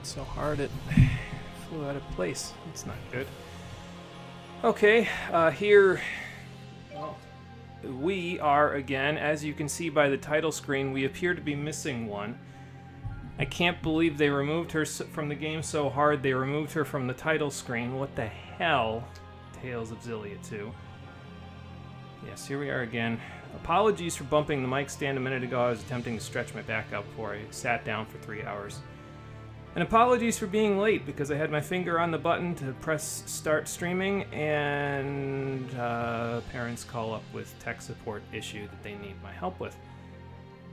So hard it flew out of place. It's not good. Okay, here we are again. As you can see by the title screen, we appear to be missing one. I can't believe they removed her from the game so hard they removed her from the title screen. What the hell? Tales of Xillia 2. Yes, here we are again. Apologies for bumping the mic stand a minute ago. I was attempting to stretch my back out before I sat down for 3 hours. And apologies for being late, because I had my finger on the button to press start streaming, and parents call up with tech support issue that they need my help with.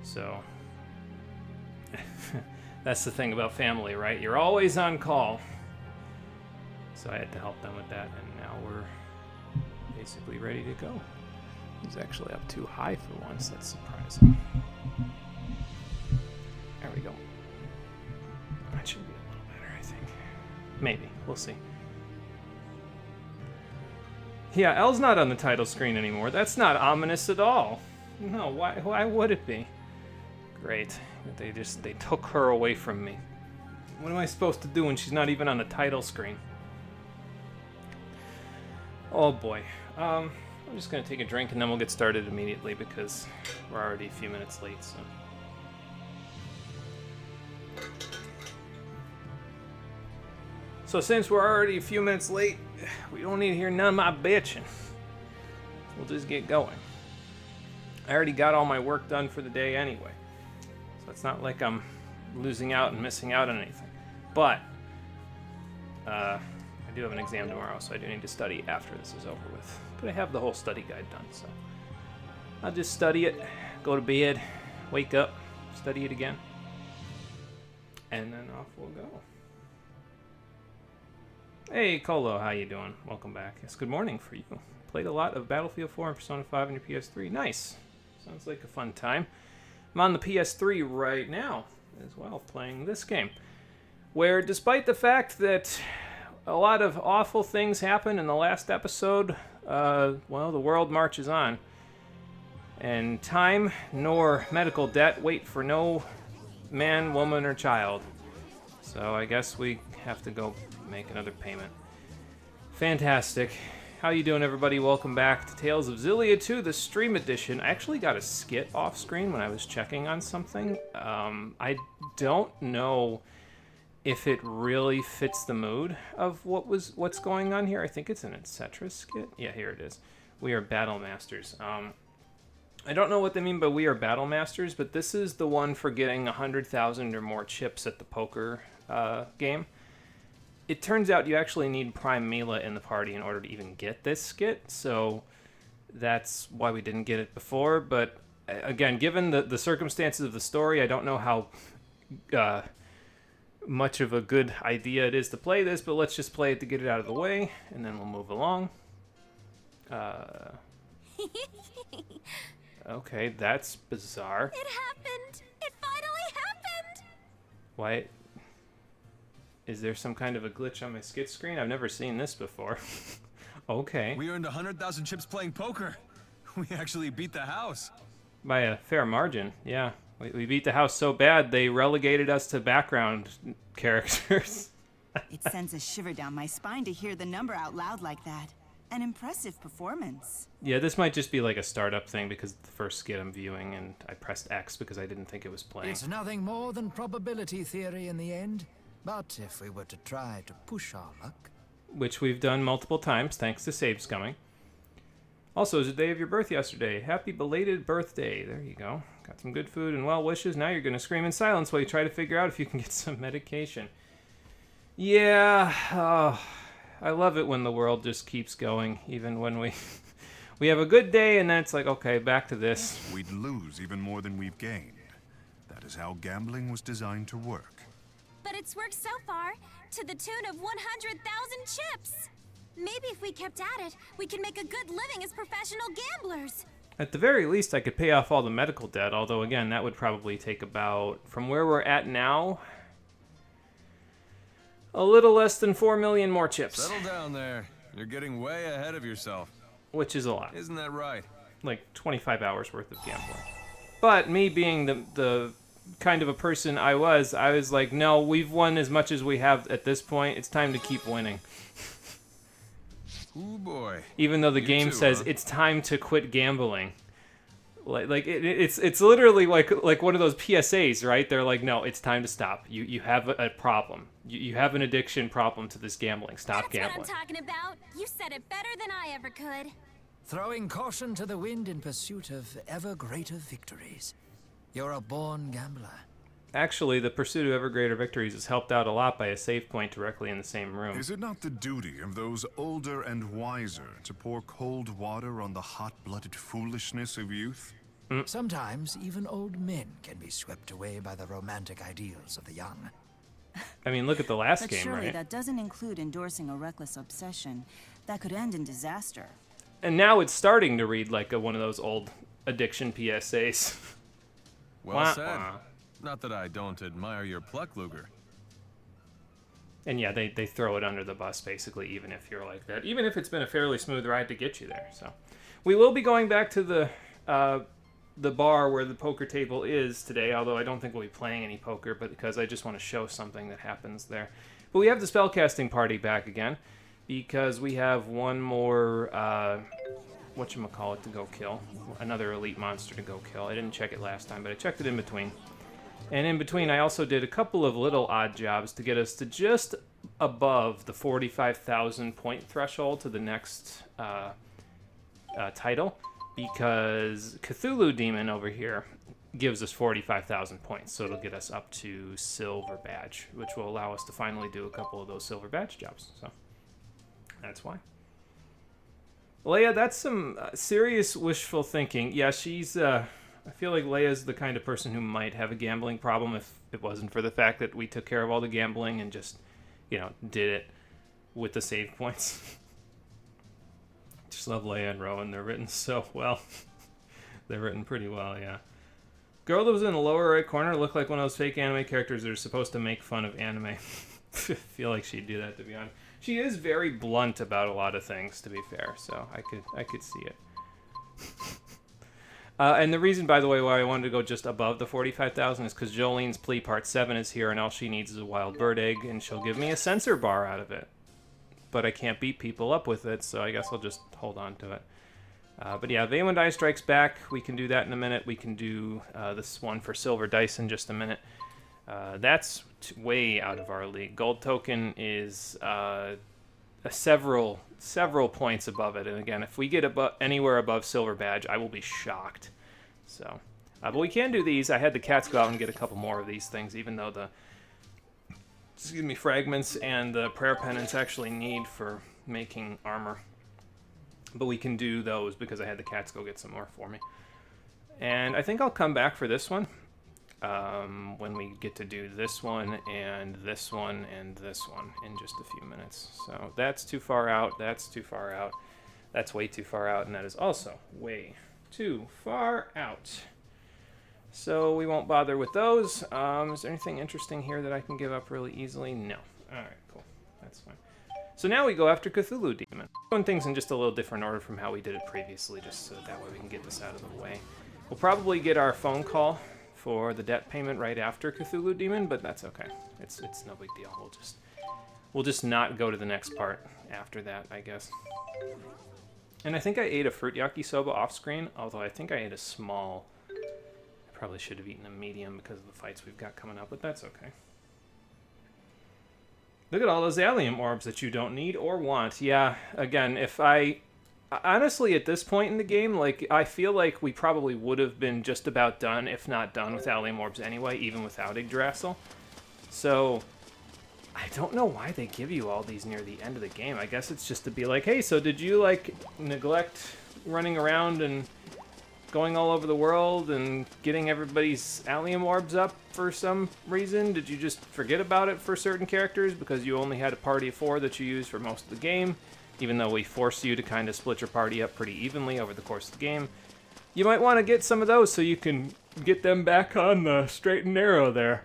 So, that's the thing about family, right? You're always on call. So I had to help them with that, and now we're basically ready to go. He's actually up too high for once, that's surprising. There we go. That should be a little better, I think. Maybe. We'll see. Yeah, Elle's not on the title screen anymore. That's not ominous at all. No, why would it be? Great. They took her away from me. What am I supposed to do when she's not even on the title screen? Oh boy. I'm just going to take a drink and then we'll get started immediately because we're already a few minutes late, so... So since we're already a few minutes late, we don't need to hear none of my bitching. We'll just get going. I already got all my work done for the day anyway. So it's not like I'm losing out and missing out on anything. But, I do have an exam tomorrow, so I do need to study after this is over with. But I have the whole study guide done, so... I'll just study it, go to bed, wake up, study it again. And then off we'll go. Hey, Colo, how you doing? Welcome back. Yes, good morning for you. Played a lot of Battlefield 4 and Persona 5 on your PS3. Nice. Sounds like a fun time. I'm on the PS3 right now as well, playing this game. Where, despite the fact that a lot of awful things happened in the last episode, well, the world marches on. And time nor medical debt wait for no man, woman, or child. So I guess we have to go make another payment. Fantastic. How you doing, everybody? Welcome back to Tales of Xillia 2, the stream edition. I actually got a skit off screen when I was checking on something. I don't know if it really fits the mood of what's going on here. I think it's an Etc. skit. Yeah, here it is. We are battle masters. I don't know what they mean by we are battle masters, but this is the one for getting 100,000 or more chips at the poker game. It turns out you actually need Prime Mila in the party in order to even get this skit, so that's why we didn't get it before. But again, given the circumstances of the story, I don't know how much of a good idea it is to play this, but let's just play it to get it out of the way, and then we'll move along. Okay, that's bizarre. It happened! It finally happened! Why? Is there some kind of a glitch on my skit screen? I've never seen this before. Okay. We earned 100,000 chips playing poker. We actually beat the house. By a fair margin, yeah. We beat the house so bad, they relegated us to background characters. It sends a shiver down my spine to hear the number out loud like that. An impressive performance. Yeah, this might just be like a startup thing because the first skit I'm viewing, and I pressed X because I didn't think it was playing. It's nothing more than probability theory in the end. But if we were to try to push our luck... Which we've done multiple times, thanks to Save Scumming. Also, it was the day of your birth yesterday. Happy belated birthday. There you go. Got some good food and well wishes. Now you're going to scream in silence while you try to figure out if you can get some medication. Yeah, I love it when the world just keeps going, even when we have a good day and then it's like, okay, back to this. We'd lose even more than we've gained. That is how gambling was designed to work. But it's worked so far, to the tune of 100,000 chips! Maybe if we kept at it, we can make a good living as professional gamblers! At the very least, I could pay off all the medical debt, although again, that would probably take about, from where we're at now, a little less than 4 million more chips. Settle down there. You're getting way ahead of yourself. Which is a lot. Isn't that right? Like 25 hours worth of gambling. But me being the kind of a person I was like, no, we've won as much as we have at this point. It's time to keep winning. Ooh boy. Even though the You game too, says huh? it's time to quit gambling. It's literally like one of those PSAs, right? They're like, no, it's time to stop. You have a problem. You have an addiction problem to this gambling. Stop gambling. That's what I'm talking about! You said it better than I ever could. Throwing caution to the wind in pursuit of ever greater victories. You're a born gambler. Actually, the pursuit of ever greater victories is helped out a lot by a save point directly in the same room. Is it not the duty of those older and wiser to pour cold water on the hot-blooded foolishness of youth? Sometimes even old men can be swept away by the romantic ideals of the young. I mean, look at the last But game, surely right? that doesn't include endorsing a reckless obsession that could end in disaster. And now it's starting to read like one of those old addiction PSAs. Well Wah, said. wah. Not that I don't admire your pluck, Luger. And yeah, they throw it under the bus, basically, even if you're like that. Even if it's been a fairly smooth ride to get you there. So, we will be going back to the bar where the poker table is today, although I don't think we'll be playing any poker, but because I just want to show something that happens there. But we have the spellcasting party back again, because we have one more, whatchamacallit to go kill. Another elite monster to go kill. I didn't check it last time, but I checked it in between. And in between, I also did a couple of little odd jobs to get us to just above the 45,000 point threshold to the next title, because Cthulhu Demon over here gives us 45,000 points, so it'll get us up to Silver Badge, which will allow us to finally do a couple of those Silver Badge jobs. So that's why. Leia, that's some serious wishful thinking. Yeah, she's... I feel like Leia's the kind of person who might have a gambling problem if it wasn't for the fact that we took care of all the gambling and just, did it with the save points. Just love Leia and Rowan. They're written so well. They're written pretty well, yeah. Girl that was in the lower right corner looked like one of those fake anime characters that are supposed to make fun of anime. I feel like she'd do that, to be honest. She is very blunt about a lot of things, to be fair, so I could see it. And the reason, by the way, why I wanted to go just above the 45,000 is because Jolene's Plea Part 7 is here, and all she needs is a wild bird egg, and she'll give me a sensor bar out of it. But I can't beat people up with it, so I guess I'll just hold on to it. But yeah, Vaylin Die Strikes Back. We can do that in a minute. We can do this one for Silver Dice in just a minute. That's way out of our league. Gold token is several points above it, and again, if we get anywhere above silver badge, I will be shocked. So, but we can do these. I had the cats go out and get a couple more of these things, even though the fragments and the prayer pennants actually need for making armor. But we can do those because I had the cats go get some more for me. And I think I'll come back for this one. When we get to do this one and this one and this one in just a few minutes. So that's too far out, that's too far out, that's way too far out, and that is also way too far out. So we won't bother with those. Is there anything interesting here that I can give up really easily? No. Alright, cool. That's fine. So now we go after Cthulhu Demon. Doing things in just a little different order from how we did it previously, just so that way we can get this out of the way. We'll probably get our phone call for the debt payment right after Cthulhu Demon, but that's okay. It's no big deal. We'll just not go to the next part after that, I guess. And I think I ate a fruit yakisoba off screen, although I think I ate a small. I probably should have eaten a medium because of the fights we've got coming up, but that's okay. Look at all those allium orbs that you don't need or want. Yeah, again, honestly, at this point in the game, like, I feel like we probably would have been just about done, if not done, with allium orbs anyway, even without Yggdrasil. So, I don't know why they give you all these near the end of the game. I guess it's just to be like, hey, so did you, like, neglect running around and going all over the world and getting everybody's allium orbs up for some reason? Did you just forget about it for certain characters because you only had a party of 4 that you used for most of the game? Even though we force you to kind of split your party up pretty evenly over the course of the game. You might want to get some of those so you can get them back on the straight and narrow there.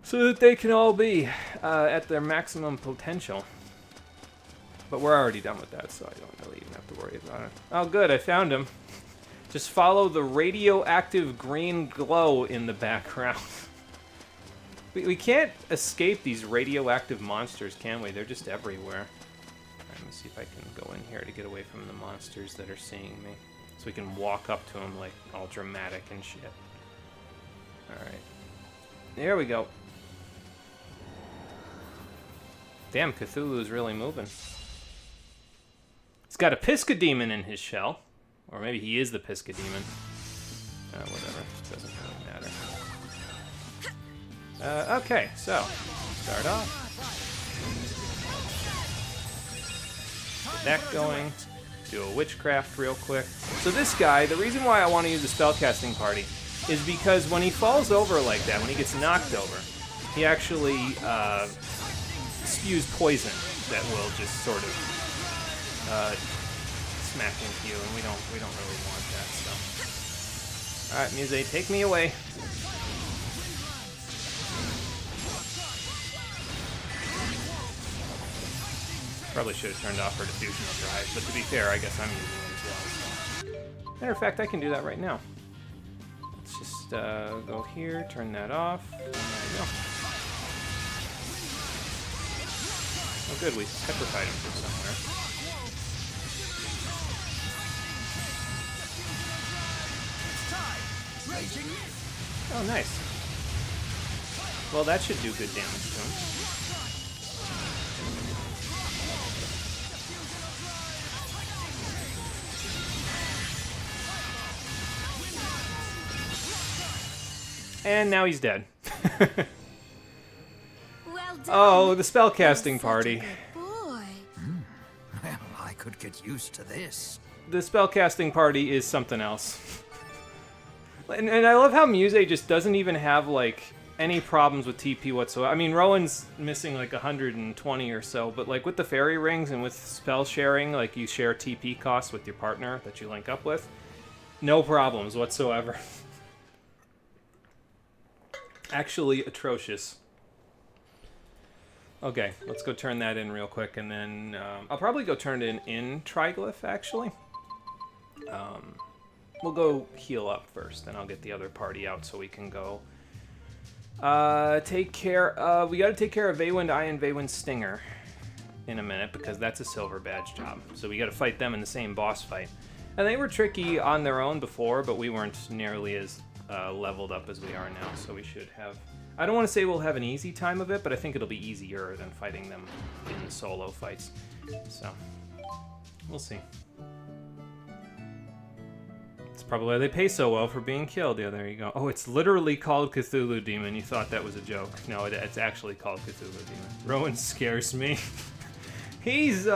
So that they can all be at their maximum potential. But we're already done with that, so I don't really even have to worry about it. Oh good, I found him. Just follow the radioactive green glow in the background. We can't escape these radioactive monsters, can we? They're just everywhere. Let me see if I can go in here to get away from the monsters that are seeing me. So we can walk up to them like all dramatic and shit. Alright. There we go. Damn, Cthulhu is really moving. He's got a Pisca Demon in his shell. Or maybe he is the Pisca Demon. Whatever. Doesn't really matter. Okay, so. Start off. That going, do a witchcraft real quick. So this guy, the reason why I want to use the spellcasting party is because when he falls over like that, when he gets knocked over, he actually spews poison that will just sort of smack into you, and we don't really want that. So, all right, Muse, take me away. Probably should have turned off our diffusional drive, but to be fair, I guess I'm using it as well. So. Matter of fact, I can do that right now. Let's just go here, turn that off, and there we go. Oh good, we petrified him from somewhere. Oh nice. Well, that should do good damage to him. And now he's dead. Well done. Oh, the spellcasting party. Boy. Well, I could get used to this. The spellcasting party is something else. And I love how Muse just doesn't even have, like, any problems with TP whatsoever. I mean, Rowan's missing, like, 120 or so, but, like, with the fairy rings and with spell sharing, like, you share TP costs with your partner that you link up with. No problems whatsoever. Actually atrocious. Okay, let's go turn that in real quick, and then I'll probably go turn it in Triglyph, actually. We'll go heal up first, then I'll get the other party out so we can go take care of... We gotta take care of Veywind Eye and Veywind Stinger in a minute, because that's a silver badge job. So we gotta fight them in the same boss fight. And they were tricky on their own before, but we weren't nearly as leveled up as we are now, so we should have... I don't want to say we'll have an easy time of it, but I think it'll be easier than fighting them in the solo fights. So, we'll see. It's probably why they pay so well for being killed. Yeah, there you go. Oh, it's literally called Cthulhu Demon. You thought that was a joke. No, it's actually called Cthulhu Demon. Rowan scares me. He's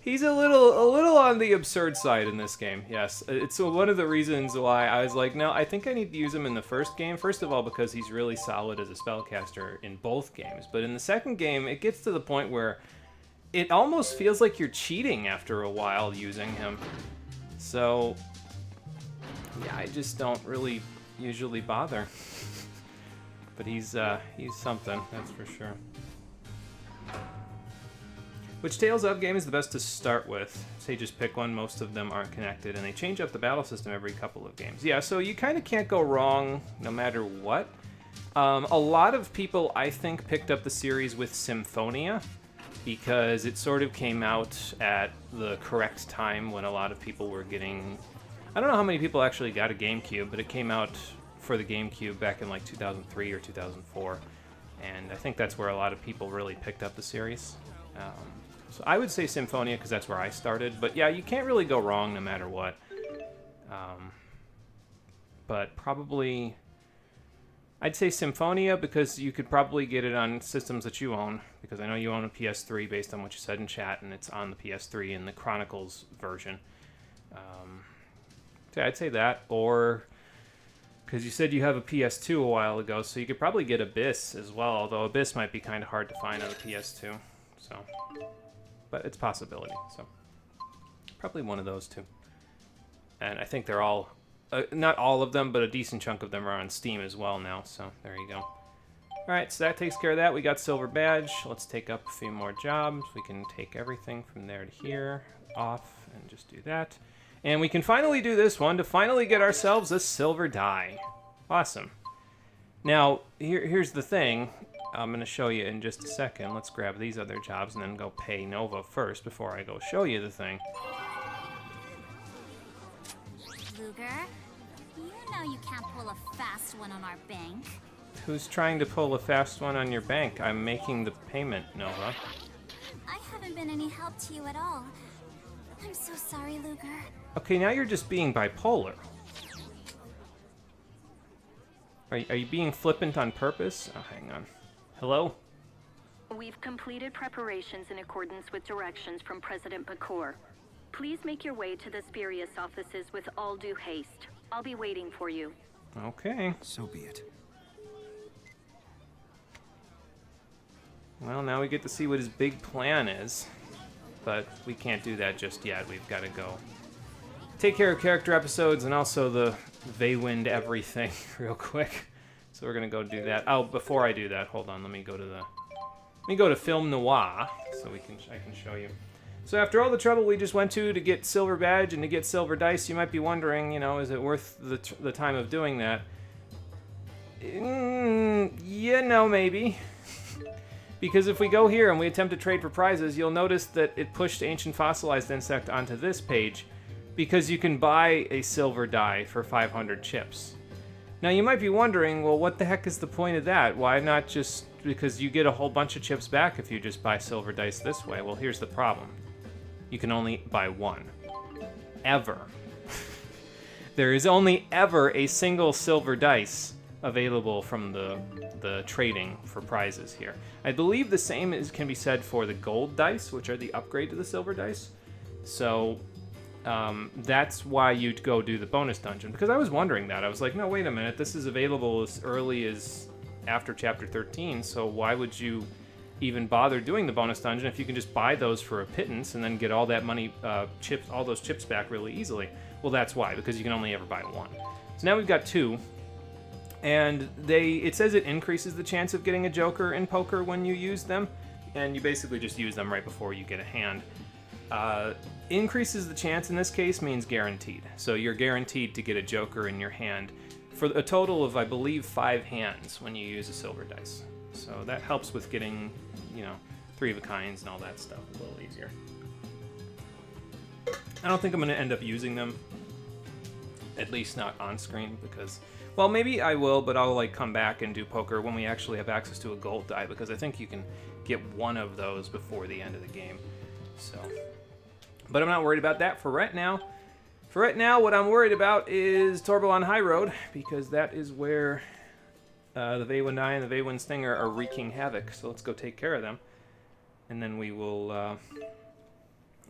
he's a little on the absurd side in this game. Yes, it's one of the reasons why I was like, no, I think I need to use him in the first game. First of all, because he's really solid as a spellcaster in both games. But in the second game, it gets to the point where it almost feels like you're cheating after a while using him. So, yeah, I just don't really usually bother. But he's something, that's for sure. Which Tales of game is the best to start with? Say just pick one, most of them aren't connected, and they change up the battle system every couple of games. Yeah, so you kind of can't go wrong no matter what. A lot of people, I think, picked up the series with Symphonia, because it sort of came out at the correct time when a lot of people were getting... I don't know how many people actually got a GameCube, but it came out for the GameCube back in like 2003 or 2004, and I think that's where a lot of people really picked up the series. So I would say Symphonia because that's where I started, but yeah, you can't really go wrong no matter what. But probably... I'd say Symphonia because you could probably get it on systems that you own, because I know you own a PS3 based on what you said in chat, and it's on the PS3 in the Chronicles version. So I'd say that, or because you said you have a PS2 a while ago, so you could probably get Abyss as well, although Abyss might be kind of hard to find on the PS2. So, but it's a possibility. So probably one of those two. And I think they're all... not all of them, but a decent chunk of them are on Steam as well now, so there you go. Alright, so that takes care of that. We got Silver Badge. Let's take up a few more jobs. We can take everything from there to here, off, and just do that. And we can finally do this one to finally get ourselves a silver die. Awesome. Now, here's the thing. I'm going to show you in just a second. Let's grab these other jobs and then go pay Nova first before I go show you the thing. Luger, you know you can't pull a fast one on our bank. Who's trying to pull a fast one on your bank? I'm making the payment, Nova. I haven't been any help to you at all. I'm so sorry, Luger. Okay, now you're just being bipolar. Are you being flippant on purpose? Oh, hang on. Hello? We've completed preparations in accordance with directions from President Bakor. Please make your way to the Spurious offices with all due haste. I'll be waiting for you. Okay. So be it. Well, now we get to see what his big plan is. But we can't do that just yet. We've got to go take care of character episodes and also the Veywind everything real quick. So we're going to go do that. Oh, before I do that, hold on. Let me go to Film Noir so I can show you. So after all the trouble we just went to get Silver Badge and to get Silver Dice, you might be wondering, you know, is it worth the time of doing that? Yeah, no, maybe. Because if we go here and we attempt to trade for prizes, you'll notice that it pushed Ancient Fossilized Insect onto this page because you can buy a silver die for 500 chips. Now you might be wondering, well, what the heck is the point of that? Why not just... because you get a whole bunch of chips back if you just buy silver dice this way. Well, here's the problem. You can only buy one. Ever. There is only ever a single silver dice available from the trading for prizes here. I believe the same can be said for the gold dice, which are the upgrade to the silver dice. So that's why you'd go do the bonus dungeon. Because I was wondering that. I was like, no, wait a minute. This is available as early as after Chapter 13, so why would you even bother doing the bonus dungeon if you can just buy those for a pittance and then get all that money, all those chips back really easily? Well, that's why, because you can only ever buy one. So now we've got two. And it says it increases the chance of getting a Joker in poker when you use them, and you basically just use them right before you get a hand. Increases the chance in this case means guaranteed. So you're guaranteed to get a Joker in your hand for a total of, I believe, 5 hands when you use a silver dice. So that helps with getting, you know, 3 of a kinds and all that stuff a little easier. I don't think I'm going to end up using them At least not on screen, because... Well, maybe I will, but I'll like come back and do poker when we actually have access to a gold die, because I think you can get one of those before the end of the game. So, but I'm not worried about that for right now. For right now, what I'm worried about is Torbellon High Road, because that is where the Veywind Eye and the Veywind Stinger are wreaking havoc. So let's go take care of them, and then we will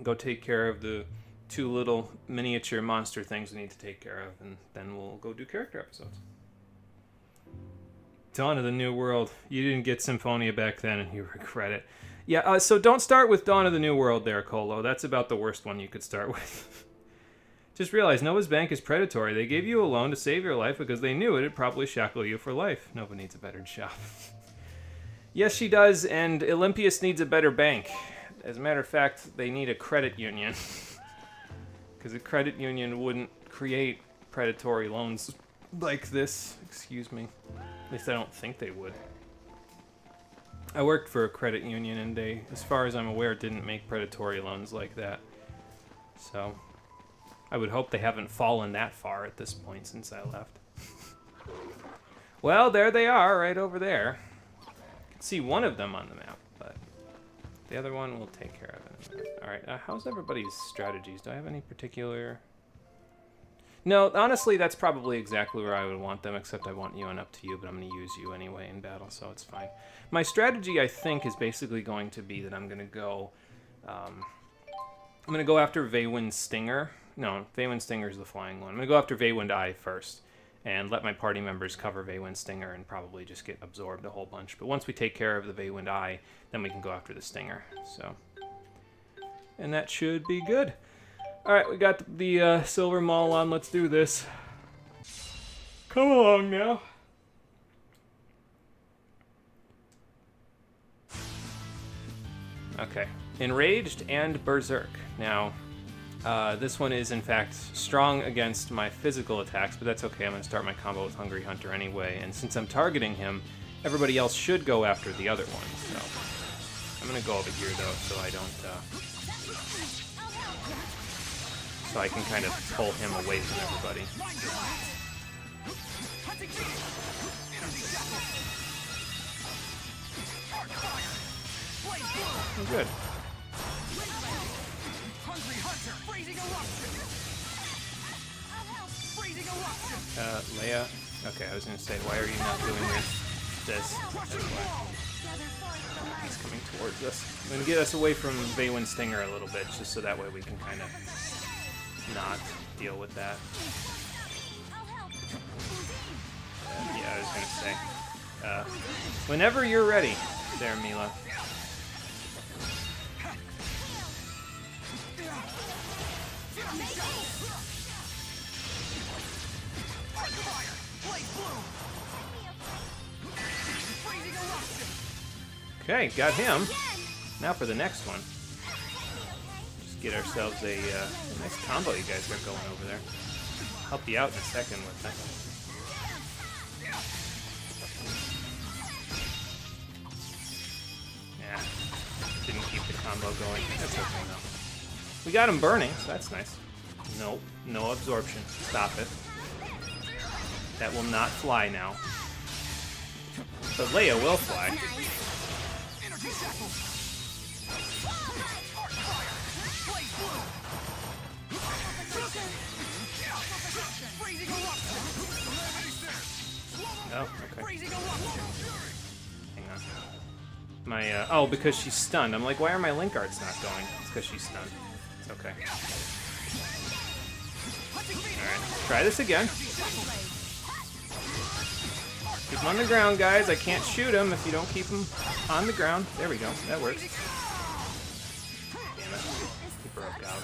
go take care of the 2 little miniature monster things we need to take care of, and then we'll go do character episodes. Dawn of the New World. You didn't get Symphonia back then, and you regret it. Yeah, so don't start with Dawn of the New World there, Colo. That's about the worst one you could start with. Just realize Noah's Bank is predatory. They gave you a loan to save your life because they knew it'd probably shackle you for life. Nova needs a better job. Yes, she does, and Olympias needs a better bank. As a matter of fact, they need a credit union. Because a credit union wouldn't create predatory loans like this. Excuse me. At least I don't think they would. I worked for a credit union, and they, as far as I'm aware, didn't make predatory loans like that. So, I would hope they haven't fallen that far at this point since I left. Well, there they are, right over there. You can see one of them on the map, but the other one we'll take care of in a minute. Alright, how's everybody's strategies? Do I have any particular... No, honestly, that's probably exactly where I would want them, except I want Yuan up to you, but I'm going to use you anyway in battle, so it's fine. My strategy, I think, is basically going to be that I'm going to go... I'm going to go after Veywind Stinger. No, Veywind Stinger is the flying one. I'm going to go after Veywind Eye first, and let my party members cover Veywind Stinger and probably just get absorbed a whole bunch. But once we take care of the Veywind Eye, then we can go after the Stinger, so... And that should be good. Alright, we got the silver maul on. Let's do this. Come along now. Okay. Enraged and Berserk. Now, this one is in fact strong against my physical attacks, but that's okay. I'm going to start my combo with Hungry Hunter anyway. And since I'm targeting him, everybody else should go after the other one. So I'm going to go over here, though, so I don't... so I can kind of pull him away from everybody. Oh, good. Leia. Okay, I was gonna say, why are you not doing this? That's why. He's coming towards us. I'm gonna get us away from Veywind Stinger a little bit, just so that way we can kind of not deal with that. Yeah, I was gonna say. Whenever you're ready, there, Mila. Okay, got him. Now for the next one. Just get ourselves a nice combo you guys got going over there. Help you out in a second with that. Yeah, didn't keep the combo going. That's okay though. We got him burning, so that's nice. Nope, no absorption. Stop it. That will not fly now. But Leia will fly. Oh, okay. Hang on. My, oh, because she's stunned. I'm like, why are my link arts not going? It's because she's stunned. It's okay. Alright, try this again. Keep him on the ground, guys. I can't shoot him if you don't keep him on the ground. There we go. That works. Damn it. He broke out.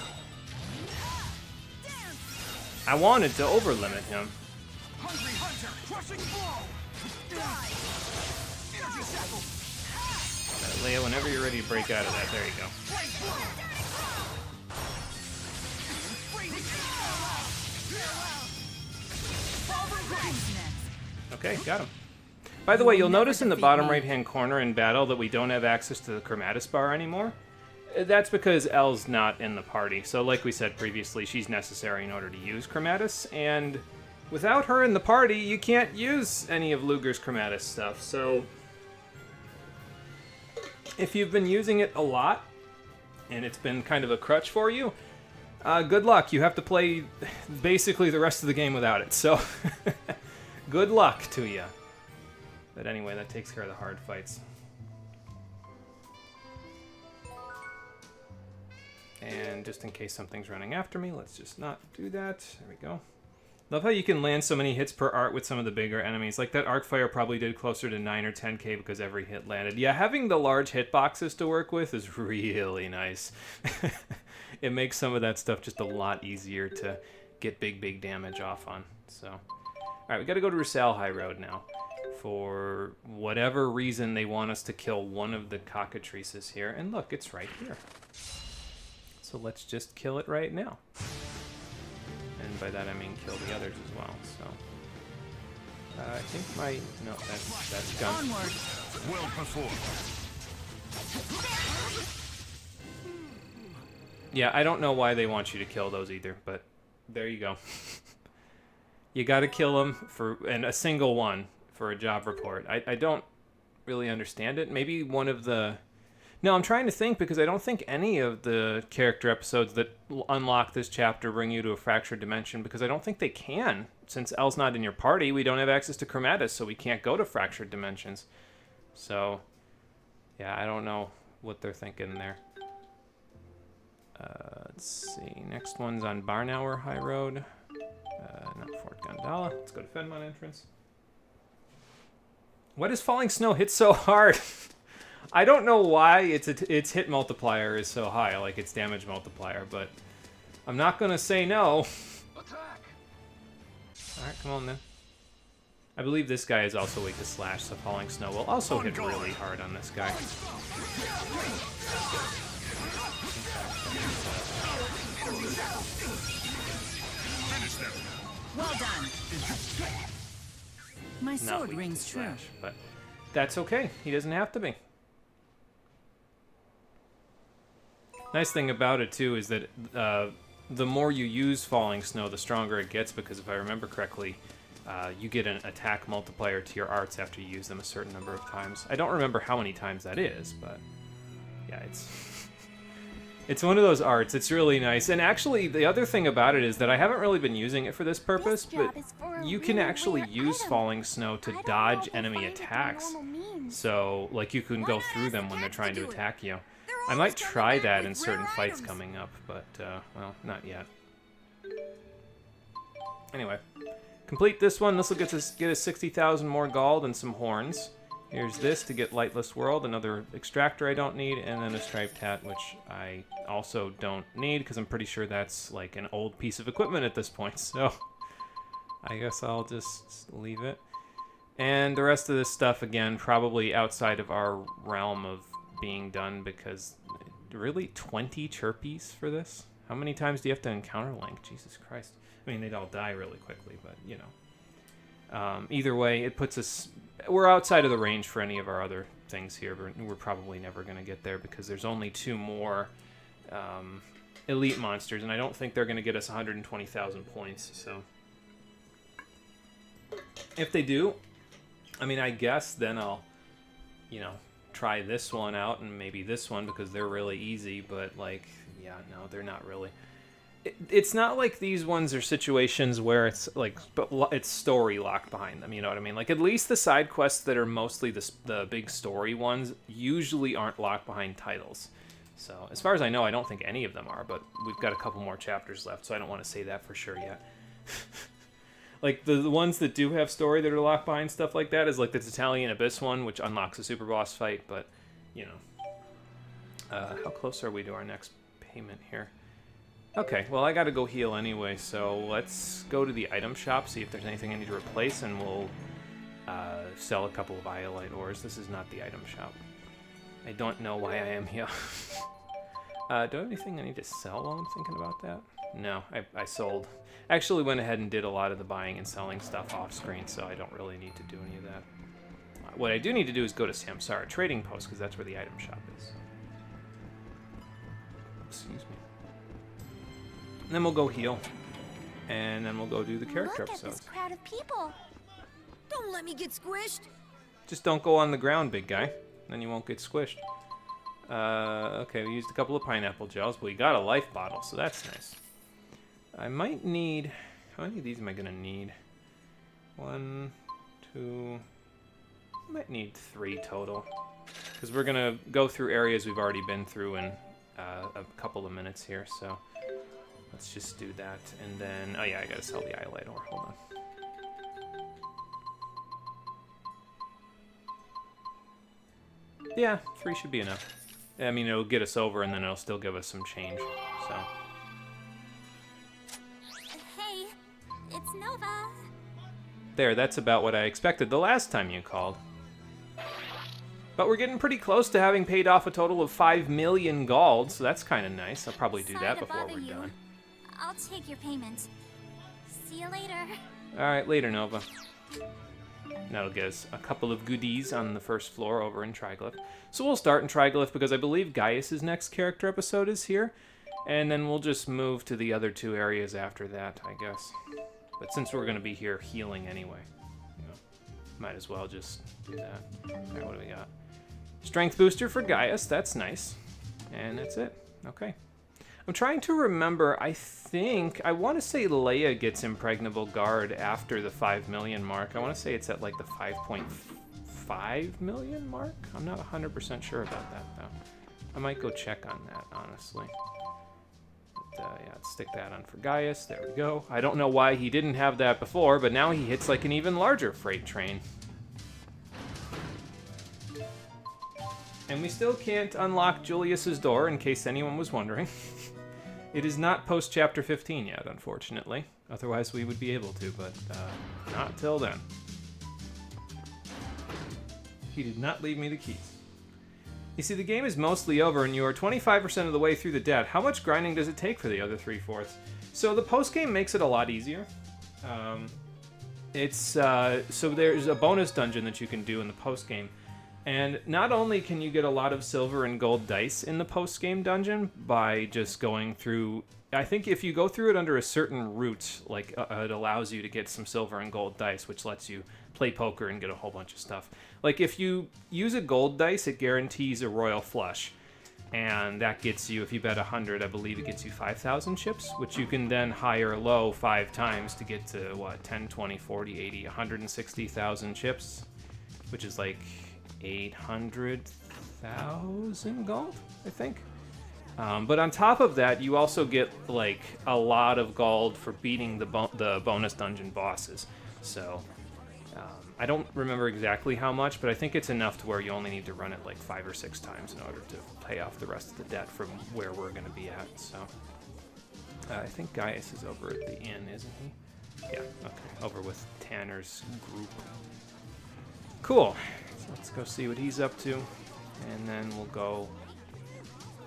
I wanted to overlimit him. Leia, whenever you're ready to break out of that, there you go. Okay, got him. By the way, you'll notice in the bottom right-hand corner in battle that we don't have access to the Chromatus bar anymore. That's because Elle's not in the party. So like we said previously, she's necessary in order to use Chromatus, and without her in the party, you can't use any of Luger's Chromatus stuff. So if you've been using it a lot, and it's been kind of a crutch for you, good luck. You have to play basically the rest of the game without it. So good luck to you. But anyway, that takes care of the hard fights. And just in case something's running after me, let's just not do that. There we go. Love how you can land so many hits per art with some of the bigger enemies. Like that arc fire probably did closer to 9 or 10k because every hit landed. Yeah, having the large hitboxes to work with is really nice. It makes some of that stuff just a lot easier to get big damage off on. So, all right, we got to go to Rusal High Road now. For whatever reason, they want us to kill one of the cockatrices here. And look, it's right here. So let's just kill it right now. And by that I mean kill the others as well. So I think no, that's gone. Onward. Well performed. Yeah, I don't know why they want you to kill those either, but there you go. You got to kill them and a single one for a job report. I don't really understand it. Maybe one of the... No, I'm trying to think because I don't think any of the character episodes that unlock this chapter bring you to a fractured dimension because I don't think they can. Since Elle's not in your party, we don't have access to Chromatus, so we can't go to fractured dimensions. So, yeah, I don't know what they're thinking there. Let's see. Next one's on Barnauer High Road. Not Fort Gondala. Let's go to Fenmon entrance. Why does falling snow hit so hard? I don't know why its hit multiplier is so high, like its damage multiplier, but I'm not gonna say no. Attack! Alright, come on then. I believe this guy is also weak to slash, so falling snow will also hit really hard on this guy. Well done. My Not sword weak rings to true. slash, but that's okay. He doesn't have to be. Nice thing about it too is that the more you use falling snow, the stronger it gets. Because if I remember correctly, you get an attack multiplier to your arts after you use them a certain number of times. I don't remember how many times that is, but yeah, it's one of those arts. It's really nice. And actually, the other thing about it is that I haven't really been using it for this purpose, but you can actually use falling snow to dodge enemy attacks. So, like, you can go through them when they're trying to attack you. I might try that in certain fights coming up, but, well, not yet. Anyway, complete this one. This will get us 60,000 more gold and some horns. Here's this to get Lightless World, another extractor I don't need, and then a striped hat, which I also don't need, because I'm pretty sure that's like an old piece of equipment at this point, so I guess I'll just leave it. And the rest of this stuff, again, probably outside of our realm of being done, because really 20 chirpies for this? How many times do you have to encounter Link? Jesus Christ. I mean, they'd all die really quickly, but, you know. Either way, it puts us... We're outside of the range for any of our other things here, but we're probably never going to get there because there's only 2 more elite monsters, and I don't think they're going to get us 120,000 points, so... If they do, I mean, I guess then I'll, you know, try this one out and maybe this one because they're really easy, but, like, yeah, no, they're not really... It's not like these ones are situations where it's like, but it's story locked behind them. You know what I mean? Like at least the side quests that are mostly the big story ones usually aren't locked behind titles. So as far as I know, I don't think any of them are. But we've got a couple more chapters left, so I don't want to say that for sure yet. Like the ones that do have story that are locked behind stuff like that is like the Italian Abyss one, which unlocks a super boss fight. But you know, how close are we to our next payment here? Okay, well, I gotta go heal anyway, so let's go to the item shop, see if there's anything I need to replace, and we'll sell a couple of Iolite ores. This is not the item shop. I don't know why I am here. Do I have anything I need to sell while I'm thinking about that? No, I sold. I actually went ahead and did a lot of the buying and selling stuff off screen, so I don't really need to do any of that. What I do need to do is go to Samsara Trading Post, because that's where the item shop is. Excuse me. And then we'll go heal. And then we'll go do the character Look at episodes. this crowd of people. Don't let me get squished. Just don't go on the ground, big guy. Then you won't get squished. Okay, we used a couple of pineapple gels, but we got a life bottle, so that's nice. I might need... How many of these am I going to need? 1, 2... I might need 3 total. Because we're going to go through areas we've already been through in a couple of minutes here, so... Let's just do that, and then... Oh yeah, I gotta sell the Iolite ore. Hold on. Yeah, 3 should be enough. I mean, it'll get us over, and then it'll still give us some change, so... Hey, it's Nova. There, that's about what I expected the last time you called. But we're getting pretty close to having paid off a total of 5 million gold, so that's kind of nice. I'll probably do Sorry that to before bother we're you. done. I'll take your payment. See you later. Alright, later, Nova. That'll get us a couple of goodies on the first floor over in Triglyph. So we'll start in Triglyph because I believe Gaius' next character episode is here. And then we'll just move to the other 2 areas after that, I guess. But since we're going to be here healing anyway, you know, might as well just do that. Alright, what do we got? Strength booster for Gaius, that's nice. And that's it. Okay. I'm trying to remember, I want to say Leia gets Impregnable Guard after the 5 million mark. I want to say it's at like the 5.5 million mark? I'm not 100% sure about that though. I might go check on that, honestly. But, yeah, let's stick that on for Gaius. There we go. I don't know why he didn't have that before, but now he hits like an even larger freight train. And we still can't unlock Julius's door, in case anyone was wondering. It is not post-chapter 15 yet, unfortunately. Otherwise, we would be able to, but not till then. He did not leave me the keys. You see, the game is mostly over, and you are 25% of the way through the debt. How much grinding does it take for the other 3/4? So the post-game makes it a lot easier. So there's a bonus dungeon that you can do in the post-game. And not only can you get a lot of silver and gold dice in the post-game dungeon by just going through... I think if you go through it under a certain route, like it allows you to get some silver and gold dice, which lets you play poker and get a whole bunch of stuff. Like if you use a gold dice, it guarantees a royal flush. And that gets you, if you bet 100, I believe it gets you 5,000 chips, which you can then higher low 5 times to get to, what, 10, 20, 40, 80, 160,000 chips, which is like 800,000 gold, I think. But on top of that, you also get like a lot of gold for beating the bonus dungeon bosses. So I don't remember exactly how much, but I think it's enough to where you only need to run it like 5 or 6 times in order to pay off the rest of the debt from where we're going to be at. So I think Gaius is over at the inn, isn't he? Yeah, okay, over with Tanner's group. Cool. So let's go see what he's up to, and then we'll go...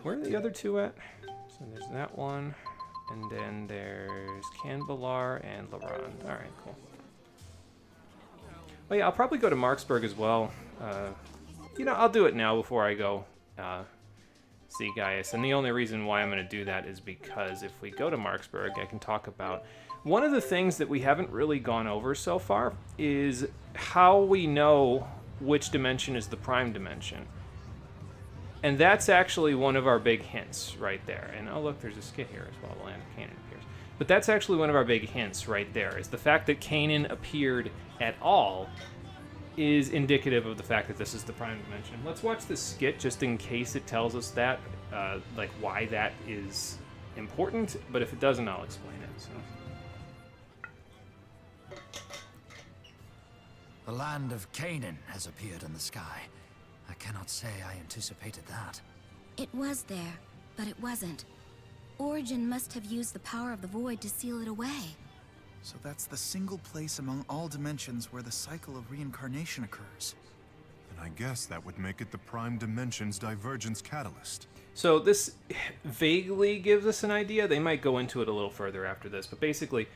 Where are the other 2 at? So there's that one, and then there's Canvalar and Laron. Alright, cool. Oh yeah, I'll probably go to Marksburg as well. You know, I'll do it now before I go see Gaius. And the only reason why I'm going to do that is because if we go to Marksburg, I can talk about... One of the things that we haven't really gone over so far is how we know which dimension is the prime dimension. And that's actually one of our big hints right there. And oh look, there's a skit here as well. The land of Canaan appears. But that's actually one of our big hints right there, is the fact that Canaan appeared at all is indicative of the fact that this is the prime dimension. Let's watch the skit just in case it tells us that, like why that is important. But if it doesn't, I'll explain it. So. The land of Canaan has appeared in the sky. I cannot say I anticipated that. It was there, but it wasn't. Origin must have used the power of the void to seal it away. So that's the single place among all dimensions where the cycle of reincarnation occurs. And I guess that would make it the prime dimension's divergence catalyst. So this vaguely gives us an idea. They might go into it a little further after this, but basically,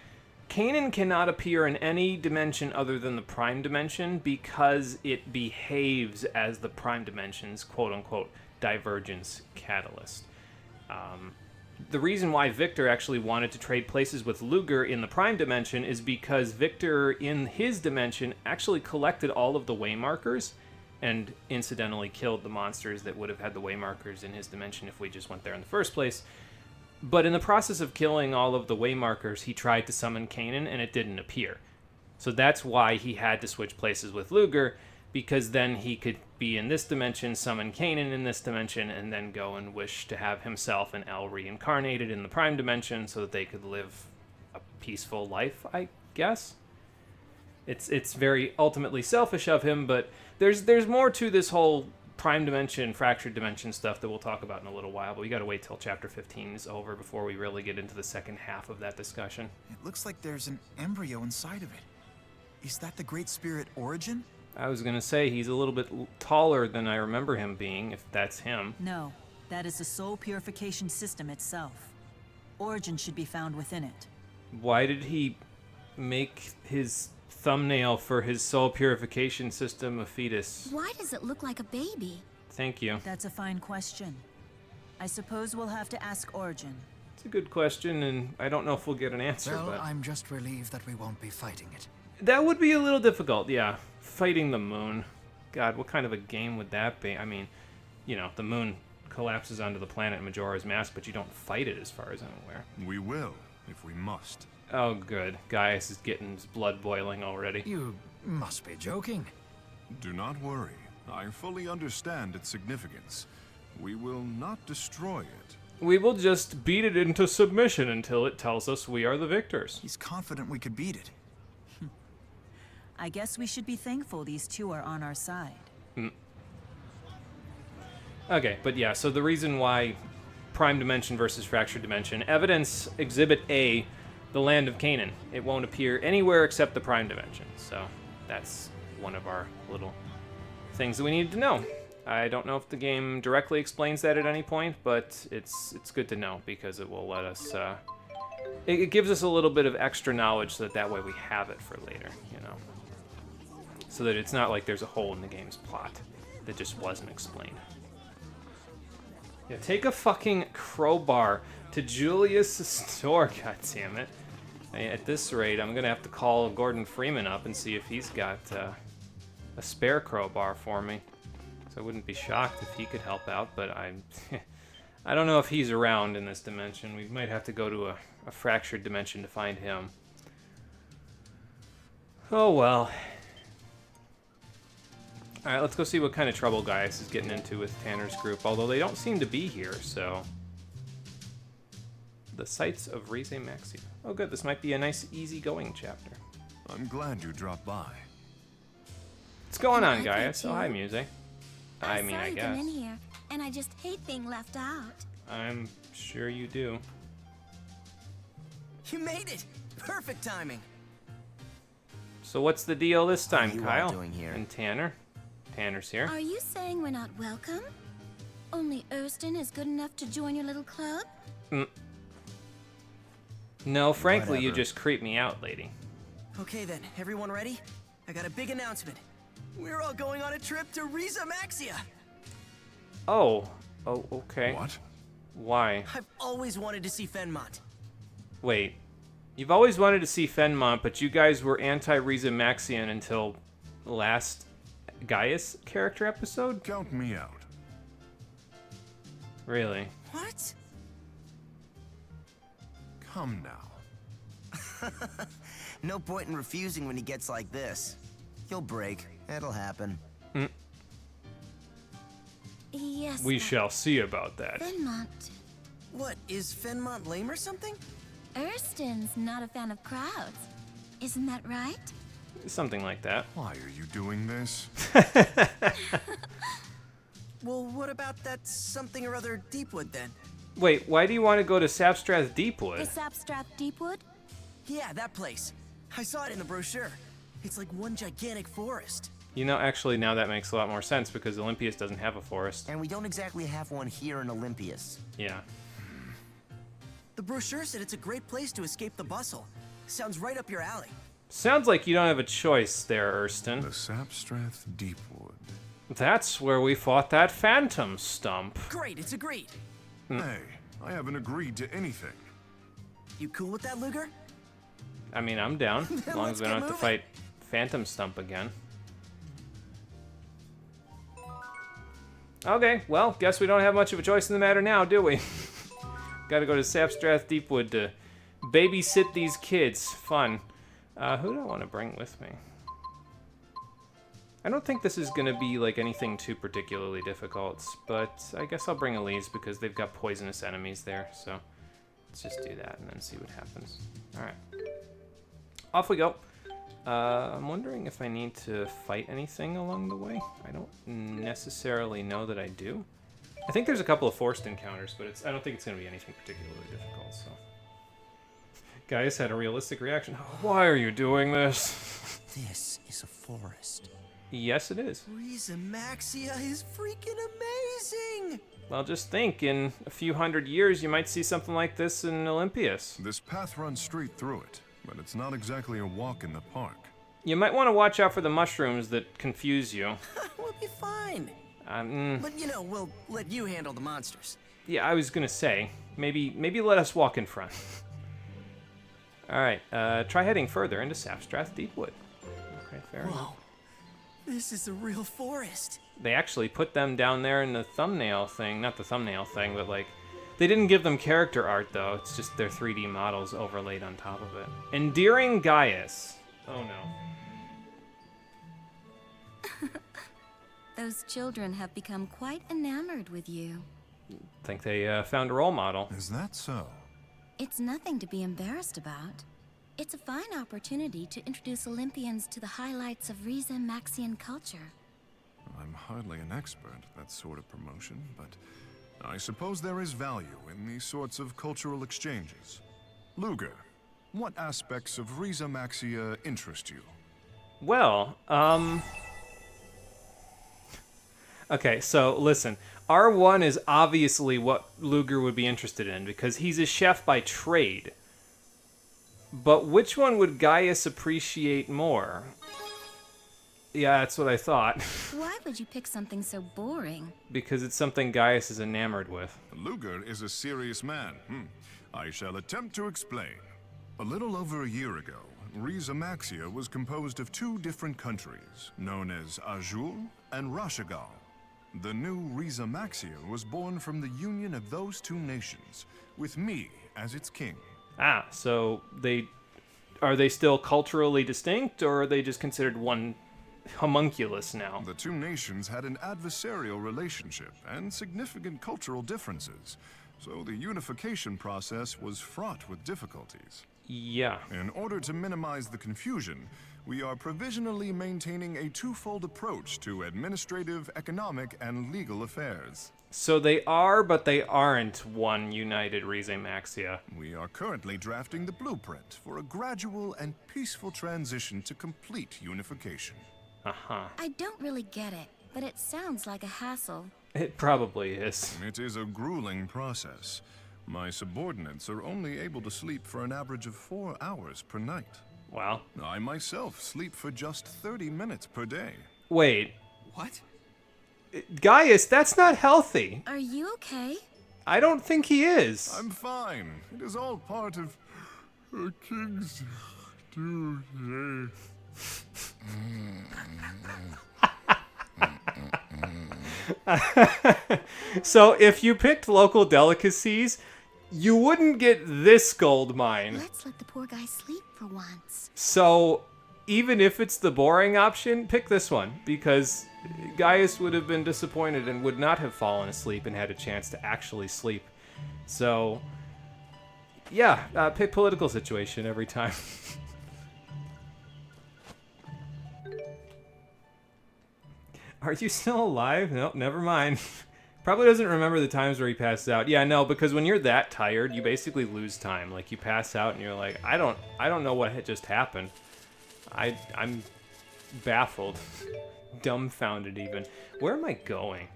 Canaan cannot appear in any dimension other than the prime dimension because it behaves as the prime dimension's quote-unquote divergence catalyst. The reason why Victor actually wanted to trade places with Luger in the Prime Dimension is because Victor, in his dimension, actually collected all of the waymarkers and incidentally killed the monsters that would have had the waymarkers in his dimension if we just went there in the first place. But in the process of killing all of the waymarkers, he tried to summon Kanan, and it didn't appear. So that's why he had to switch places with Luger, because then he could be in this dimension, summon Kanan in this dimension, and then go and wish to have himself and El reincarnated in the Prime Dimension so that they could live a peaceful life, I guess. It's very ultimately selfish of him, but there's more to this whole Prime Dimension, Fractured Dimension stuff that we'll talk about in a little while, but we gotta wait till Chapter 15 is over before we really get into the second half of that discussion. It looks like there's an embryo inside of it. Is that the Great Spirit Origin? I was gonna say he's a little bit taller than I remember him being, if that's him. No, that is the soul purification system itself. Origin should be found within it. Why did he make his thumbnail for his soul purification system a fetus? Why does it look like a baby? Thank you. That's a fine question. I suppose we'll have to ask Origin. It's a good question, and I don't know if we'll get an answer, Well, but I'm just relieved that we won't be fighting it. that would be a little difficult, yeah. Fighting the moon. God, what kind of a game would that be? I mean, you know, the moon collapses onto the planet Majora's Mask, but you don't fight it as far as I'm aware. We will, if we must. Oh, good. Gaius is getting his blood boiling already. You must be joking. Do not worry. I fully understand its significance. We will not destroy it. We will just beat it into submission until it tells us we are the victors. He's confident we could beat it. I guess we should be thankful these two are on our side. Okay, but yeah, so the reason why Prime Dimension versus Fractured Dimension, evidence Exhibit A, the Land of Canaan. It won't appear anywhere except the Prime Dimension, so that's one of our little things that we needed to know. I don't know if the game directly explains that at any point, but it's good to know because it will let us, it gives us a little bit of extra knowledge so that way we have it for later, you know? So that it's not like there's a hole in the game's plot that just wasn't explained. Yeah, take a fucking crowbar to Julius' store, goddammit. At this rate, I'm gonna have to call Gordon Freeman up and see if he's got a spare crowbar for me. So I wouldn't be shocked if he could help out, but I don't know if he's around in this dimension. We might have to go to a fractured dimension to find him. Oh well. Alright, let's go see what kind of trouble Gaius is getting into with Tanner's group, although they don't seem to be here, so... The Sights of Rize Maxia. Oh good, this might be a nice, easy-going chapter. I'm glad you dropped by. What's going on, I Gaius? thank Oh, hi, you. Muse. I mean, saw I you guess. come in here, and I just hate being left out. I'm sure you do. You made it! Perfect timing! So what's the deal this time, you all Kyle? doing here? And Tanner? Tanner's here. Are you saying we're not welcome? Only Erston is good enough to join your little club? No, frankly, you Whatever. just creep me out, lady. Okay then, everyone ready? I got a big announcement. We're all going on a trip to Rize Maxia! Oh. Oh, okay. What? Why? I've always wanted to see Fenmont. Wait. You've always wanted to see Fenmont, but you guys were anti-Rize Maxian until last Gaius character episode? Count me out. Really? What? Come now. No point in refusing when he gets like this. He'll break. It'll happen. Yes. We shall see about that. Fenmont. What, is Fenmont lame or something? Erston's not a fan of crowds. Isn't that right? Something like that. Why are you doing this? Well, what about that something or other Deepwood then? Wait, why do you want to go to Sapstrath Deepwood? The Sapstrath Deepwood? Yeah, that place. I saw it in the brochure. It's like one gigantic forest. You know, actually, now that makes a lot more sense because Olympias doesn't have a forest. And we don't exactly have one here in Olympias. Yeah. The brochure said it's a great place to escape the bustle. Sounds right up your alley. Sounds like you don't have a choice there, Erston. The Sapstrath Deepwood. That's where we fought that phantom stump. Great, it's agreed. Hey, I haven't agreed to anything. You cool with that, Luger? I mean, I'm down, as long as Let's we don't get have to moving. fight Phantom Stump again. Okay, well, guess we don't have much of a choice in the matter now, do we? Gotta go to Sapstrath Deepwood to babysit these kids. Fun. Who do I want to bring with me? I don't think this is gonna be like anything too particularly difficult, but I guess I'll bring Elise because they've got poisonous enemies there, so let's just do that and then see what happens. Alright. Off we go. I'm wondering if I need to fight anything along the way. I don't necessarily know that I do. I think there's a couple of forced encounters, but I don't think it's going to be anything particularly difficult, so. Gaius had a realistic reaction. Why are you doing this? This is a forest. Yes, it is. Riza Maxia is freaking amazing! Well, just think, in a few hundred years, you might see something like this in Olympias. This path runs straight through it, but it's not exactly a walk in the park. You might want to watch out for the mushrooms that confuse you. We'll be fine. But you know, we'll let you handle the monsters. Yeah, I was gonna say, maybe let us walk in front. Alright, try heading further into Sapstrath Deepwood. Okay, fair enough. Whoa, this is a real forest. They actually put them down there in the thumbnail thing. Not the thumbnail thing, but like... They didn't give them character art, though. It's just their 3D models overlaid on top of it. Endearing Gaius. Oh, no. Those children have become quite enamored with you. Think they found a role model. Is that so? It's nothing to be embarrassed about. It's a fine opportunity to introduce Olympians to the highlights of Riza Maxian culture. I'm hardly an expert at that sort of promotion, but I suppose there is value in these sorts of cultural exchanges. Luger, what aspects of Riza Maxia interest you? Well, okay, so listen. R1 is obviously what Luger would be interested in because he's a chef by trade. But which one would Gaius appreciate more? Yeah, that's what I thought. Why would you pick something so boring? Because it's something Gaius is enamored with. Luger is a serious man. I shall attempt to explain. A little over a year ago, Riza Maxia was composed of two different countries, known as Azul and Rashagal. The new Riza Maxia was born from the union of those two nations, with me as its king. Ah, so are they still culturally distinct, or are they just considered one homunculus now? The two nations had an adversarial relationship and significant cultural differences, so the unification process was fraught with difficulties. Yeah. In order to minimize the confusion, we are provisionally maintaining a twofold approach to administrative, economic, and legal affairs. So they are, but they aren't one united Rize Maxia. We are currently drafting the blueprint for a gradual and peaceful transition to complete unification. Uh-huh. I don't really get it, but it sounds like a hassle. It probably is. It is a grueling process. My subordinates are only able to sleep for an average of 4 hours per night. Wow. I myself sleep for just 30 minutes per day. Wait. What? Gaius, that's not healthy. Are you okay? I don't think he is. I'm fine. It is all part of a king's duty. So if you picked local delicacies, you wouldn't get this gold mine. Let's let the poor guy sleep for once. So even if it's the boring option, pick this one, because Gaius would have been disappointed and would not have fallen asleep and had a chance to actually sleep. So yeah, pick political situation every time. Are you still alive? Nope, never mind. Probably doesn't remember the times where he passed out. Yeah, no, because when you're that tired, you basically lose time. Like, you pass out and you're like, I don't know what had just happened. I'm baffled. Dumbfounded even. Where am I going?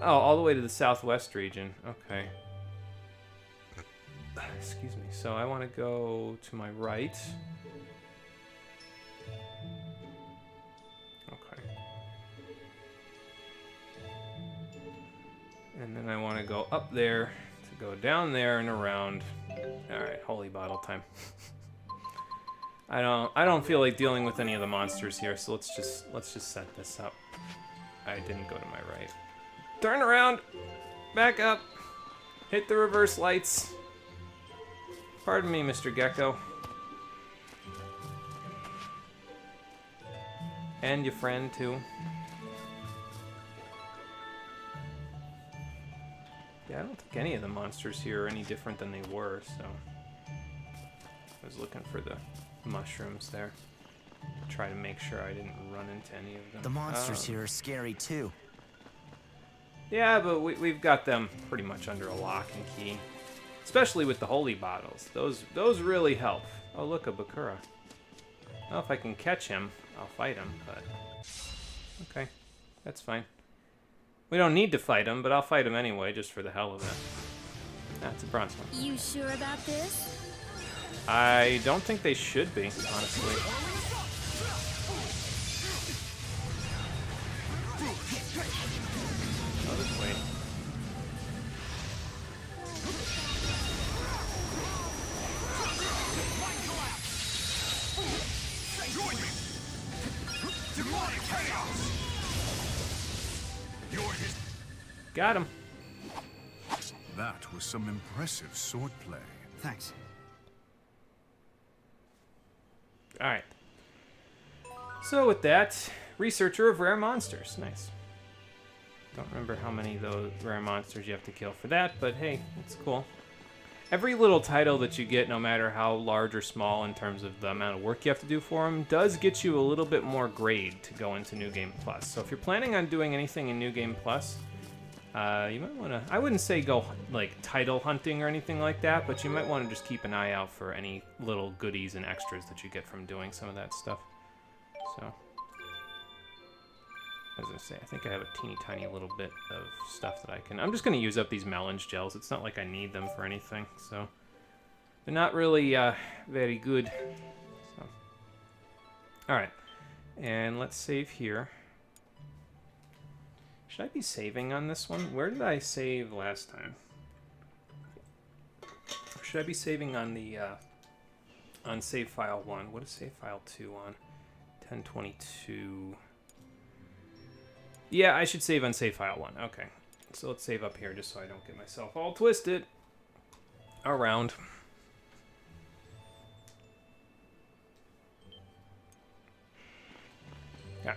Oh, all the way to the southwest region. Okay. Excuse me. So I want to go to my right. Okay. And then I want to to go up there to go down there and around. All right, holy bottle time. I don't feel like dealing with any of the monsters here, so let's just set this up. I didn't go to my right. Turn around, back up, hit the reverse lights. Pardon me, Mr. Gecko. And your friend too. Yeah, I don't think any of the monsters here are any different than they were, so I was looking for the mushrooms there. Try to make sure I didn't run into any of them. The monsters here are scary too. Yeah, but we've got them pretty much under a lock and key. Especially with the holy bottles. Those really help. Oh, look, a Bakura. Well, if I can catch him, I'll fight him, but... Okay, that's fine. We don't need to fight him, but I'll fight him anyway, just for the hell of it. That's a bronze one. You sure about this? I don't think they should be, honestly. Oh, this way. Got him. That was some impressive swordplay. Thanks. Alright. So with that, researcher of rare monsters. Nice. Don't remember how many of those rare monsters you have to kill for that, but hey, it's cool. Every little title that you get, no matter how large or small in terms of the amount of work you have to do for them, does get you a little bit more grade to go into New Game Plus. So if you're planning on doing anything in New Game Plus, you might want to, I wouldn't say go like title hunting or anything like that, but you might want to just keep an eye out for any little goodies and extras that you get from doing some of that stuff. So, as I say, I think I have a teeny tiny little bit of stuff that I can, I'm just going to use up these melange gels. It's not like I need them for anything, so they're not really very good. So, alright, and let's save here. Should I be saving on this one? Where did I save last time? Or should I be saving on the on save file 1? What is save file 2 on? 1022. Yeah, I should save on save file 1. Okay. So let's save up here just so I don't get myself all twisted around. Yeah.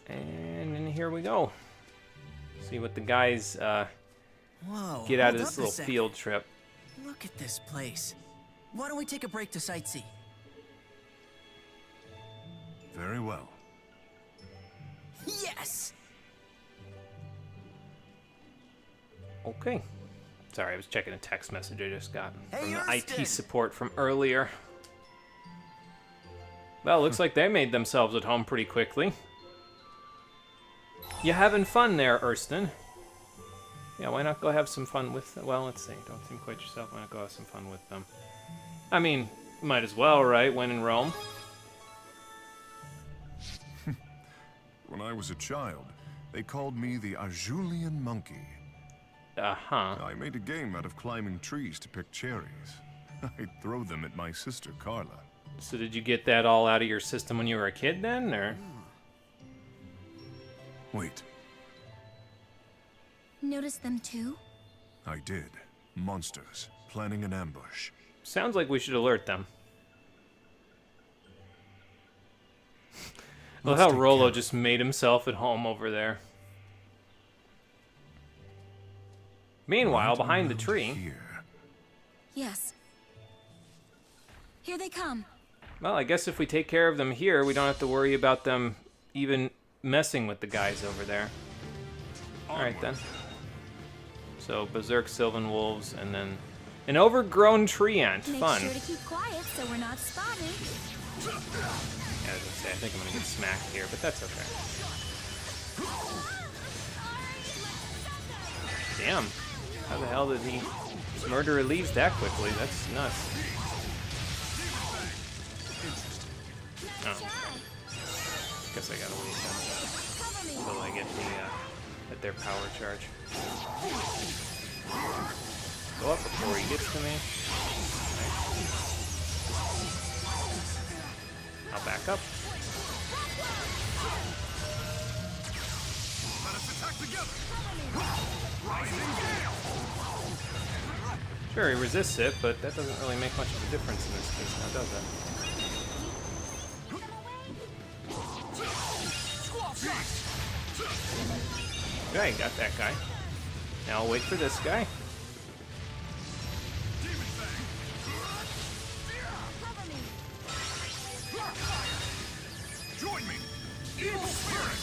And then here we go. See what the guys Whoa, get out of hold this up a little second. field trip. Look at this place. Why don't we take a break to sightsee? Very well. Yes! Okay. Sorry, I was checking a text message I just got from the Hurston! IT support from earlier. Well, looks like they made themselves at home pretty quickly. You having fun there, Hurston? Yeah, why not go have some fun with... Well, let's see. Don't seem quite yourself. Why not go have some fun with them? I mean, might as well, right? When in Rome. When I was a child, they called me the Ajulian monkey. Uh-huh. I made a game out of climbing trees to pick cherries. I'd throw them at my sister Carla. So did you get that all out of your system when you were a kid then, or...? Wait, Notice them too? I did. Monsters, planning an ambush. Sounds like we should alert them. Look how Rolo just made himself at home over there. Meanwhile, behind the tree... Here. Yes. Here they come. Well, I guess if we take care of them here, we don't have to worry about them even messing with the guys over there. Alright then. So, Berserk, Sylvan Wolves, and then an overgrown tree ant. Make Fun. sure to keep quiet so we're not spotted. Yeah, I was gonna say, I think I'm gonna get smacked here, but that's okay. Damn. How the hell did he murder leaves that quickly? That's nuts. Oh. Guess I gotta wait then until I get the at their power charge. Go up before he gets to me. Right. I'll back up. Let us attack together. Sure, he resists it, but that doesn't really make much of a difference in this case now, does it? Okay, got that guy. Now I'll wait for this guy. Join me. Evil spirit.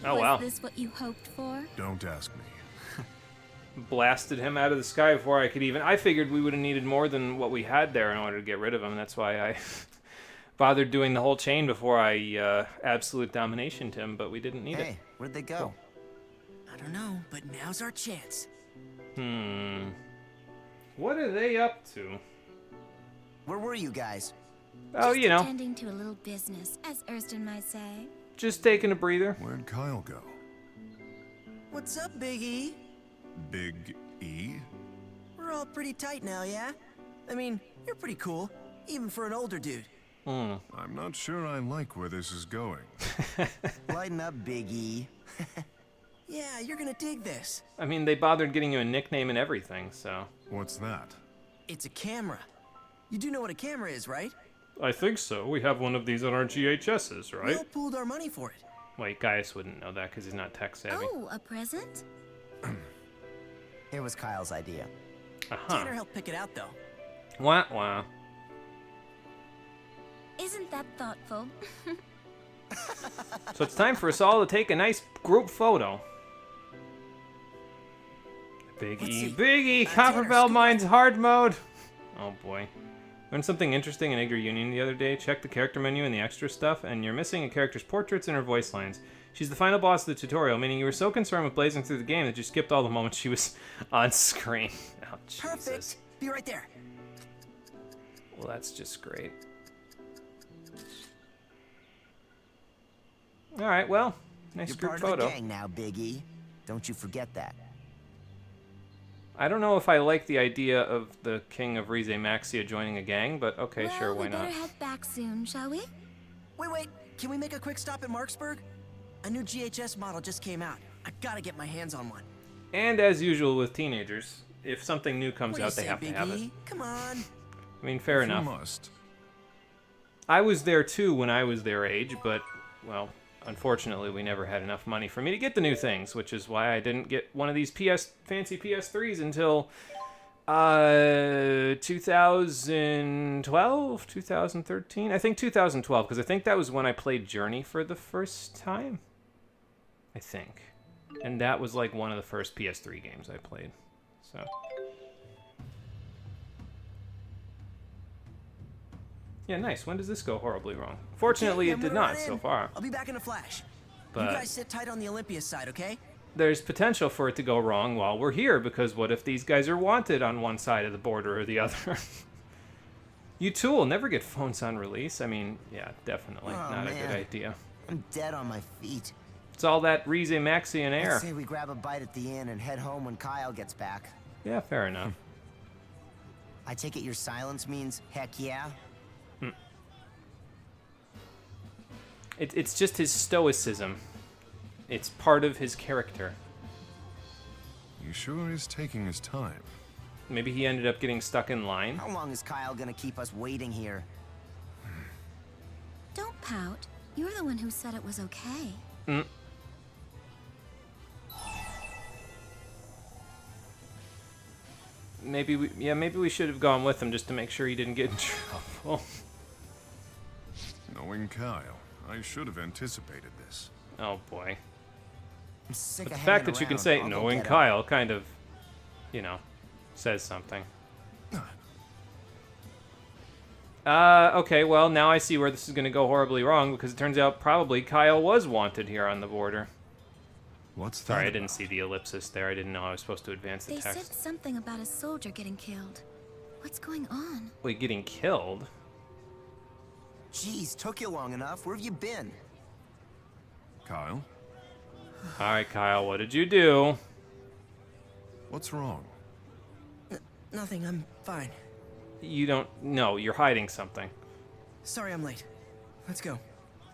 Oh wow. Was this what you hoped for? Don't ask me. Blasted him out of the sky before I could even... I figured we would have needed more than what we had there in order to get rid of him. That's why I bothered doing the whole chain before I absolute dominationed him, but we didn't need it. Hey, where'd they go? I don't know, but now's our chance. What are they up to? Where were you guys? Oh, you know, Tending to a little business, as Erston might say. just taking a breather. Where'd Kyle go? What's up, Big E? Big E? We're all pretty tight now, yeah? I mean, you're pretty cool, even for an older dude. I'm not sure I like where this is going. Lighten up, Big E. Yeah, you're gonna dig this. I mean, they bothered getting you a nickname and everything, so... What's that? It's a camera. You do know what a camera is, right? I think so. We have one of these on our GHSs, We right? all pooled our money for it. Wait, Gaius wouldn't know that because he's not tech savvy. Oh, a present? It was Kyle's idea. Tanner helped pick it out, though. Wah, wah. Isn't that thoughtful? So it's time for us all to take a nice group photo. Big E, Big E, Copperbell Mines hard mode. Oh boy. Learned something interesting in Igor Union the other day. Check the character menu and the extra stuff, and you're missing a character's portraits and her voice lines. She's the final boss of the tutorial, meaning you were so concerned with blazing through the game that you skipped all the moments she was on screen. Oh, Jesus. Perfect. Be right there. Well, that's just great. All right, well, nice You're group part photo. of the gang now, Big E. Don't you forget that. I don't know if I like the idea of the King of Rize Maxia joining a gang, but okay, well, sure, why we better not? head back soon, shall we? Wait. Can we make a quick stop at Marksburg? A new GHS model just came out. I gotta get my hands on one. And as usual with teenagers, if something new comes What do you out, they say, have to Big have it. E? Come on. I mean, fair You enough. must. I was there too when I was their age, but, well, unfortunately we never had enough money for me to get the new things, which is why I didn't get one of these fancy PS3s until 2012, 2013? I think 2012, because I think that was when I played Journey for the first time. I think. And that was like one of the first PS3 games I played. So... yeah, nice. When does this go horribly wrong? Fortunately, it did not so far. I'll be back in a flash. But you guys sit tight on the Olympia side, okay? there's potential for it to go wrong while we're here, because what if these guys are wanted on one side of the border or the other? You two will never get phones on release. I mean, yeah, definitely not a good idea. I'm dead on my feet. It's all that Rize Maxian air. Let's say we grab a bite at the inn and head home when Kyle gets back. Yeah, fair enough. I take it your silence means heck yeah? It's just his stoicism. It's part of his character. He sure is taking his time. Maybe he ended up getting stuck in line. How long is Kyle gonna keep us waiting here? Don't pout. You're the one who said it was okay. Maybe we should have gone with him just to make sure he didn't get in trouble. Knowing Kyle, I should have anticipated this. Oh boy. I'm sick But the of fact hanging that you can around. say I'll go knowing get him. Kyle kind of, you know, says something. Okay, well, now I see where this is going to go horribly wrong, because it turns out probably Kyle was wanted here on the border. What's that? Sorry, I didn't see the ellipsis there. I didn't know I was supposed to advance the They said text. something about a soldier getting killed. What's going on? Wait, getting killed? Jeez, took you long enough. Where have you been? Kyle? Alright, Kyle, what did you do? What's wrong? Nothing, I'm fine. You don't... No, you're hiding something. Sorry I'm late. Let's go.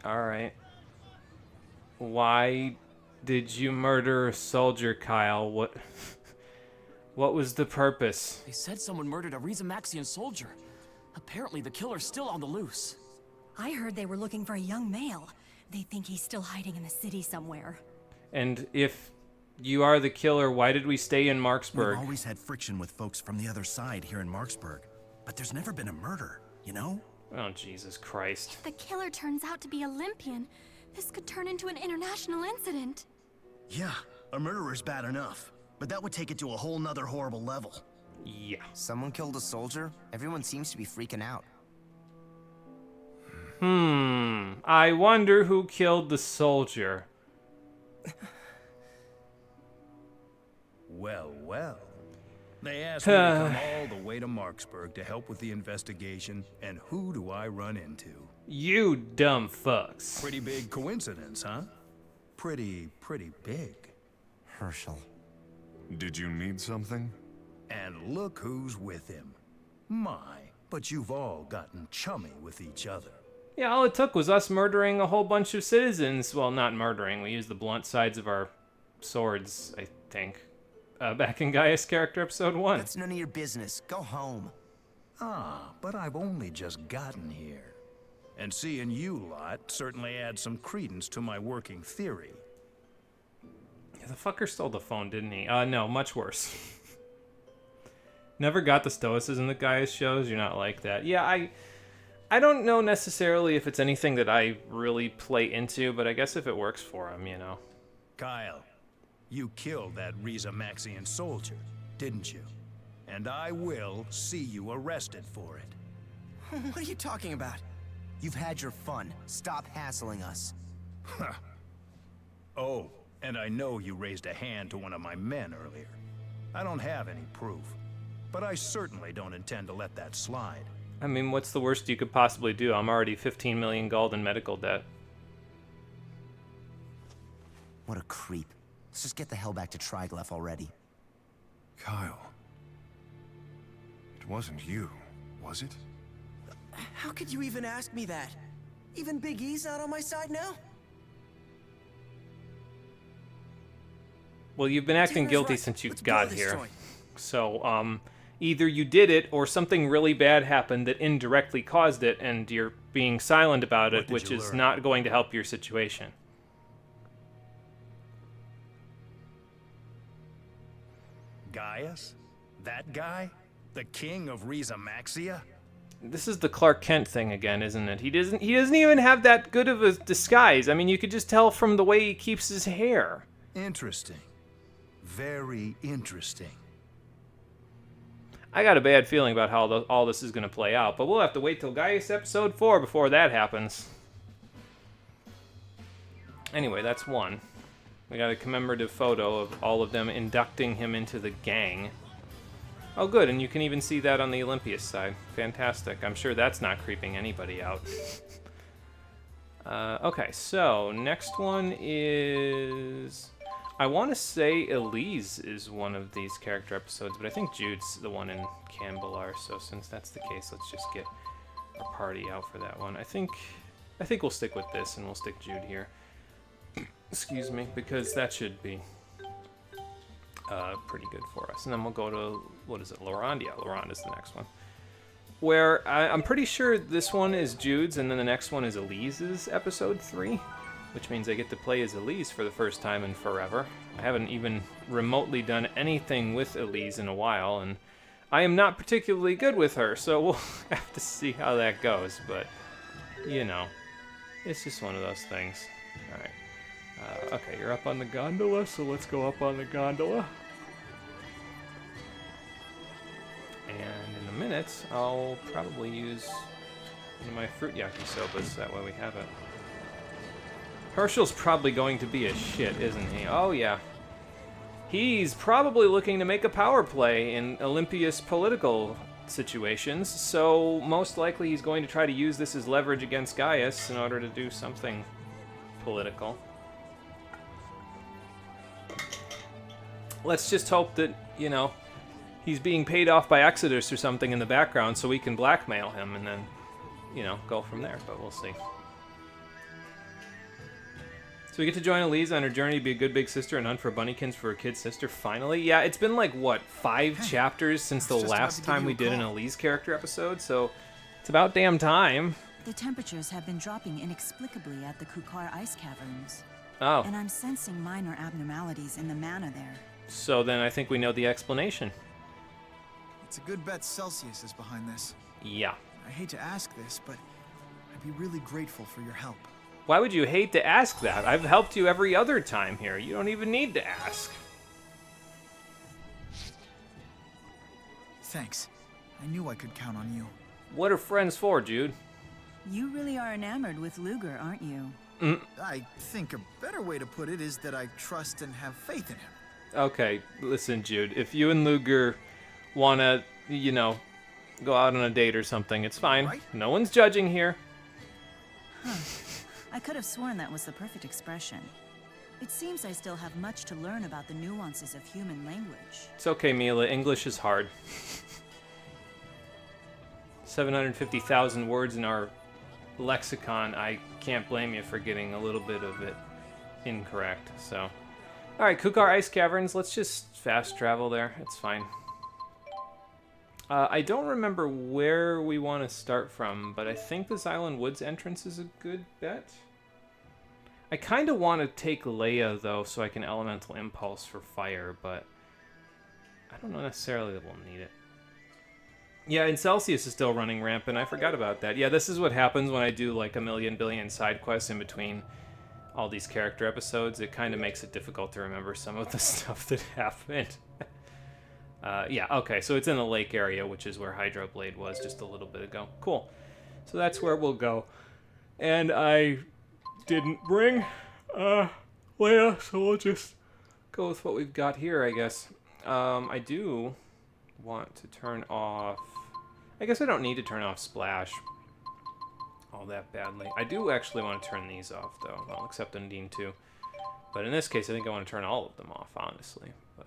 Alright. Why did you murder a soldier, Kyle? What... What was the purpose? They said someone murdered a Rizamaxian soldier. Apparently the killer's still on the loose. I heard they were looking for a young male. They think he's still hiding in the city somewhere. And if you are the killer, why did we stay in Marksburg? We've always had friction with folks from the other side here in Marksburg, but there's never been a murder, you know? Oh, Jesus Christ. If the killer turns out to be Olympian, this could turn into an international incident. Yeah, a murderer's bad enough, but that would take it to a whole nother horrible level. Yeah. Someone killed a soldier? Everyone seems to be freaking out. I wonder who killed the soldier. Well, well. They asked me to come all the way to Marksburg to help with the investigation, and who do I run into? You dumb fucks. Pretty big coincidence, huh? Pretty big. Herschel. Did you need something? And look who's with him. My, but you've all gotten chummy with each other. Yeah, all it took was us murdering a whole bunch of citizens. Well, not murdering. We used the blunt sides of our swords, I think. Back in Gaia's character episode 1. That's none of your business. Go home. Ah, but I've only just gotten here. And seeing you lot certainly adds some credence to my working theory. Yeah, the fucker stole the phone, didn't he? No, much worse. Never got the stoicism that Gaius shows. You're not like that. Yeah, I don't know necessarily if it's anything that I really play into, but I guess if it works for him, you know. Kyle, you killed that Rizamaxian soldier, didn't you? And I will see you arrested for it. What are you talking about? You've had your fun. Stop hassling us. Oh, and I know you raised a hand to one of my men earlier. I don't have any proof, but I certainly don't intend to let that slide. I mean, what's the worst you could possibly do? I'm already 15 million gold in medical debt. What a creep. Let's just get the hell back to Triglyph already. Kyle. It wasn't you, was it? How could you even ask me that? Even Big E's not on my side now? Well, you've been acting Tina's guilty right. since you Let's blow got this here. joint. So, either you did it or something really bad happened that indirectly caused it, and you're being silent about it, which is not going to help your situation. Gaius? That guy? The king of Rizamaxia? This is the Clark Kent thing again, isn't it? He doesn't even have that good of a disguise. I mean, you could just tell from the way he keeps his hair. Interesting. Very interesting. I got a bad feeling about how all this is going to play out, but we'll have to wait till Gaius episode 4 before that happens. Anyway, that's one. We got a commemorative photo of all of them inducting him into the gang. Oh, good, and you can even see that on the Olympius side. Fantastic. I'm sure that's not creeping anybody out. Okay, so next one is... I want to say Elise is one of these character episodes, but I think Jude's the one in Cambalar, so since that's the case, let's just get our party out for that one. I think we'll stick with this, and we'll stick Jude here. Excuse me, because that should be pretty good for us. And then we'll go to, what is it, Lorandia. Lorandia's the next one. Where I'm pretty sure this one is Jude's, and then the next one is Elise's episode 3. Which means I get to play as Elise for the first time in forever. I haven't even remotely done anything with Elise in a while, and I am not particularly good with her, so we'll have to see how that goes, but, you know, it's just one of those things. Alright. Okay, you're up on the gondola, so let's go up on the gondola. And in a minute, I'll probably use one of my fruit yakisobas, that way we have it. Herschel's probably going to be a shit, isn't he? Oh, yeah. He's probably looking to make a power play in Olympius political situations, so most likely he's going to try to use this as leverage against Gaius in order to do something political. Let's just hope that, you know, he's being paid off by Exodus or something in the background so we can blackmail him and then, you know, go from there, but we'll see. So we get to join Elise on her journey to be a good big sister and hunt for bunnykins for her kid sister, finally. Yeah, it's been like, what, 5 chapters since the last time we did an Elise character episode, so it's about damn time. The temperatures have been dropping inexplicably at the Kukar ice caverns. Oh. And I'm sensing minor abnormalities in the mana there. So then I think we know the explanation. It's a good bet Celsius is behind this. Yeah. I hate to ask this, but I'd be really grateful for your help. Why would you hate to ask that? I've helped you every other time here. You don't even need to ask. Thanks. I knew I could count on you. What are friends for, Jude? You really are enamored with Luger, aren't you? I think a better way to put it is that I trust and have faith in him. Okay, listen, Jude. If you and Luger want to, you know, go out on a date or something, it's fine. Right? No one's judging here. Huh. I could have sworn that was the perfect expression. It seems I still have much to learn about the nuances of human language. It's okay, Mila. English is hard. 750,000 words in our lexicon. I can't blame you for getting a little bit of it incorrect, so... Alright, Kukar Ice Caverns. Let's just fast travel there. It's fine. I don't remember where we want to start from, but I think this Island Woods entrance is a good bet. I kind of want to take Leia, though, so I can Elemental Impulse for fire, but I don't know necessarily that we'll need it. Yeah, and Celsius is still running rampant. I forgot about that. Yeah, this is what happens when I do like a million billion side quests in between all these character episodes. It kind of makes it difficult to remember some of the stuff that happened. Yeah, okay, so it's in the lake area, which is where Hydroblade was just a little bit ago. Cool. So that's where we'll go. And I didn't bring Leia, so we'll just go with what we've got here, I guess. I do want to turn off... I guess I don't need to turn off Splash all that badly. I do actually want to turn these off, though. Well, except Undine, too. But in this case, I think I want to turn all of them off, honestly. But,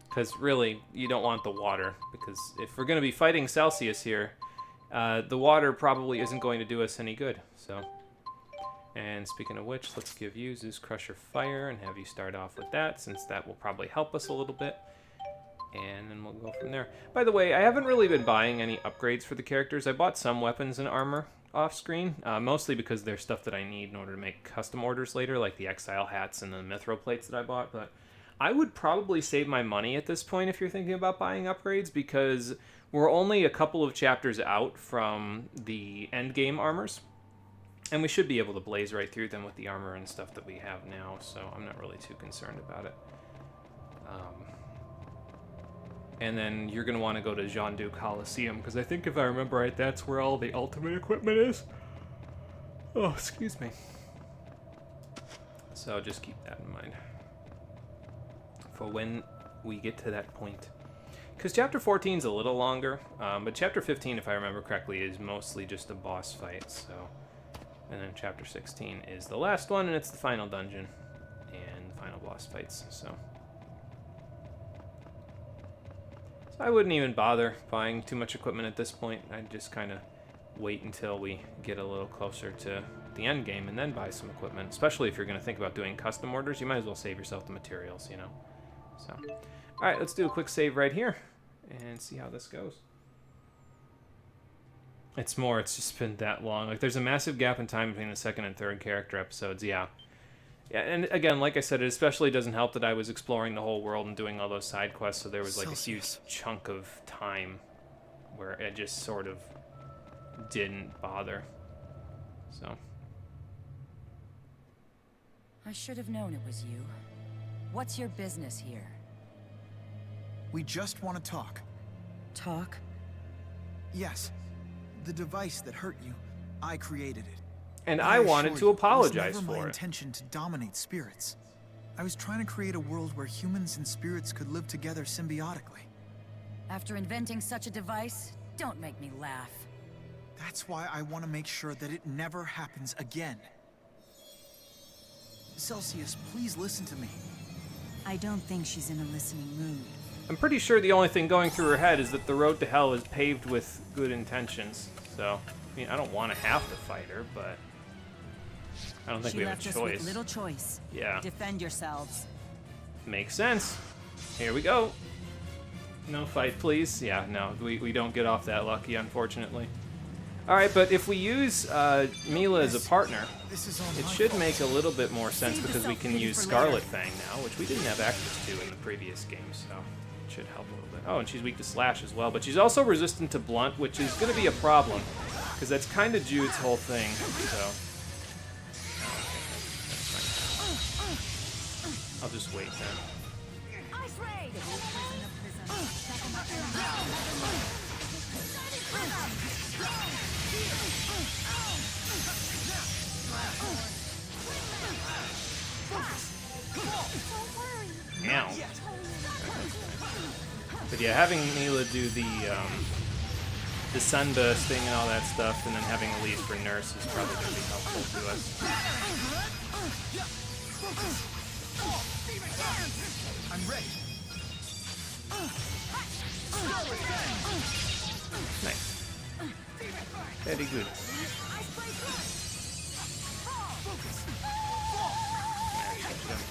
because really, you don't want the water, because if we're going to be fighting Celsius here, the water probably isn't going to do us any good, so... And speaking of which, let's give you Zeus Crusher Fire and have you start off with that, since that will probably help us a little bit. And then we'll go from there. By the way, I haven't really been buying any upgrades for the characters. I bought some weapons and armor off-screen, mostly because they're stuff that I need in order to make custom orders later, like the Exile hats and the Mithril plates that I bought, but I would probably save my money at this point if you're thinking about buying upgrades, because we're only a couple of chapters out from the endgame armors, and we should be able to blaze right through them with the armor and stuff that we have now, so I'm not really too concerned about it. And then you're going to want to go to Jeondu Coliseum, because I think if I remember right, that's where all the ultimate equipment is. Oh, excuse me. So just keep that in mind for when we get to that point. Because Chapter 14 is a little longer, but Chapter 15, if I remember correctly, is mostly just a boss fight, so... And then Chapter 16 is the last one, and it's the final dungeon and final boss fights, so I wouldn't even bother buying too much equipment at this point. I'd just kind of wait until we get a little closer to the end game and then buy some equipment, especially if you're going to think about doing custom orders. You might as well save yourself the materials, you know. So, alright, let's do a quick save right here and see how this goes. It's just been that long. Like, there's a massive gap in time between the second and third character episodes, yeah. Yeah, and again, like I said, it especially doesn't help that I was exploring the whole world and doing all those side quests, so there was like a huge chunk of time where it just sort of didn't bother. So. I should have known it was you. What's your business here? We just want to talk. Talk? Yes. The device that hurt you, I created it. And I wanted to apologize for it. It was never my it. intention to dominate spirits. I was trying to create a world where humans and spirits could live together symbiotically. After inventing such a device, don't make me laugh. That's why I want to make sure that it never happens again. Celsius, please listen to me. I don't think she's in a listening mood. I'm pretty sure the only thing going through her head is that the road to hell is paved with good intentions. So, I mean, I don't want to have to fight her, but I don't think we have a choice. She left us with little choice. Yeah. Defend yourselves. Makes sense. Here we go. No fight, please. Yeah, no, we don't get off that lucky, unfortunately. Alright, but if we use Mila as a partner, it should make a little bit more sense because we can use Scarlet Fang now, which we didn't have access to in the previous game, so it should help a little bit. Oh, and she's weak to Slash as well, but she's also resistant to Blunt, which is going to be a problem, because that's kind of Jude's whole thing, so... I'll just wait then. Ice Raid! Ow. But yeah, having Mila do the sunbursting and all that stuff, and then having Elise for Nurse is probably going to be helpful to us. I'm ready. Nice. Very good.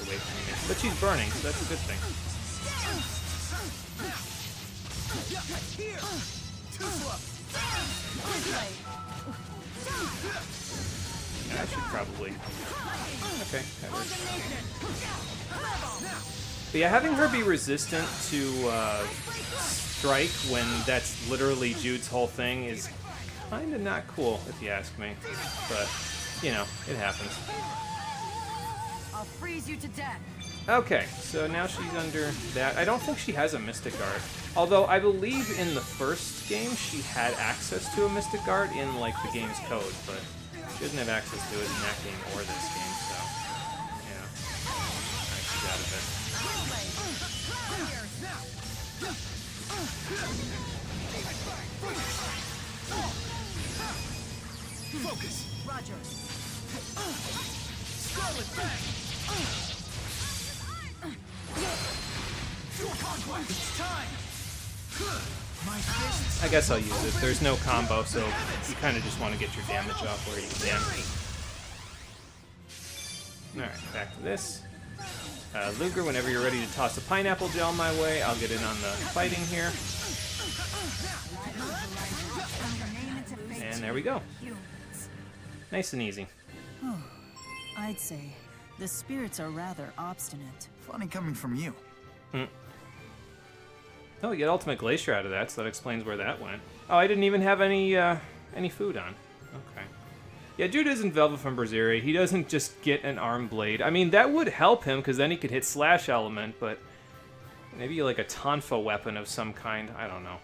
Away from me. But she's burning, so that's a good thing. Yeah, I should probably... Okay, that works. But yeah, having her be resistant to strike when that's literally Jude's whole thing is kind of not cool, if you ask me. But, you know, it happens. I'll freeze you to death. Okay, so now she's under that. I don't think she has a Mystic Art. Although I believe in the first game she had access to a Mystic Art in like the game's code, but she doesn't have access to it in that game or this game, so yeah. Alright, she's out of it. Focus! Roger. Scarlet Fang! It's time! My fists. I guess I'll use it. There's no combo, so you kind of just want to get your damage off where you can. Alright, back to this. Luger, whenever you're ready to toss a pineapple gel my way, I'll get in on the fighting here. And there we go. Nice and easy. I'd say the spirits are rather obstinate. Funny coming from you. Oh, we get Ultimate Glacier out of that, so that explains where that went. Oh, I didn't even have any food on. Okay. Yeah, Jude isn't Velvet from Berseria. He doesn't just get an arm blade. I mean, that would help him, because then he could hit Slash Element, but maybe like a Tonfa weapon of some kind. I don't know.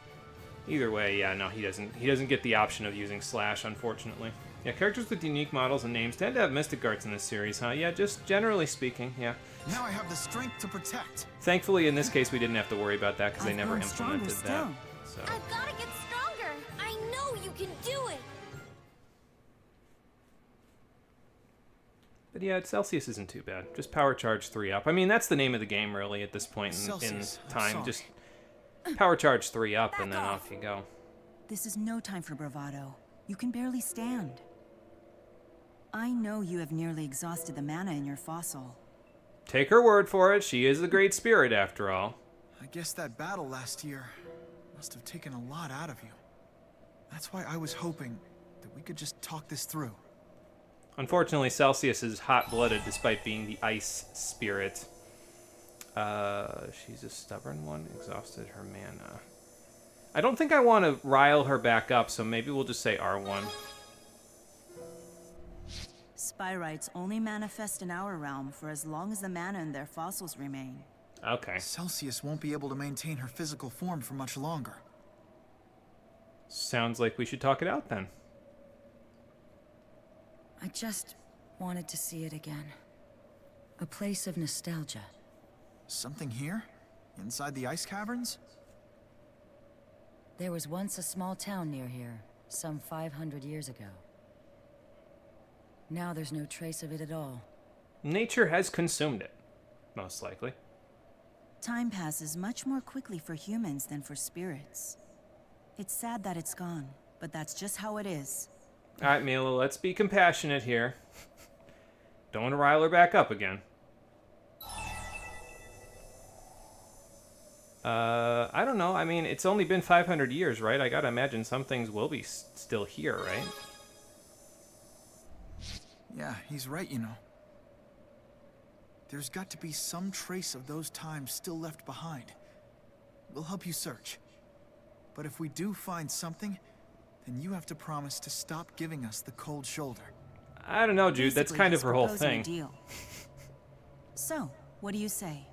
Either way, yeah, no, he doesn't get the option of using Slash, unfortunately. Yeah, characters with unique models and names tend to have Mystic Arts in this series, huh? Yeah, just generally speaking, yeah. Now I have the strength to protect. Thankfully, in this case, we didn't have to worry about that because they never implemented that. So. I've got to get stronger. I know you can do it. But yeah, Celsius isn't too bad. Just Power Charge 3 up. I mean, that's the name of the game, really, at this point in time. Just Power Charge 3 up, and then off you go. This is no time for bravado. You can barely stand. I know you have nearly exhausted the mana in your fossil. Take her word for it. She is the Great Spirit, after all. I guess that battle last year must have taken a lot out of you. That's why I was hoping that we could just talk this through. Unfortunately, Celsius is hot-blooded despite being the Ice Spirit. She's a stubborn one. Exhausted her mana. I don't think I want to rile her back up, so maybe we'll just say R1. Spyrites only manifest in our realm for as long as the mana in their fossils remain. Okay. Celsius won't be able to maintain her physical form for much longer. Sounds like we should talk it out then. I just wanted to see it again. A place of nostalgia. Something here? Inside the ice caverns? There was once a small town near here, some 500 years ago. Now there's no trace of it at all. Nature has consumed it, most likely. Time passes much more quickly for humans than for spirits. It's sad that it's gone, but that's just how it is. All right, Mila, let's be compassionate here. Don't want to rile her back up again. I don't know. I mean, it's only been 500 years, right? I gotta imagine some things will be still here, right? Yeah, he's right, you know. There's got to be some trace of those times still left behind. We'll help you search. But if we do find something, then you have to promise to stop giving us the cold shoulder. I don't know, Jude. That's Basically, kind of he's her whole proposing thing. a deal. So, what do you say?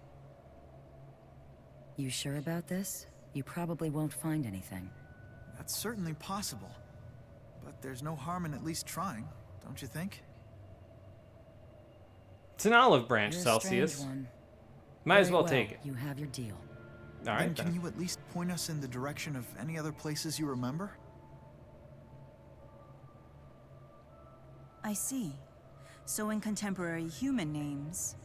You sure about this? You probably won't find anything. That's certainly possible. But there's no harm in at least trying, don't you think? It's an olive branch, You're a Celsius. strange one. Might as Very well take it. You have your deal. All right, Then can you at least point us in the direction of any other places you remember? I see. So in contemporary human names,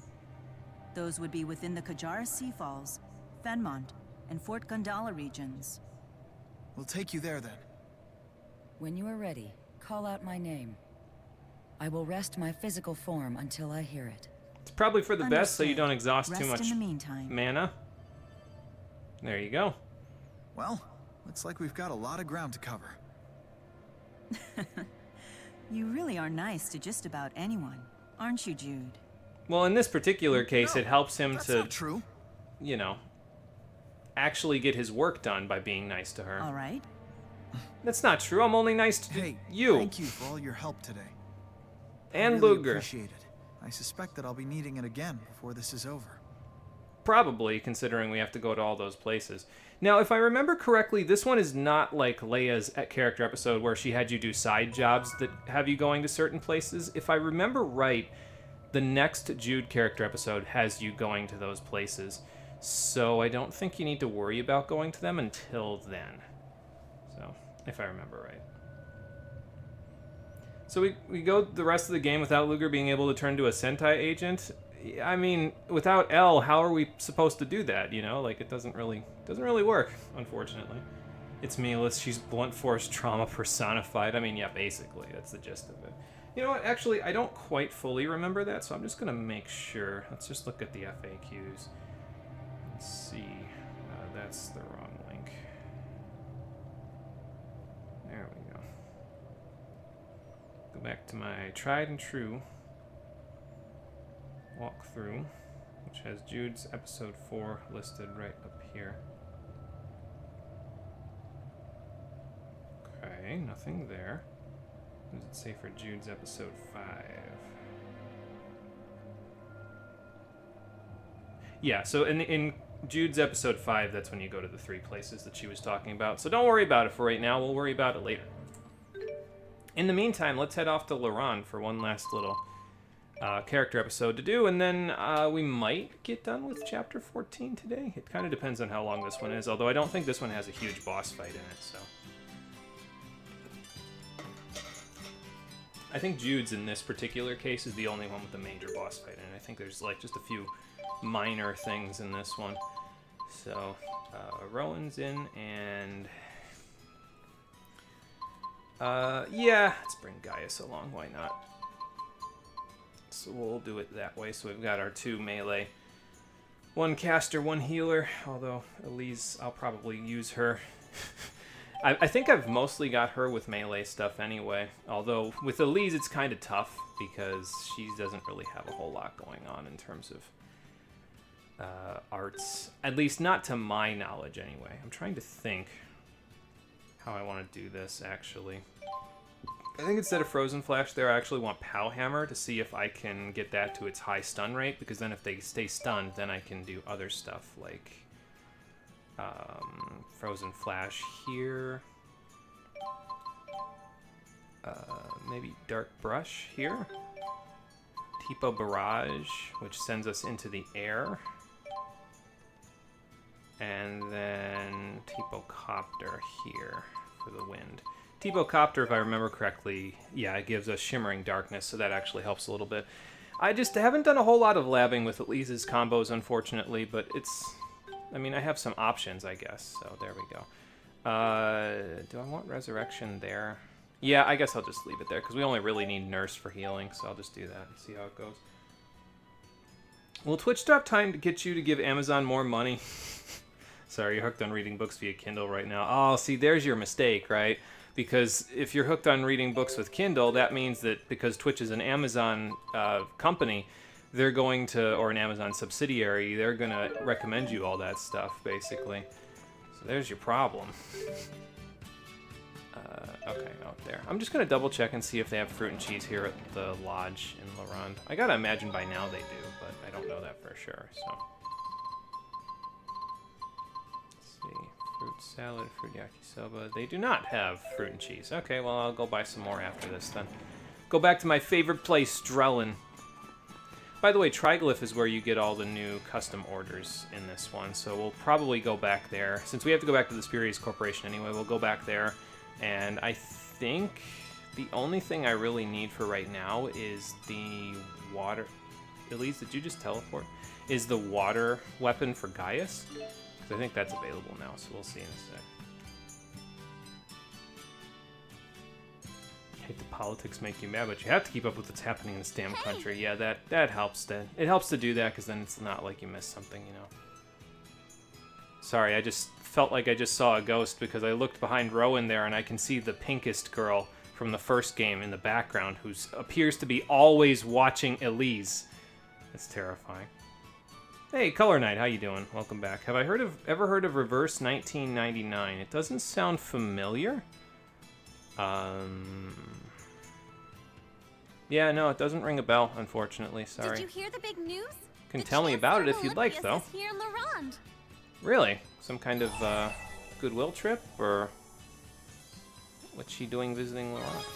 those would be within the Kajara Sea Falls, Fenmont, and Fort Gundala regions. We'll take you there then. When you are ready, call out my name. I will rest my physical form until I hear it. It's probably for the best so you don't exhaust Rest too much in the meantime. mana. There you go. Well, looks like we've got a lot of ground to cover. You really are nice to just about anyone, aren't you, Jude? Well, in this particular case, it helps him that's to, not true. you know, actually get his work done by being nice to her. All right. That's not true. I'm only nice to you. Thank you for all your help today. And I really Luger. appreciate it. I suspect that I'll be needing it again before this is over. Probably, considering we have to go to all those places. Now, if I remember correctly, this one is not like Leia's character episode where she had you do side jobs that have you going to certain places. If I remember right, the next Jude character episode has you going to those places. So I don't think you need to worry about going to them until then. So, if I remember right. So we go the rest of the game without Luger being able to turn to a Sentai agent. I mean, without L, how are we supposed to do that, you know? Like, it doesn't really work, unfortunately. It's Milas, she's blunt force trauma personified. I mean, yeah, basically, that's the gist of it. You know what, actually, I don't quite fully remember that, so I'm just going to make sure. Let's just look at the FAQs. Let's see. That's the wrong link. There we go. Go back to my tried and true walkthrough, which has Jude's episode 4 listed right up here. Okay, nothing there. What does it say for Jude's episode 5? Yeah, so in Jude's episode 5, that's when you go to the 3 places that she was talking about. So don't worry about it for right now. We'll worry about it later. In the meantime, let's head off to Laran for one last little character episode to do, and then we might get done with chapter 14 today. It kind of depends on how long this one is, although I don't think this one has a huge boss fight in it, so. I think Jude's in this particular case is the only one with a major boss fight in it. I think there's like just a few minor things in this one. So, Rowan's in, and yeah, let's bring Gaius along, why not? So we'll do it that way. So we've got our 2 melee. 1 caster, 1 healer. Although Elise, I'll probably use her. I think I've mostly got her with melee stuff anyway. Although with Elise it's kind of tough because she doesn't really have a whole lot going on in terms of arts. At least not to my knowledge anyway. I'm trying to think how I want to do this actually. I think instead of Frozen Flash there, I actually want Pow Hammer to see if I can get that to its high stun rate, because then if they stay stunned, then I can do other stuff like Frozen Flash here. Maybe Dark Brush here. Tipo Barrage, which sends us into the air. And then Tipocopter here for the wind. Tipocopter, if I remember correctly, yeah, it gives us shimmering darkness, so that actually helps a little bit. I just haven't done a whole lot of labbing with Elise's combos, unfortunately, but it's... I mean, I have some options, I guess, so there we go. Do I want Resurrection there? Yeah, I guess I'll just leave it there, because we only really need Nurse for healing, so I'll just do that and see how it goes. Will Twitch drop time to get you to give Amazon more money? Sorry, you're hooked on reading books via Kindle right now. Oh, see, there's your mistake, right? Because if you're hooked on reading books with Kindle, that means that because Twitch is an Amazon company, they're going to, or an Amazon subsidiary, they're going to recommend you all that stuff, basically. So there's your problem. Okay, out there. I'm just going to double check and see if they have fruit and cheese here at the lodge in Laurent. I got to imagine by now they do, but I don't know that for sure, so. Let's see. Fruit salad, fruit yakisoba. They do not have fruit and cheese. Okay, well, I'll go buy some more after this then. Go back to my favorite place, Drellin. By the way, Triglyph is where you get all the new custom orders in this one, so we'll probably go back there. Since we have to go back to the Spurious Corporation anyway, we'll go back there. And I think the only thing I really need for right now is the water... Elise, did you just teleport? Is the water weapon for Gaius? Because I think that's available now, so we'll see in a sec. I hate the politics make you mad, but you have to keep up with what's happening in this damn country. Yeah, that helps. It helps to do that, because then it's not like you missed something, you know. Sorry, I just felt like I just saw a ghost because I looked behind Rowan there and I can see the pinkest girl from the first game in the background who appears to be always watching Elise. That's terrifying. Hey, Color Knight, how you doing? Welcome back. Have I ever heard of Reverse 1999? It doesn't sound familiar. Yeah, no, it doesn't ring a bell, unfortunately. Sorry. Did you hear the big news? Can tell me about it if you'd like, though. Here in Laurent. Really? Some kind of goodwill trip, or what's she doing visiting Laurent?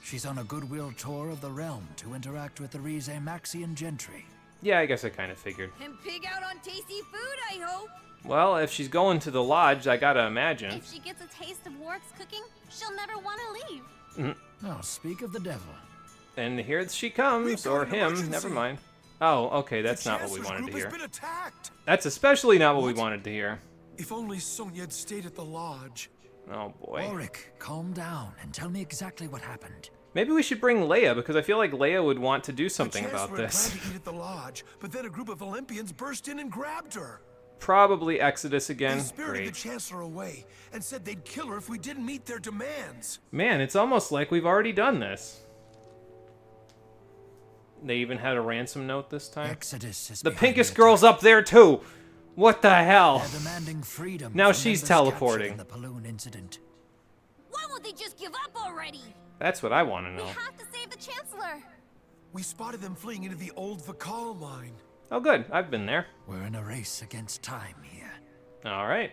She's on a goodwill tour of the realm to interact with the Rize Maxian gentry. Yeah, I guess I kind of figured. And pig out on tasty food, I hope. Well, if she's going to the lodge, I gotta imagine. If she gets a taste of Warwick's cooking, she'll never want to leave. Oh, speak of the devil. And here she comes, or him, never mind. Oh, okay, that's not what we wanted to hear. That's especially not what we wanted to hear. If only Sonia had stayed at the lodge. Oh, boy. Warwick, calm down and tell me exactly what happened. Maybe we should bring Leia, because I feel like Leia would want to do something about this. Planned to eat at the lodge, but then a group of Olympians burst in and grabbed her. Probably Exodus again. They spirited Great. the Chancellor away and said they'd kill her if we didn't meet their demands. Man, it's almost like we've already done this. They even had a ransom note this time. Exodus is the pinkest girl's up there too. What the hell? They're demanding freedom. Now she's teleporting. In the Paloon incident. Why won't they just give up already? That's what I want to know. We have to save the Chancellor. We spotted them fleeing into the old Vakal mine. Oh, good. I've been there. We're in a race against time here. All right.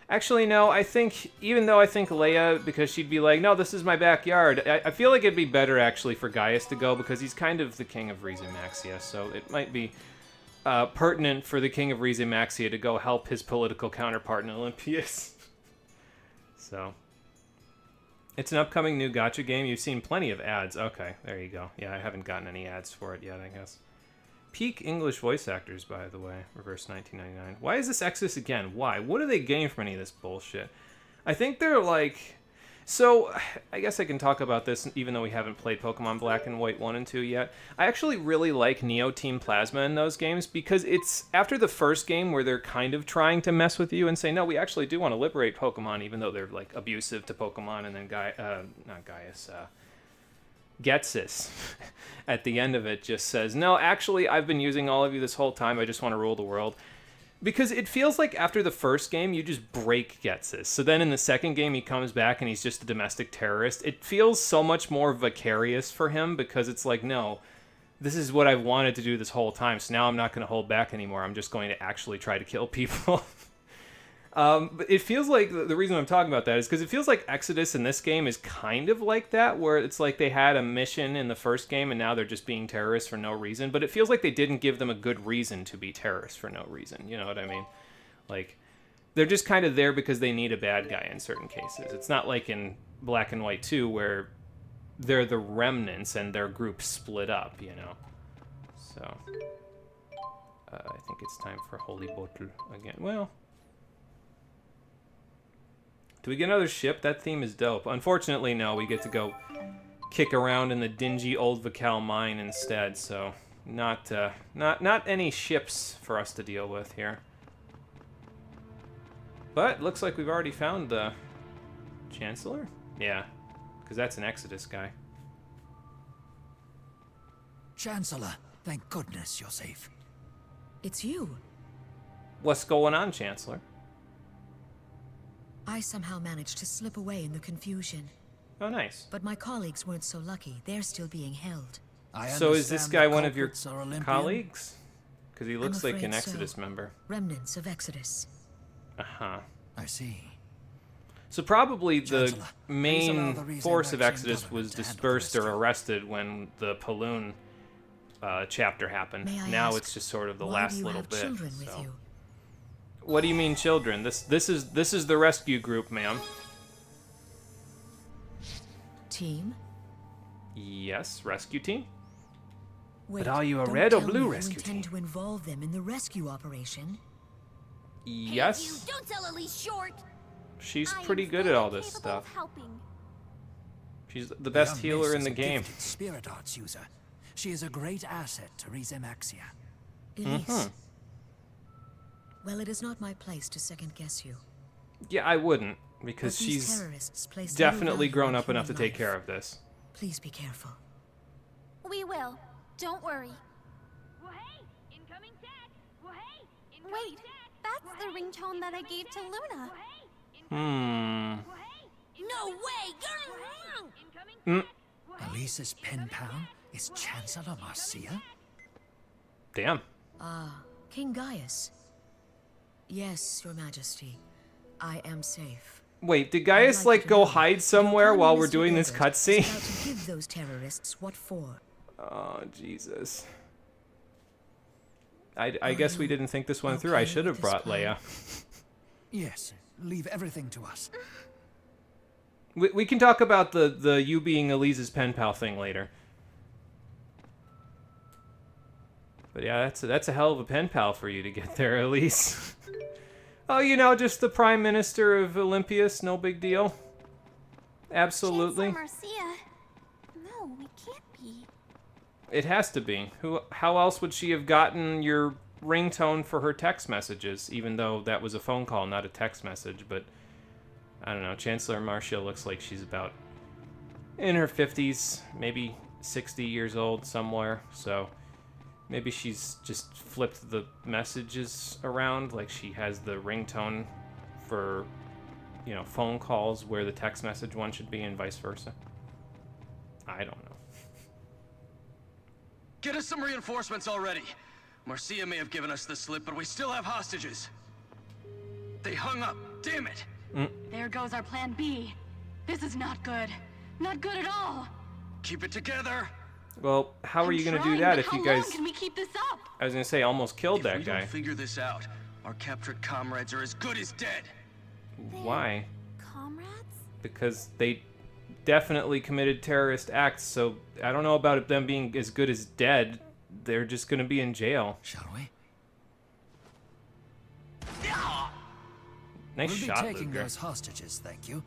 Actually, no, I think, even though I think Leia, because she'd be like, no, this is my backyard, I feel like it'd be better, actually, for Gaius to go, because he's kind of the king of Rize Maxia, so it might be pertinent for the king of Rize Maxia to go help his political counterpart in Olympias. So, it's an upcoming new gacha game. You've seen plenty of ads. Okay, there you go. Yeah, I haven't gotten any ads for it yet, I guess. Peak English voice actors, by the way. Reverse 1999. Why is this Exodus again? Why? What are they getting from any of this bullshit? I think they're like... So, I guess I can talk about this even though we haven't played Pokemon Black and White 1 and 2 yet. I actually really like Neo Team Plasma in those games because it's after the first game where they're kind of trying to mess with you and say, no, we actually do want to liberate Pokemon even though they're like abusive to Pokemon, and then Getsis at the end of it just says, no, actually, I've been using all of you this whole time. I just want to rule the world. Because it feels like after the first game, you just break Getsis. So then in the second game, he comes back and he's just a domestic terrorist. It feels so much more vicarious for him because it's like, no, this is what I've wanted to do this whole time. So now I'm not going to hold back anymore. I'm just going to actually try to kill people. But it feels like the reason I'm talking about that is because it feels like Exodus in this game is kind of like that, where it's like they had a mission in the first game and now they're just being terrorists for no reason. But it feels like they didn't give them a good reason to be terrorists for no reason. You know what I mean? Like, they're just kind of there because they need a bad guy in certain cases. It's not like in Black and White 2 where they're the remnants and their group split up, you know? So, I think it's time for Holy Bottle again. Well, do we get another ship? That theme is dope. Unfortunately, no. We get to go kick around in the dingy old Vakal mine instead, so not any ships for us to deal with here. But looks like we've already found the Chancellor? Yeah, because that's an Exodus guy. Chancellor, thank goodness you're safe. It's you. What's going on, Chancellor? I somehow managed to slip away in the confusion. Oh, nice. But my colleagues weren't so lucky. They're still being held. So is this guy one of your colleagues? Because he looks like an so. Exodus member. Remnants of Exodus. Uh-huh. I see. So probably the Chancellor, main force of Exodus was dispersed or arrested when the Paloon chapter happened. Now ask, it's just sort of the why last do you little have bit. children with you? What do you mean children? This is the rescue group, ma'am. Team? Yes, rescue team. Wait, But are you a don't red or tell me blue you rescue team? intend to involve them in the rescue operation? Yes. Hey, you, don't sell Elise short. She's I pretty am good at fully all this capable stuff. of helping. She's the best Young healer miss in is the a game. gifted spirit arts user. She is a great asset to Riza Maxia. Elise. Well, it is not my place to second-guess you. Yeah, I wouldn't, because But these she's terrorists place little definitely value grown on up enough to human take life. care of this. Please be careful. We will. Don't worry. Wait, that's the ringtone that I gave to Luna. No way! Elise's pen pal is Chancellor Marcia? Damn. Ah, King Gaius. Yes, Your Majesty. I am safe. Wait, did Gaius like go hide somewhere while we're doing this cutscene? About to give those terrorists what for? Oh, Jesus. I guess we didn't think this one through. I should have brought Leia. Yes, leave everything to us. We can talk about the you being Elise's pen pal thing later. But yeah, that's a hell of a pen pal for you to get there, Elise. Oh, you know, just the Prime Minister of Olympias, no big deal. Absolutely. Marcia. No, we can't be. It has to be. How else would she have gotten your ringtone for her text messages, even though that was a phone call, not a text message? But I don't know. Chancellor Marcia looks like she's about in her 50s, maybe 60 years old somewhere. So maybe she's just flipped the messages around, like she has the ringtone for, you know, phone calls where the text message one should be and vice versa. I don't know. Get us some reinforcements already. Marcia may have given us the slip, but we still have hostages. They hung up. Damn it. There goes our plan B. This is not good. Not good at all. Keep it together. Well, how are you going to do Trying, that but if you how guys... long can we keep this up? I was going to say, almost killed If that we guy. don't figure this out, our captured comrades are as good as dead. Why? Comrades? Because they definitely committed terrorist acts, so I don't know about them being as good as dead. They're just going to be in jail. Shall we? Nice we'll shot, be taking Luger. those hostages, thank you.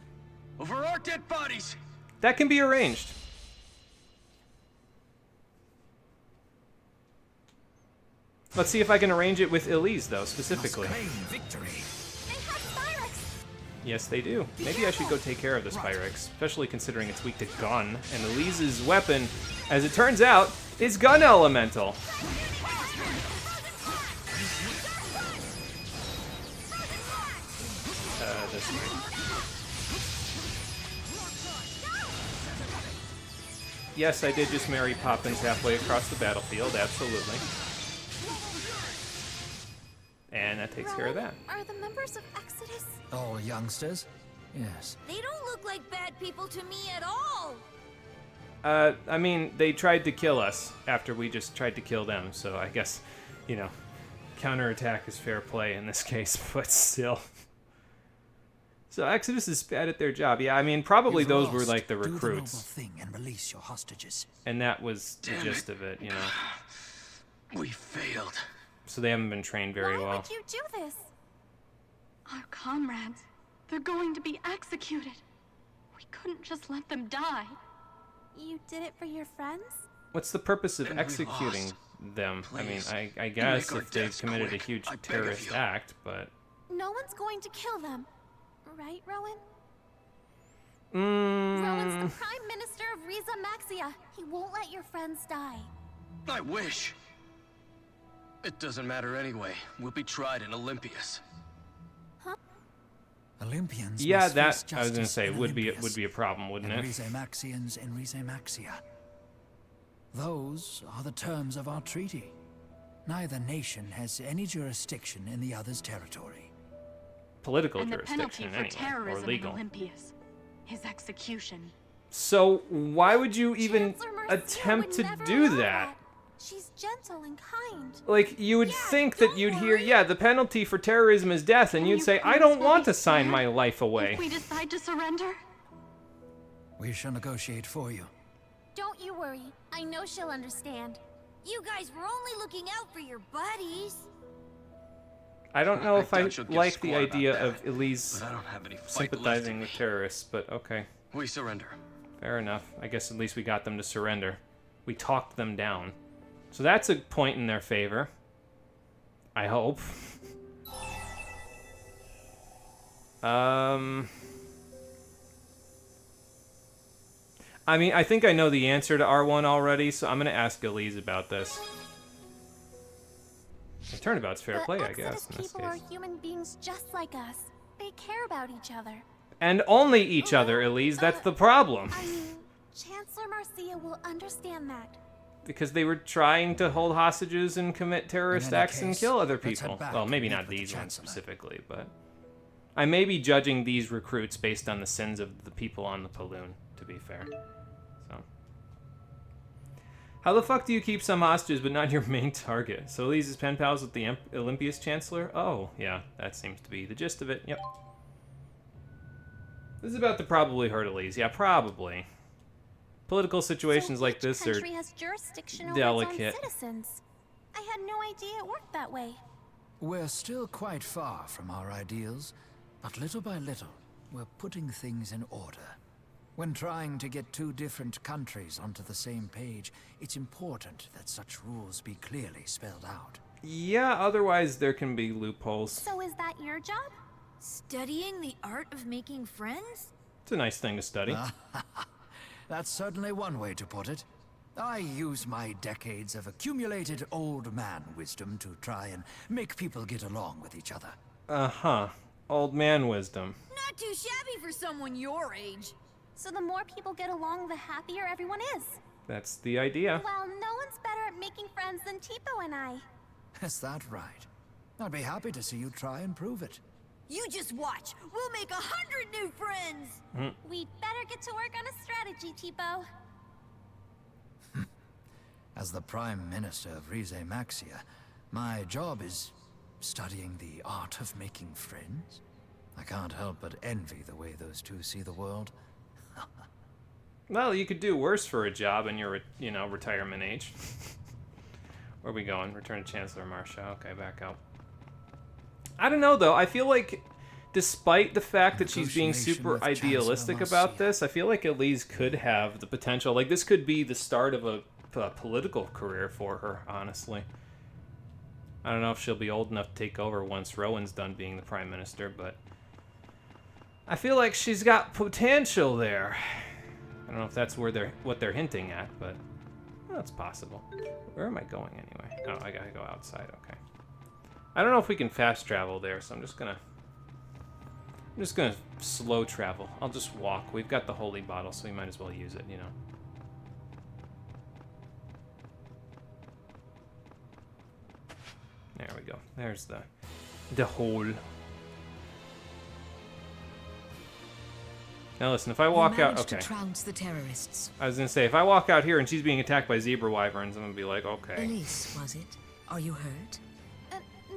Over our dead bodies. That can be arranged. Let's see if I can arrange it with Elise, though, specifically. Victory. Yes, they do. Maybe I should go take care of this Pyrex, especially considering it's weak to gun, and Elise's weapon, as it turns out, is gun elemental. This way. Yes, I did just marry Poppins halfway across the battlefield, absolutely. And that takes care of that. Are the members of Exodus? All youngsters? Yes. They don't look like bad people to me at all. I mean, they tried to kill us after we just tried to kill them, so I guess, you know, counterattack is fair play in this case, but still. So Exodus is bad at their job. Yeah, I mean, probably You've those lost. were like the Do the recruits. noble thing and release your hostages. And that was the gist of it, you know. We failed. So they haven't been trained very Why well. would you do this? Our comrades, they're going to be executed. We couldn't just let them die. You did it for your friends? What's the purpose of And we executing lost. them? Please. I mean, I And guess make our if they've deaths committed quick. a huge I beg of terrorist you. act, but... No one's going to kill them. Right, Rowan? Mm. Rowan's the Prime Minister of Riza Maxia. He won't let your friends die. I wish. It doesn't matter anyway. We'll be tried in Olympias. Olympians Yeah, must that face I was gonna justice say in would be Olympias, a problem, wouldn't and it? Rizemaxians in Rizemaxia. Those are the terms of our treaty. Neither nation has any jurisdiction in the other's territory. Political And the penalty jurisdiction, for anyway, or terrorism in legal. Olympias, his execution. So why would you even Chancellor Marcia attempt would to never do allow that? She's gentle and kind. Like, you would think that you'd hear, yeah, the penalty for terrorism is death, and you'd say, I don't want to sign my life away. If we decide to surrender, We shall negotiate for you. Don't you worry. I know she'll understand. You guys were only looking out for your buddies. I don't know if I doubt she'll give like the squat about idea that, of Elise but I don't have any fight left sympathizing in with me. terrorists, but okay. We surrender. Fair enough. I guess at least we got them to surrender. We talked them down. So that's a point in their favor. I hope. I mean, I think I know the answer to R1 already, so I'm going to ask Elise about this. The turnabout's fair play, I guess, in this People are case. human beings just like us. They care about each other. And only each other, Elise. That's the problem. I mean, Chancellor Marcia will understand that. Because they were trying to hold hostages and commit terrorist In any acts and case, kill other let's head people. back Well, maybe and meet not with the these ones Chancellor. specifically, but I may be judging these recruits based on the sins of the people on the Paloon, to be fair. So, how the fuck do you keep some hostages but not your main target? So Elise is pen pals with the Olympias Chancellor? Oh, yeah, that seems to be the gist of it. Yep. This is about to probably hurt Elise. Yeah, probably. Political situations like this are Country has jurisdiction over delicate. its own citizens. I had no idea it worked that way. We're still quite far from our ideals, but little by little, we're putting things in order. When trying to get two different countries onto the same page, it's important that such rules be clearly spelled out. Yeah, otherwise there can be loopholes. So is that your job? Studying the art of making friends? It's a nice thing to study. That's certainly one way to put it. I use my decades of accumulated old man wisdom to try and make people get along with each other. Uh-huh. Old man wisdom. Not too shabby for someone your age. So the more people get along, the happier everyone is. That's the idea. Well, no one's better at making friends than Tipo and I. Is that right? I'd be happy to see you try and prove it. You just watch. We'll make 100 new friends. We'd better get to work on a strategy, Tipo. As the Prime Minister of Rizemaxia, my job is studying the art of making friends. I can't help but envy the way those two see the world. Well, you could do worse for a job in your, retirement age. Where are we going? Return to Chancellor Marcia. Okay, back out. I don't know, though. I feel like, despite the fact that she's being super with idealistic Chancellor about this, I feel like Elise could have the potential. Like, this could be the start of a political career for her, honestly. I don't know if she'll be old enough to take over once Rowan's done being the Prime Minister, but I feel like she's got potential there. I don't know if that's what they're hinting at, but it's possible. Where am I going anyway? Oh, I gotta go outside. Okay. I don't know if we can fast travel there, so I'm just gonna slow travel. I'll just walk. We've got the holy bottle, so we might as well use it, There we go. There's the The hole. Now listen, if I walk out... Okay. To trounce the terrorists. I was going to say, if I walk out here and she's being attacked by zebra wyverns, I'm going to be like, okay. Elise, was it? Are you hurt?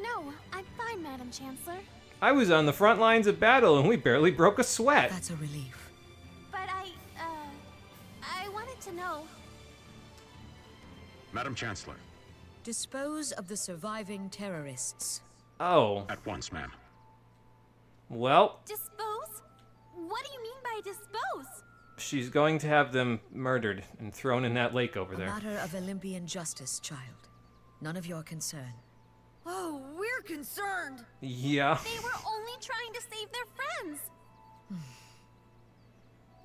No, I'm fine, Madam Chancellor. I was on the front lines of battle and we barely broke a sweat. That's a relief. But I wanted to know. Madam Chancellor. Dispose of the surviving terrorists. Oh. At once, ma'am. Well. Dispose? What do you mean by dispose? She's going to have them murdered and thrown in that lake over there. A matter of Olympian justice, child. None of your concern. Oh, we're concerned. Yeah. They were only trying to save their friends.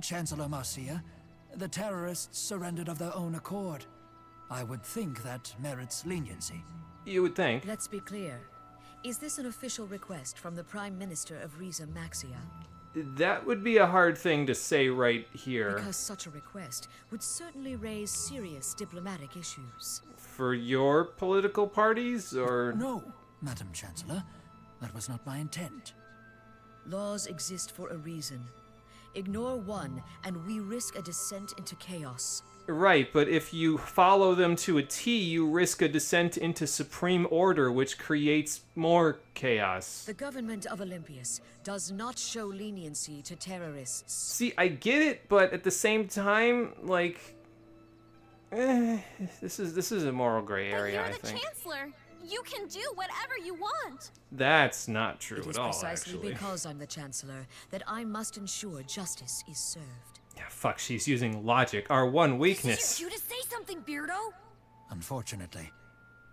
Chancellor Marcia, the terrorists surrendered of their own accord. I would think that merits leniency. You would think. Let's be clear. Is this an official request from the Prime Minister of Riza Maxia? That would be a hard thing to say right here. Because such a request would certainly raise serious diplomatic issues. For your political parties, or...? No, Madam Chancellor. That was not my intent. Laws exist for a reason. Ignore one, and we risk a descent into chaos. Right, but if you follow them to a T, you risk a descent into supreme order, which creates more chaos. The government of Olympias does not show leniency to terrorists. See, I get it, but at the same time, like... this is a moral gray area, I think. But you're the Chancellor. You can do whatever you want. That's not true It is at all, precisely actually. because I'm the Chancellor that I must ensure justice is served. Yeah, fuck, she's using logic, our one weakness. This is your cue to say something, Beardo. Unfortunately,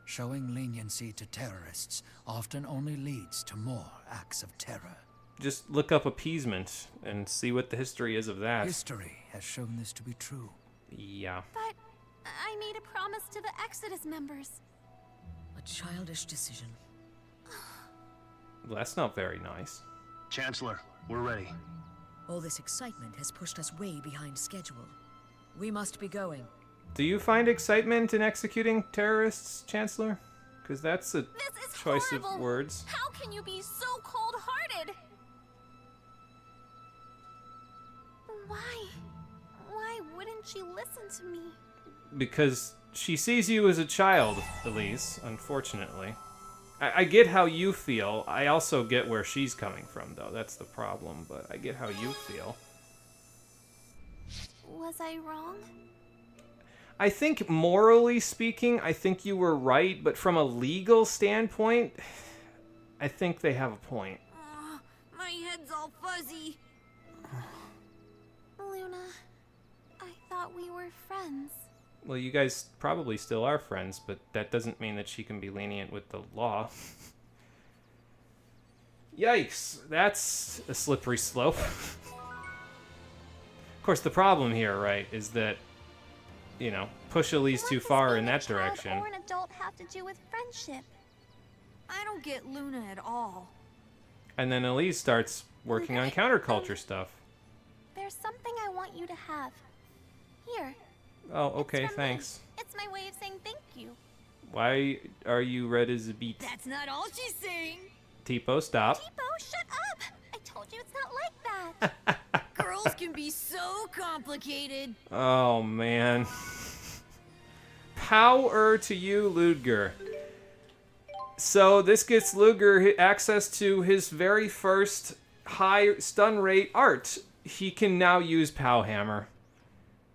showing leniency to terrorists often only leads to more acts of terror. Just look up appeasement and see what the history is of that. History has shown this to be true. Yeah. But I made a promise to the Exodus members. A childish decision. Well, that's not very nice. Chancellor, we're ready. All this excitement has pushed us way behind schedule. We must be going. Do you find excitement in executing terrorists, Chancellor? Because that's a choice horrible. of words. How can you be so cold-hearted? Why wouldn't she listen to me? Because she sees you as a child, Elise, unfortunately. I get how you feel. I also get where she's coming from, though. That's the problem, but I get how you feel. Was I wrong? I think, morally speaking, I think you were right, but from a legal standpoint, I think they have a point. My head's all fuzzy. Luna, I thought we were friends. Well, you guys probably still are friends, but that doesn't mean that she can be lenient with the law. Yikes, that's a slippery slope. Of course, the problem here, right, is that, you know, push Elise too far in that direction. Or an adult have to do with friendship? I don't get Luna at all. And then Elise starts working on counterculture stuff. There's something I want you to have. Here. Oh, okay, thanks. It's my way of saying thank you. Why are you red as a beet? That's not all she's saying. Tipo, stop. Tipo, shut up! I told you it's not like that. Girls can be so complicated. Oh, man. Power to you, Ludger. So this gets Ludger access to his very first high stun rate art. He can now use Pow Hammer.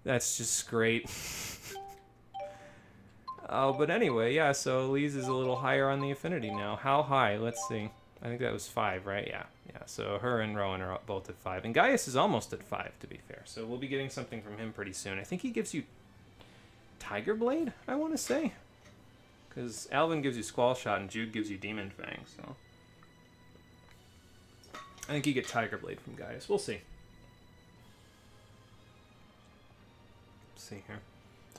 That's just great. Oh, but anyway, yeah, so Elise is a little higher on the affinity now. How high? Let's see. I think that was 5, right? Yeah. Yeah, so her and Rowan are both at 5. And Gaius is almost at 5, to be fair. So we'll be getting something from him pretty soon. I think he gives you Tiger Blade, I want to say. Because Alvin gives you Squall Shot and Jude gives you Demon Fang, so... I think you get Tiger Blade from Gaius. We'll see. See here.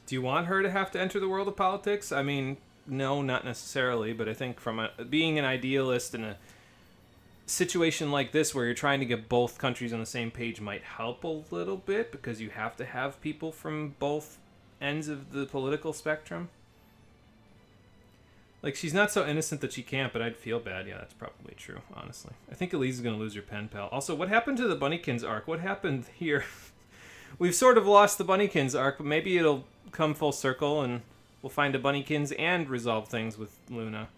Do you want her to have to enter the world of politics? I mean, no, not necessarily, but I think from being an idealist in a situation like this where you're trying to get both countries on the same page might help a little bit because you have to have people from both ends of the political spectrum. Like, she's not so innocent that she can't, but I'd feel bad. Yeah, that's probably true, honestly. I think Elise's going to lose her pen pal. Also, what happened to the Bunnykins arc? What happened here? We've sort of lost the Bunnykins arc, but maybe it'll come full circle and we'll find a Bunnykins and resolve things with Luna.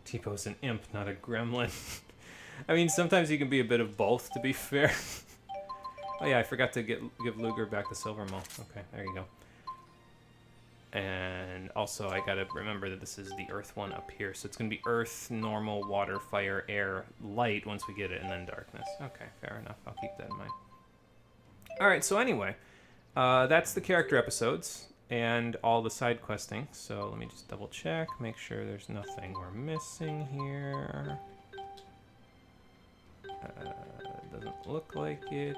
Tipo an imp, not a gremlin. I mean, sometimes you can be a bit of both, to be fair. Oh yeah, I forgot to give Luger back the Silver Maul. Okay, there you go. And also, I gotta remember that this is the Earth one up here. So it's gonna be Earth, normal, water, fire, air, light once we get it, and then darkness. Okay, fair enough. I'll keep that in mind. Alright, so anyway, that's the character episodes and all the side questing. So let me just double check, make sure there's nothing we're missing here. Doesn't look like it.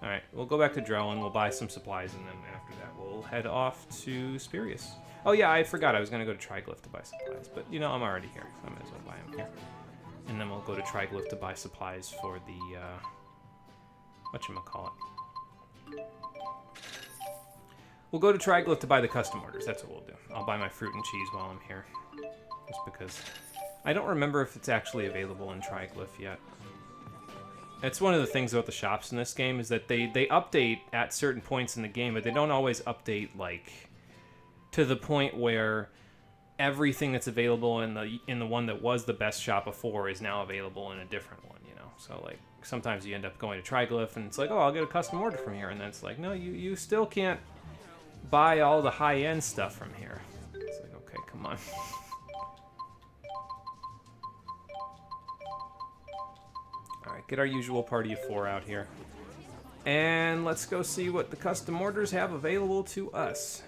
Alright, we'll go back to Drellin, we'll buy some supplies, and then after that we'll head off to Spirius. Oh yeah, I forgot I was going to go to Triglyph to buy supplies, but you know, I'm already here, so I might as well buy them here. And then we'll go to Triglyph to buy supplies for the, whatchamacallit. We'll go to Triglyph to buy the custom orders, that's what we'll do. I'll buy my fruit and cheese while I'm here. Just because I don't remember if it's actually available in Triglyph yet. It's one of the things about the shops in this game is that they update at certain points in the game, but they don't always update, like, to the point where everything that's available in the one that was the best shop before is now available in a different one, you know? So, like, sometimes you end up going to Triglyph, and it's like, oh, I'll get a custom order from here, and then it's like, no, you still can't buy all the high-end stuff from here. It's like, okay, come on. Alright, get our usual party of 4 out here. And let's go see what the custom orders have available to us.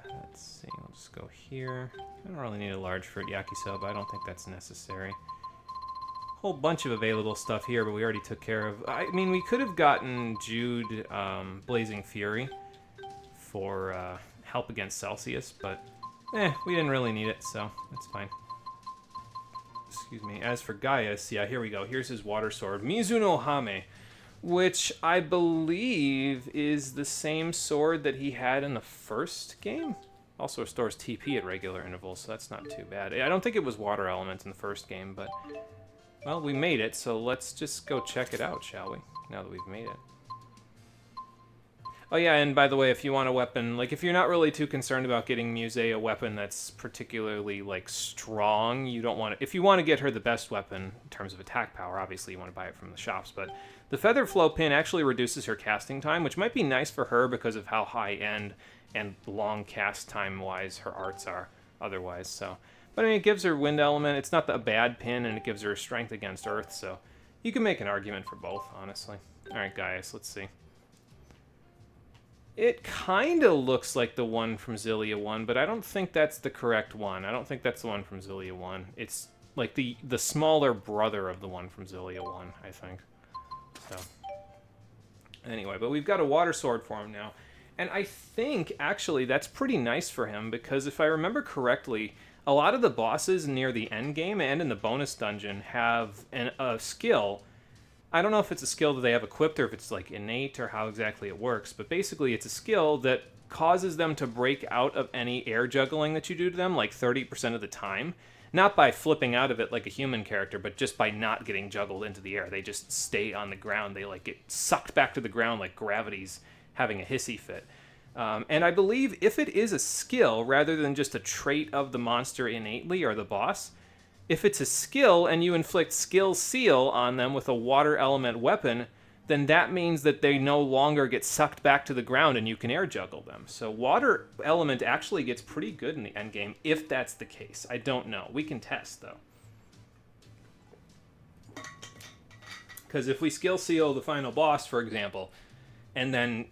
Let's see, we'll just go here. I don't really need a large fruit yakisoba, I don't think that's necessary. Whole bunch of available stuff here, but we already took care of. I mean, we could have gotten Jude Blazing Fury for help against Celsius, but we didn't really need it, so that's fine. Excuse me. As for Gaius, yeah, here we go. Here's his water sword, Mizuno Hame, which I believe is the same sword that he had in the first game. Also restores TP at regular intervals, so that's not too bad. I don't think it was water element in the first game, but, well, we made it, so let's just go check it out, shall we? Now that we've made it. Oh yeah, and by the way, if you want a weapon, like, if you're not really too concerned about getting Muse a weapon that's particularly, like, strong, you don't want to... If you want to get her the best weapon in terms of attack power, obviously you want to buy it from the shops, but the Feather Flow pin actually reduces her casting time, which might be nice for her because of how high-end and long cast time-wise her arts are otherwise, so... But I mean, it gives her wind element, it's not a bad pin, and it gives her strength against earth, so you can make an argument for both, honestly. Alright, guys, let's see. It kind of looks like the one from Xillia 1, but I don't think that's the correct one. I don't think that's the one from Xillia 1. It's like the smaller brother of the one from Xillia 1, I think. So, anyway, but we've got a water sword for him now. And I think, actually, that's pretty nice for him, because if I remember correctly, a lot of the bosses near the end game and in the bonus dungeon have a skill. I don't know if it's a skill that they have equipped or if it's like innate or how exactly it works, but basically it's a skill that causes them to break out of any air juggling that you do to them like 30% of the time. Not by flipping out of it like a human character, but just by not getting juggled into the air. They just stay on the ground. They like get sucked back to the ground like gravity's having a hissy fit. And I believe if it is a skill rather than just a trait of the monster innately or the boss, if it's a skill and you inflict skill seal on them with a water element weapon, then that means that they no longer get sucked back to the ground and you can air juggle them. So water element actually gets pretty good in the end game if that's the case. I don't know. We can test though. Because if we skill seal the final boss, for example, and then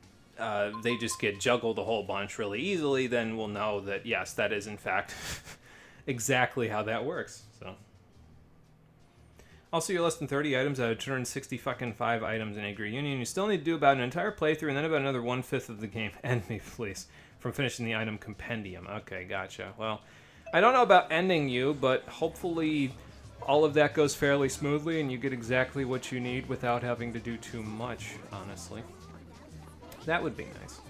they just get juggled a whole bunch really easily, then we'll know that yes, that is in fact exactly how that works. So, also, you're less than 30 items out of 265 items in Egg Reunion. You still need to do about an entire playthrough and then about another 1/5 of the game. End me, please, from finishing the item compendium. Okay, gotcha. Well, I don't know about ending you, but hopefully all of that goes fairly smoothly and you get exactly what you need without having to do too much, honestly. That would be nice.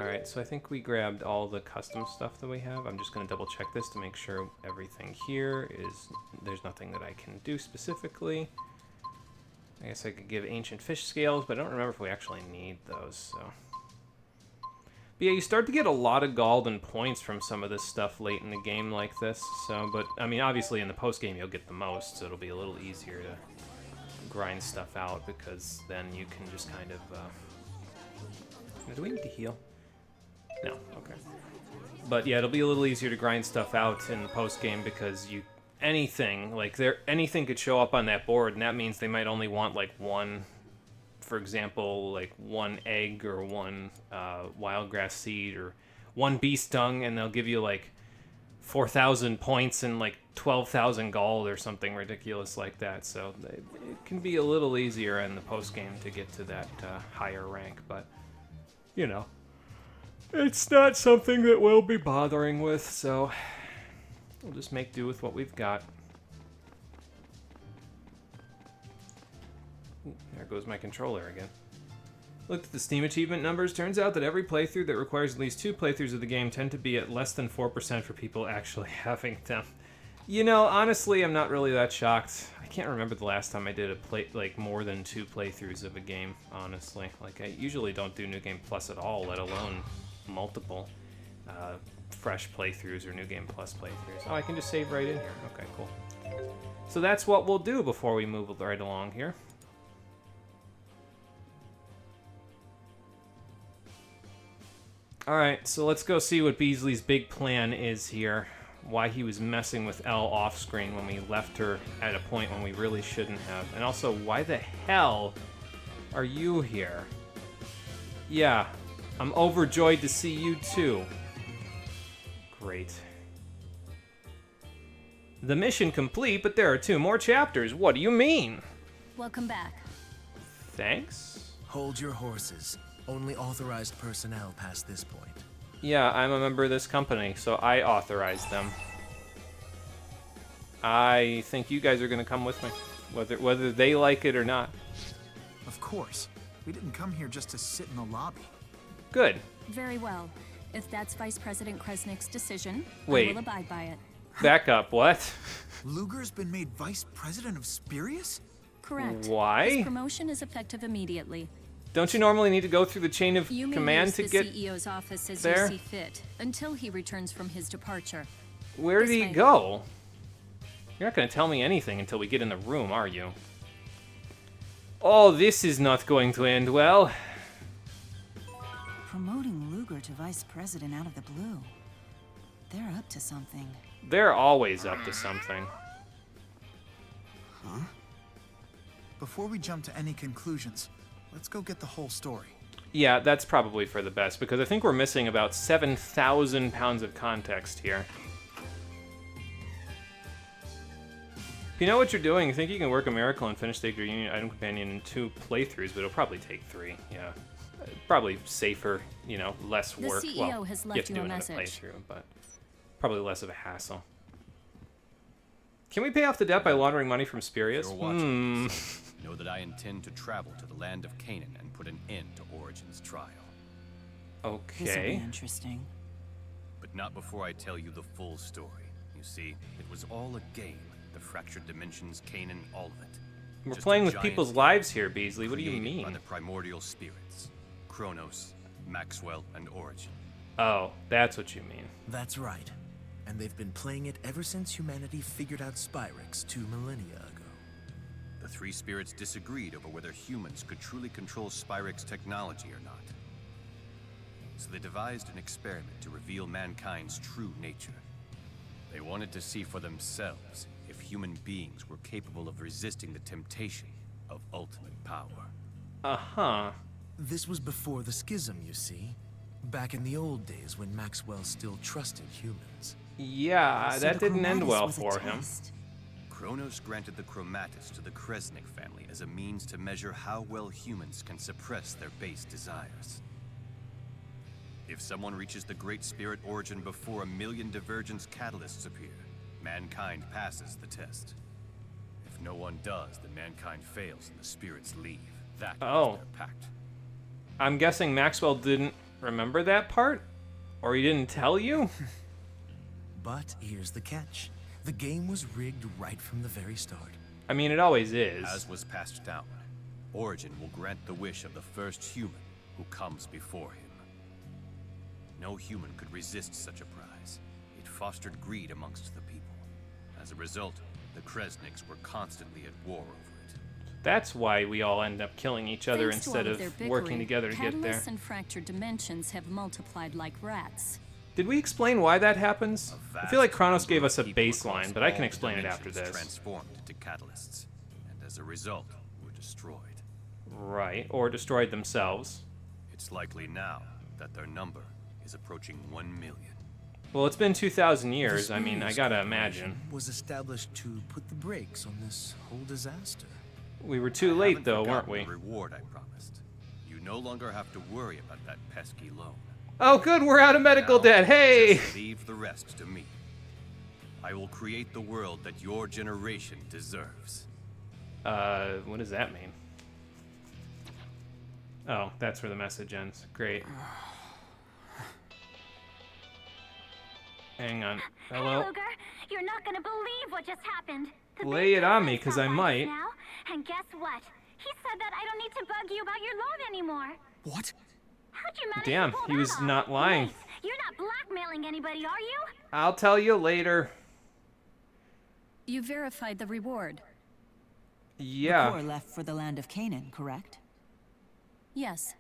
Alright, so I think we grabbed all the custom stuff that we have. I'm just going to double check this to make sure everything here is... There's nothing that I can do specifically. I guess I could give ancient fish scales, but I don't remember if we actually need those, so... But yeah, you start to get a lot of golden points from some of this stuff late in the game like this, so... But, I mean, obviously in the post-game you'll get the most, so it'll be a little easier to grind stuff out, because then you can just kind of... Do we need to heal? No, okay. But yeah, it'll be a little easier to grind stuff out in the post-game because anything could show up on that board, and that means they might only want like one, for example, like one egg or one wild grass seed or one bee stung, and they'll give you like 4,000 points and like 12,000 gold or something ridiculous like that. So it can be a little easier in the post-game to get to that higher rank, but you know. It's not something that we'll be bothering with, so we'll just make do with what we've got. Ooh, there goes my controller again. Looked at the Steam achievement numbers. Turns out that every playthrough that requires at least 2 playthroughs of the game tend to be at less than 4% for people actually having them. You know, honestly, I'm not really that shocked. I can't remember the last time I did more than 2 playthroughs of a game, honestly. Like, I usually don't do New Game Plus at all, let alone multiple fresh playthroughs or New Game Plus playthroughs. Oh, I can just save right in here. Okay, cool. So that's what we'll do before we move right along here. Alright, so let's go see what Beasley's big plan is here. Why he was messing with Elle off-screen when we left her at a point when we really shouldn't have. And also, why the hell are you here? Yeah, I'm overjoyed to see you too. Great. The mission complete, but there are 2 more chapters. What do you mean? Welcome back. Thanks? Hold your horses. Only authorized personnel past this point. Yeah, I'm a member of this company, so I authorize them. I think you guys are going to come with me, whether they like it or not. Of course. We didn't come here just to sit in the lobby. Good. Very well. If that's Vice President Kresnik's decision, Wait. I will abide by it. Back up, what? Luger's been made Vice President of Spirius? Correct. Why? His promotion is effective immediately. Don't you normally need to go through the chain of command to get the CEO's office as there? you see fit, until he returns from his departure. Where did he go? You're not going to tell me anything until we get in the room, are you? Oh, this is not going to end well. Promoting Luger to Vice President out of the blue. They're up to something. They're always up to something. Huh? Before we jump to any conclusions, let's go get the whole story. Yeah, that's probably for the best, because I think we're missing about 7,000 pounds of context here. If you know what you're doing, you think you can work a miracle and finish the Union Item Companion in 2 playthroughs, but it'll probably take 3, yeah. Probably safer, you know, less work. The CEO well, has you left have to you do a another message. playthrough, but probably less of a hassle. Can we pay off the debt by laundering money from Spirius? You're watching this. Know that I intend to travel to the land of Canaan and put an end to Origin's trial. Okay. This'll be interesting. But not before I tell you the full story. You see, it was all a game. The fractured dimensions, Canaan, all of it. We're Just playing a with giant people's lives here, Beasley. What do you created by mean? the primordial spirits. Kronos, Maxwell, and Origin. Oh, that's what you mean. That's right. And they've been playing it ever since humanity figured out Spyrix 2 millennia ago. The 3 spirits disagreed over whether humans could truly control Spyrix technology or not. So they devised an experiment to reveal mankind's true nature. They wanted to see for themselves if human beings were capable of resisting the temptation of ultimate power. Uh-huh. This was before the schism, you see. Back in the old days when Maxwell still trusted humans. Yeah, So that the didn't end Chromatus well was a for him. test. Kronos granted the Chromatus to the Kresnik family as a means to measure how well humans can suppress their base desires. If someone reaches the Great Spirit Origin before 1 million divergence catalysts appear, mankind passes the test. If no one does, then mankind fails and the spirits leave. That is their pact. I'm guessing Maxwell didn't remember that part? Or he didn't tell you? But here's the catch. The game was rigged right from the very start. I mean, it always is. As was passed down, Origin will grant the wish of the first human who comes before him. No human could resist such a prize. It fostered greed amongst the people. As a result, the Kresniks were constantly at war over it. That's why we all end up killing each other Thanks instead to all of their bickering, working together to get there. Catalysts and fractured dimensions have multiplied like rats. Did we explain why that happens? I feel like Kronos gave us a baseline, but I can explain it after this. Transformed into catalysts, and as a result, were destroyed. Right, or destroyed themselves. It's likely now that their number is approaching 1 million. Well, it's been 2,000 years. I mean, I gotta imagine. Was established to put the brakes on this whole disaster. We were too late, though, weren't we? The reward I promised. You no longer have to worry about that pesky loan. Oh, good, we're out of medical debt. Hey! Just leave the rest to me. I will create the world that your generation deserves. What does that mean? Oh, that's where the message ends. Great. Hang on. Hello? Hey, Luger, you're not gonna believe what just happened. The Lay it on me, because I might. now, and guess what? He said that I don't need to bug you about your loan anymore. What? How'd you manage Damn, to pull he that was off? not lying. Wait, you're not blackmailing anybody, are you? I'll tell you later. You verified the reward. Yeah. Bakor left for the land of Canaan, correct? Yes.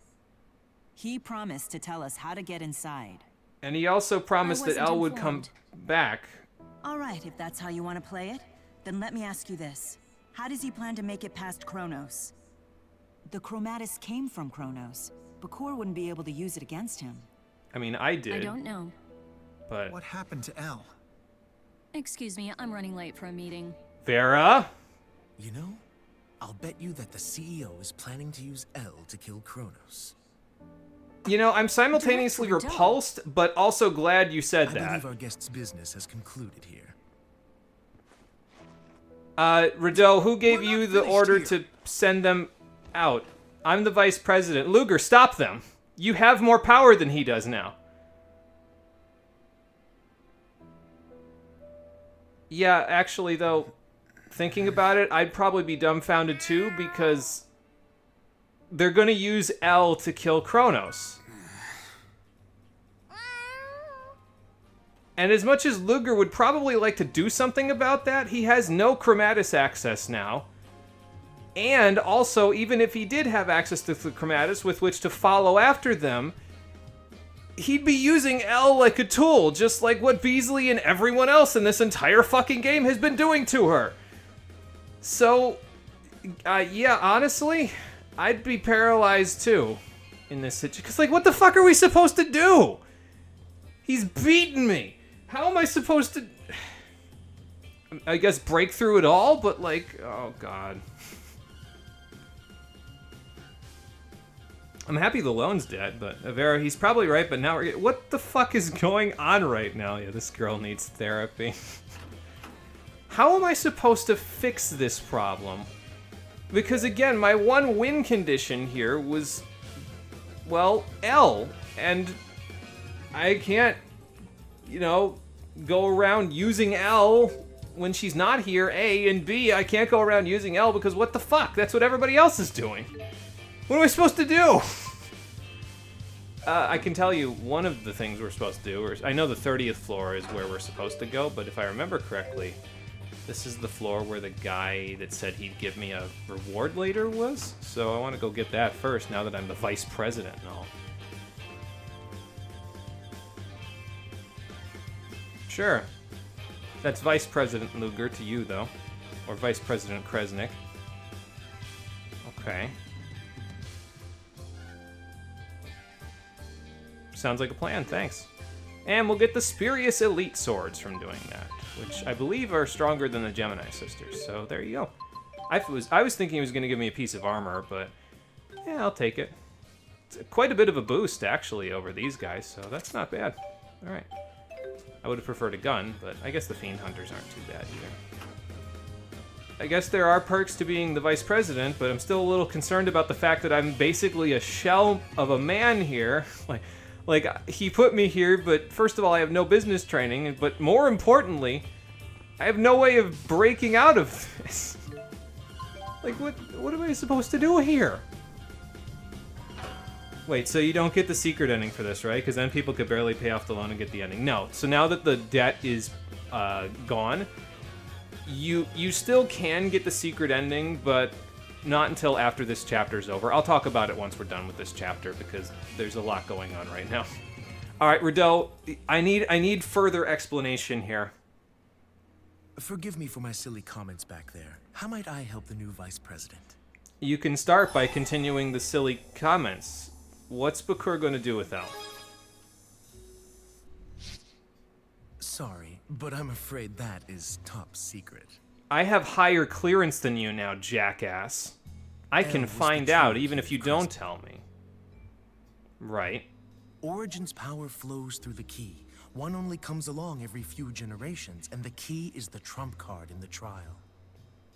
He promised to tell us how to get inside. And he also promised that Elle would come back. All right, if that's how you want to play it, then let me ask you this. How does he plan to make it past Kronos? The Chromatus came from Kronos. Bakor wouldn't be able to use it against him. I mean, I did. I don't know. But what happened to Elle? Excuse me, I'm running late for a meeting. Vera? You know, I'll bet you that the CEO is planning to use Elle to kill Kronos. You know, I'm simultaneously repulsed, but also glad you said I that. believe our guest's business has concluded here. Rideau, who gave you the order to send them out? I'm the vice president. Luger, stop them. You have more power than he does now. Yeah, actually, though, thinking about it, I'd probably be dumbfounded too, because they're gonna use Elle to kill Kronos. And as much as Luger would probably like to do something about that, he has no Chromatus access now. And also, even if he did have access to the Chromatus with which to follow after them, he'd be using Elle like a tool, just like what Beasley and everyone else in this entire fucking game has been doing to her. So, yeah, honestly, I'd be paralyzed too in this situation. Because, like, what the fuck are we supposed to do? He's beaten me. How am I supposed to... I guess break through it all? But, like, oh, God. I'm happy the loan's dead, but Vera, he's probably right, but now we're... What the fuck is going on right now? Yeah, this girl needs therapy. How am I supposed to fix this problem? Because, again, my one win condition here was, well, Elle. And I can't, you know, go around using Elle when she's not here, A, and B, I can't go around using Elle because what the fuck? That's what everybody else is doing. What am I supposed to do? I can tell you one of the things we're supposed to do, or I know the 30th floor is where we're supposed to go, but if I remember correctly, this is the floor where the guy that said he'd give me a reward later was. So I want to go get that first now that I'm the vice president and all. Sure. That's Vice President Luger to you, though. Or Vice President Kresnik. Okay. Sounds like a plan, thanks. And we'll get the Spurious Elite Swords from doing that, which I believe are stronger than the Gemini Sisters, so there you go. I was thinking he was going to give me a piece of armor, but yeah, I'll take it. It's quite a bit of a boost, actually, over these guys, so that's not bad. Alright. I would have preferred a gun, but I guess the Fiend Hunters aren't too bad either. I guess there are perks to being the Vice President, but I'm still a little concerned about the fact that I'm basically a shell of a man here. Like, Like, he put me here, but first of all, I have no business training, but more importantly, I have no way of breaking out of this. Like, what am I supposed to do here? Wait, so you don't get the secret ending for this, right? Because then people could barely pay off the loan and get the ending. No, so now that the debt is gone, you still can get the secret ending, but not until after this chapter's over. I'll talk about it once we're done with this chapter, because there's a lot going on right now. All right, Riddell, I need further explanation here. Forgive me for my silly comments back there. How might I help the new vice president? You can start by continuing the silly comments. What's Bakur going to do with Elle? Sorry, but I'm afraid that is top secret. I have higher clearance than you now, jackass. I can find out even if you don't tell me. Right. Origin's power flows through the key. One only comes along every few generations, and the key is the trump card in the trial.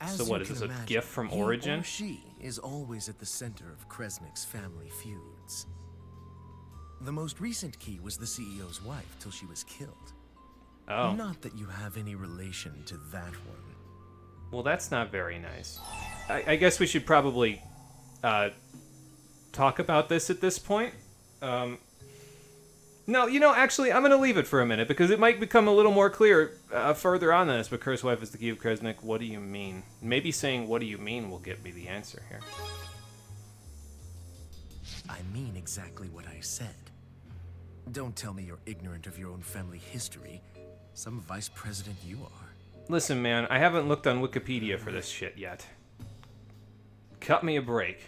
So what, is this a gift from Origin? He or she is always at the center of Kresnik's family feuds. The most recent key was the CEO's wife till she was killed. Oh. Not that you have any relation to that one. Well, that's not very nice. I guess we should probably talk about this at this point. No, you know, actually, I'm going to leave it for a minute, because it might become a little more clear further on this. Bakur's wife is the key of Kresnik. What do you mean? Maybe saying, what do you mean, will get me the answer here. I mean exactly what I said. Don't tell me you're ignorant of your own family history. Some vice president you are. Listen, man, I haven't looked on Wikipedia for this shit yet. Cut me a break.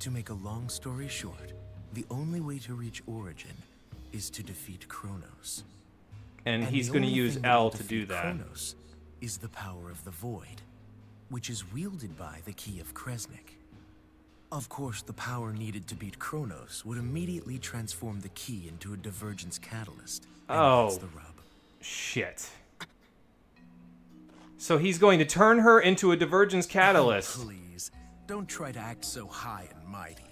To make a long story short, the only way to reach Origin is to defeat Kronos. And he's going to use Elle to do that. Kronos is the power of the Void, which is wielded by the Key of Kresnik. Of course, the power needed to beat Kronos would immediately transform the key into a divergence catalyst. And that's the rub. Shit. So he's going to turn her into a divergence catalyst. Oh, please, don't try to act so high and mighty.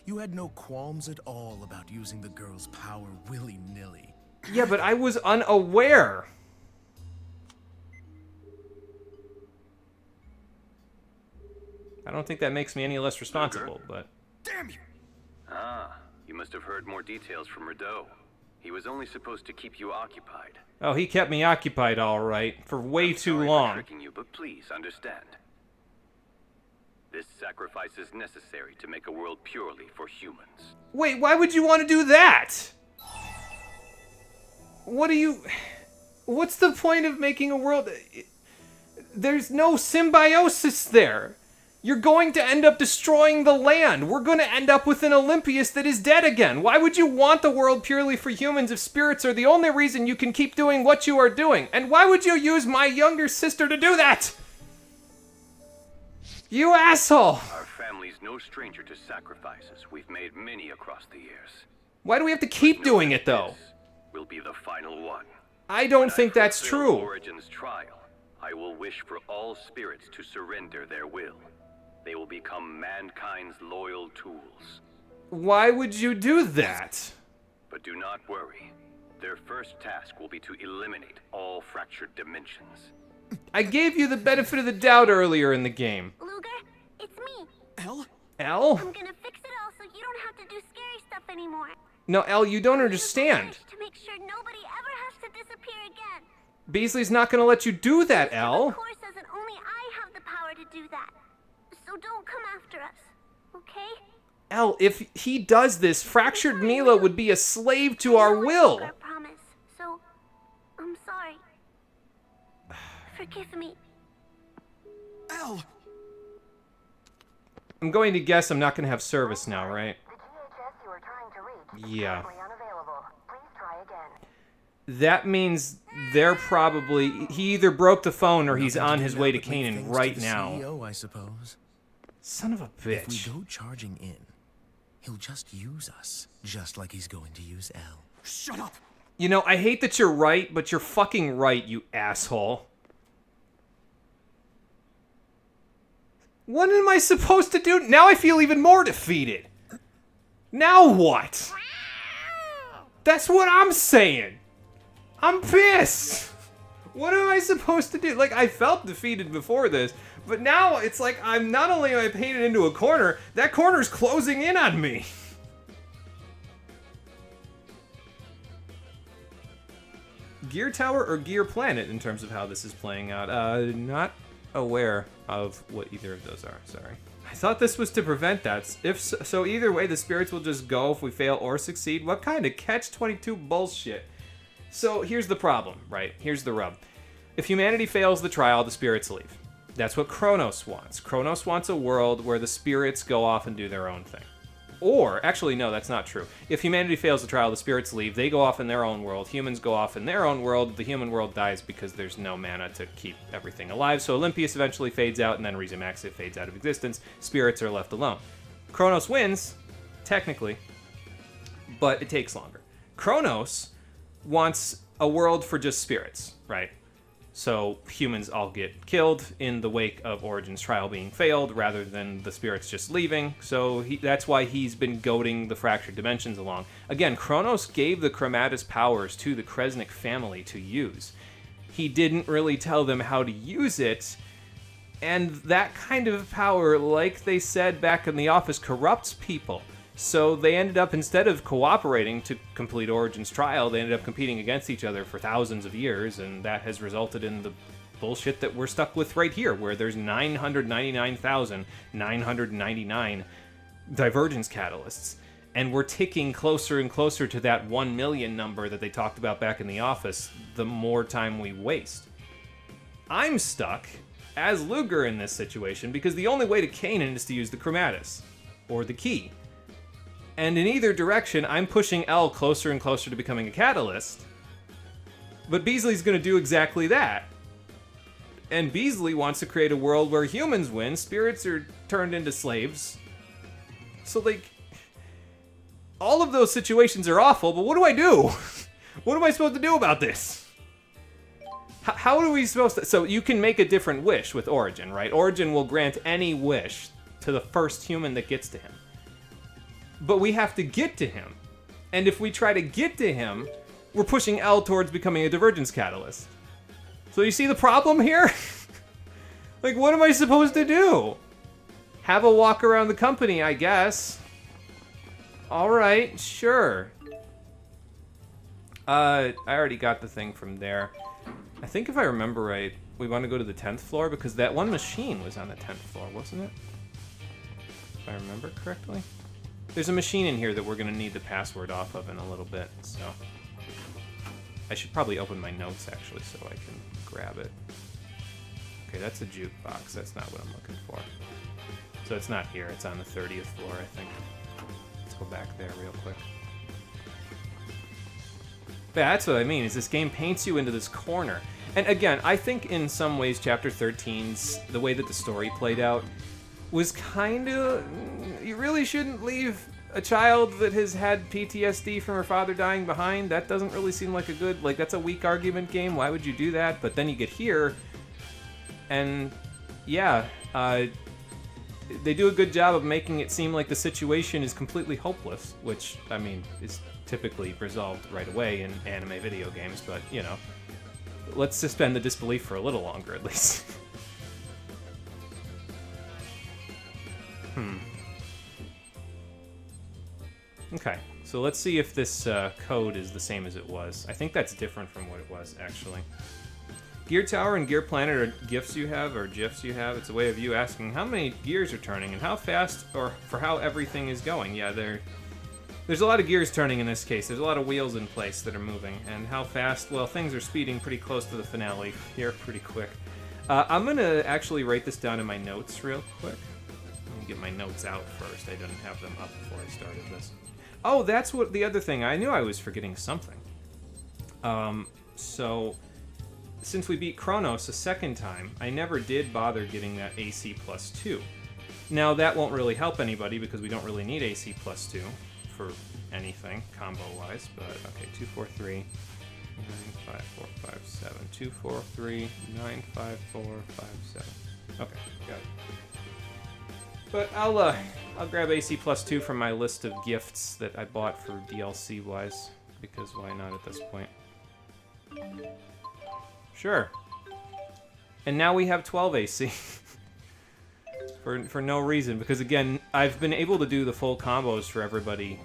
You had no qualms at all about using the girl's power willy-nilly. Yeah, but I was unaware. I don't think that makes me any less responsible, but... Damn you! Ah, you must have heard more details from Rideau. He was only supposed to keep you occupied. Oh, he kept me occupied all right, for way too Sorry long. for tricking you, but please understand. This sacrifice is necessary to make a world purely for humans. Wait, why would you want to do that? What do you... What's the point of making a world... There's no symbiosis there. You're going to end up destroying the land. We're going to end up with an Olympius that is dead again. Why would you want the world purely for humans if spirits are the only reason you can keep doing what you are doing? And why would you use my younger sister to do that? You asshole! Our family's no stranger to sacrifices. We've made many across the years. Why do we have to keep doing it, though? Will be the final one. I don't think that's true. Origin's trial, I will wish for all spirits to surrender their will. They will become mankind's loyal tools. Why would you do that? But do not worry. Their first task will be to eliminate all fractured dimensions. I gave you the benefit of the doubt earlier in the game. Luger, it's me. Elle? Elle? I'm gonna fix it all so you don't have to do scary stuff anymore. No, Elle, you don't understand. To make sure nobody ever has to disappear again. Beasley's not gonna let you do that, Elle. The Corps says that only I have the power to do that. So don't come after us, okay? Elle, if he does this, Fractured Mila would be a slave to our will. I promise. So, I'm sorry. Forgive me. Elle! I'm going to guess I'm not going to have service now, right? Yeah. That means they're probably... He either broke the phone or he's on his way to Canaan right now. CEO, I suppose. Son of a bitch. If we go charging in, he'll just use us, just like he's going to use Elle. Shut up! You know, I hate that you're right, but you're fucking right, you asshole. What am I supposed to do? Now I feel even more defeated. Now what? That's what I'm saying. I'm pissed. What am I supposed to do? Like, I felt defeated before this, but now it's like I'm not only am I painted into a corner, that corner's closing in on me. Gear Tower or Gear Planet in terms of how this is playing out? Not aware of what either of those are, sorry. I thought this was to prevent that. If so, either way, the spirits will just go if we fail or succeed. What kind of catch-22 bullshit? So here's the problem, right? Here's the rub. If humanity fails the trial, the spirits leave. That's what Kronos wants. Kronos wants a world where the spirits go off and do their own thing. Or, actually, no, that's not true. If humanity fails the trial, the spirits leave. They go off in their own world. Humans go off in their own world. The human world dies because there's no mana to keep everything alive. So Olympius eventually fades out, and then Riza Maxia fades out of existence. Spirits are left alone. Kronos wins, technically, but it takes longer. Kronos wants a world for just spirits, right? So humans all get killed in the wake of Origin's trial being failed, rather than the spirits just leaving. So that's why he's been goading the fractured dimensions along. Again, Kronos gave the Chromatus powers to the Kresnik family to use. He didn't really tell them how to use it, and that kind of power, like they said back in the office, corrupts people. So they ended up, instead of cooperating to complete Origin's trial, they ended up competing against each other for thousands of years, and that has resulted in the bullshit that we're stuck with right here, where there's 999,999 divergence catalysts, and we're ticking closer and closer to that 1 million number that they talked about back in the office the more time we waste. I'm stuck as Luger in this situation because the only way to Kanan is to use the Chromatus, or the key. And in either direction, I'm pushing L closer and closer to becoming a catalyst. But Beasley's going to do exactly that. And Beasley wants to create a world where humans win, spirits are turned into slaves. So, like, all of those situations are awful, but what do I do? What am I supposed to do about this? How are we supposed to... So you can make a different wish with Origin, right? Origin will grant any wish to the first human that gets to him. But we have to get to him. And if we try to get to him, we're pushing L towards becoming a divergence catalyst. So you see the problem here? Like, what am I supposed to do? Have a walk around the company, I guess. Alright, sure. I already got the thing from there. I think if I remember right, we want to go to the 10th floor because that one machine was on the 10th floor, wasn't it? If I remember correctly. There's a machine in here that we're going to need the password off of in a little bit, so... I should probably open my notes, actually, so I can grab it. Okay, that's a jukebox. That's not what I'm looking for. So it's not here. It's on the 30th floor, I think. Let's go back there real quick. But yeah, that's what I mean, is this game paints you into this corner. And again, I think in some ways Chapter 13's, the way that the story played out, was kind of... You really shouldn't leave a child that has had PTSD from her father dying behind. That doesn't really seem like a good... Like, that's a weak argument game. Why would you do that? But then you get here, and yeah, they do a good job of making it seem like the situation is completely hopeless, which, I mean, is typically resolved right away in anime video games, but, you know, let's suspend the disbelief for a little longer, at least. Okay, so let's see if this code is the same as it was. I think that's different from what it was, actually. Gear Tower and Gear Planet are gifs you have, or GIFs you have. It's a way of you asking how many gears are turning and how fast, or for how everything is going. Yeah, there's a lot of gears turning in this case. There's a lot of wheels in place that are moving. And how fast? Well, things are speeding pretty close to the finale here pretty quick. I'm going to actually write this down in my notes real quick. Let me get my notes out first. I didn't have them up before I started this. Oh, that's what the other thing. I knew I was forgetting something. So, since we beat Kronos a second time, I never did bother getting that AC plus 2. Now, that won't really help anybody because we don't really need AC plus 2 for anything, combo-wise, but okay, 2, 4, 3, 9, 5, 4, 5, 7. 2, 4, 3, 9, 5, 4, 5, 7. Okay, got it. But I'll grab AC +2 from my list of gifts that I bought for DLC-wise, because why not at this point? Sure. And now we have 12 AC. for no reason, because again, I've been able to do the full combos for everybody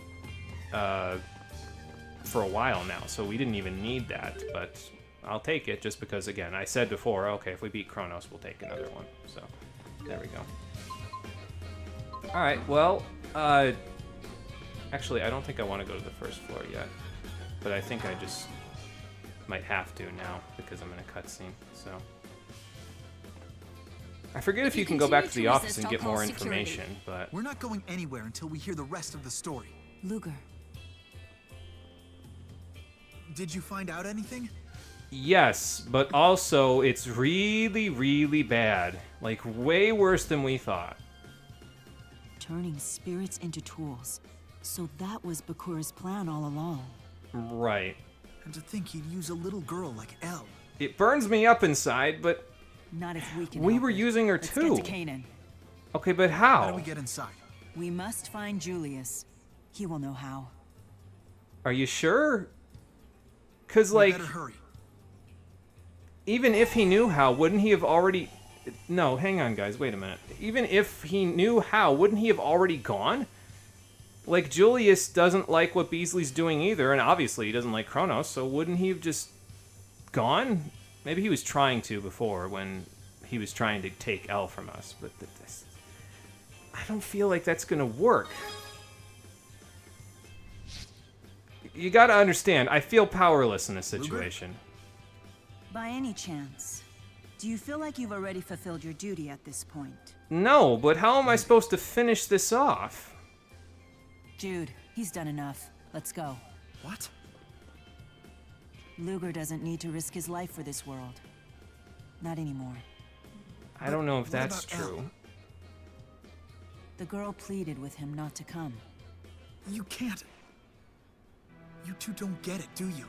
for a while now, so we didn't even need that, but I'll take it just because, again, I said before, okay, if we beat Kronos, we'll take another one, so there we go. Alright, well, actually, I don't think I want to go to the first floor yet, but I think I just might have to now, because I'm in a cutscene, so... I forget if you can go back to the office and get more information, but... We're not going anywhere until we hear the rest of the story. Luger. Did you find out anything? Yes, but also it's really, really bad. Like, way worse than we thought. Turning spirits into tools. So that was Bakura's plan all along. Right. And to think he'd use a little girl like Elle. It burns me up inside, but... Not if we can. We were using her too. Let's get to Canaan. Okay, but how? How do we get inside? We must find Julius. He will know how. Are you sure? Cause like, better hurry. Even if he knew how, wouldn't he have already? No, hang on, guys. Wait a minute. Even if he knew how, wouldn't he have already gone? Like, Julius doesn't like what Beasley's doing either, and obviously he doesn't like Kronos. So wouldn't he have just gone? Maybe he was trying to before when he was trying to take Elle from us, but this, I don't feel like that's gonna work. You gotta understand, I feel powerless in this situation. By any chance, do you feel like you've already fulfilled your duty at this point? No, but how am I supposed to finish this off? Jude, he's done enough. Let's go. What? Luger doesn't need to risk his life for this world. Not anymore. I don't know if that's true. Elle? The girl pleaded with him not to come. You can't. You two don't get it, do you?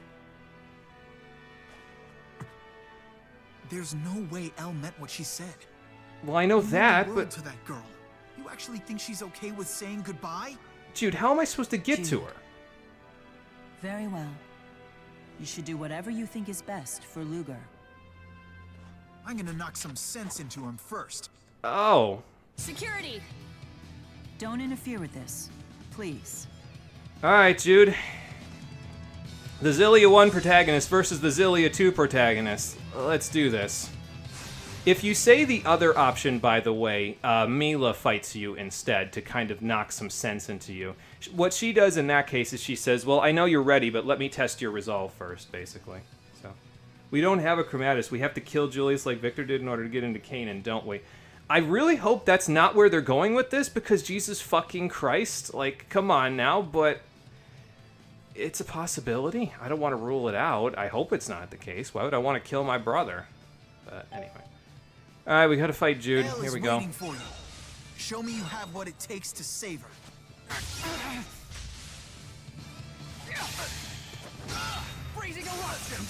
There's no way Elle meant what she said. Well, I know that, but... but... to that girl. You actually think she's okay with saying goodbye? Jude, how am I supposed to get to her? Very well. You should do whatever you think is best for Luger. I'm gonna knock some sense into him first. Oh. Security! Don't interfere with this, please. Alright, Jude. The Xillia 1 protagonist versus the Xillia 2 protagonist. Let's do this. If you say the other option, by the way, Mila fights you instead to kind of knock some sense into you. What she does in that case is she says, well, I know you're ready, but let me test your resolve first, basically. So, we don't have a Chromatus. We have to kill Julius like Victor did in order to get into Canaan, don't we? I really hope that's not where they're going with this, because Jesus fucking Christ, like, come on now, but... it's a possibility. I don't want to rule it out. I hope it's not the case. Why would I want to kill my brother? But anyway. Alright, we gotta fight Jude. Here we go. For you. Show me you have what it takes to save her. Freezing eruption!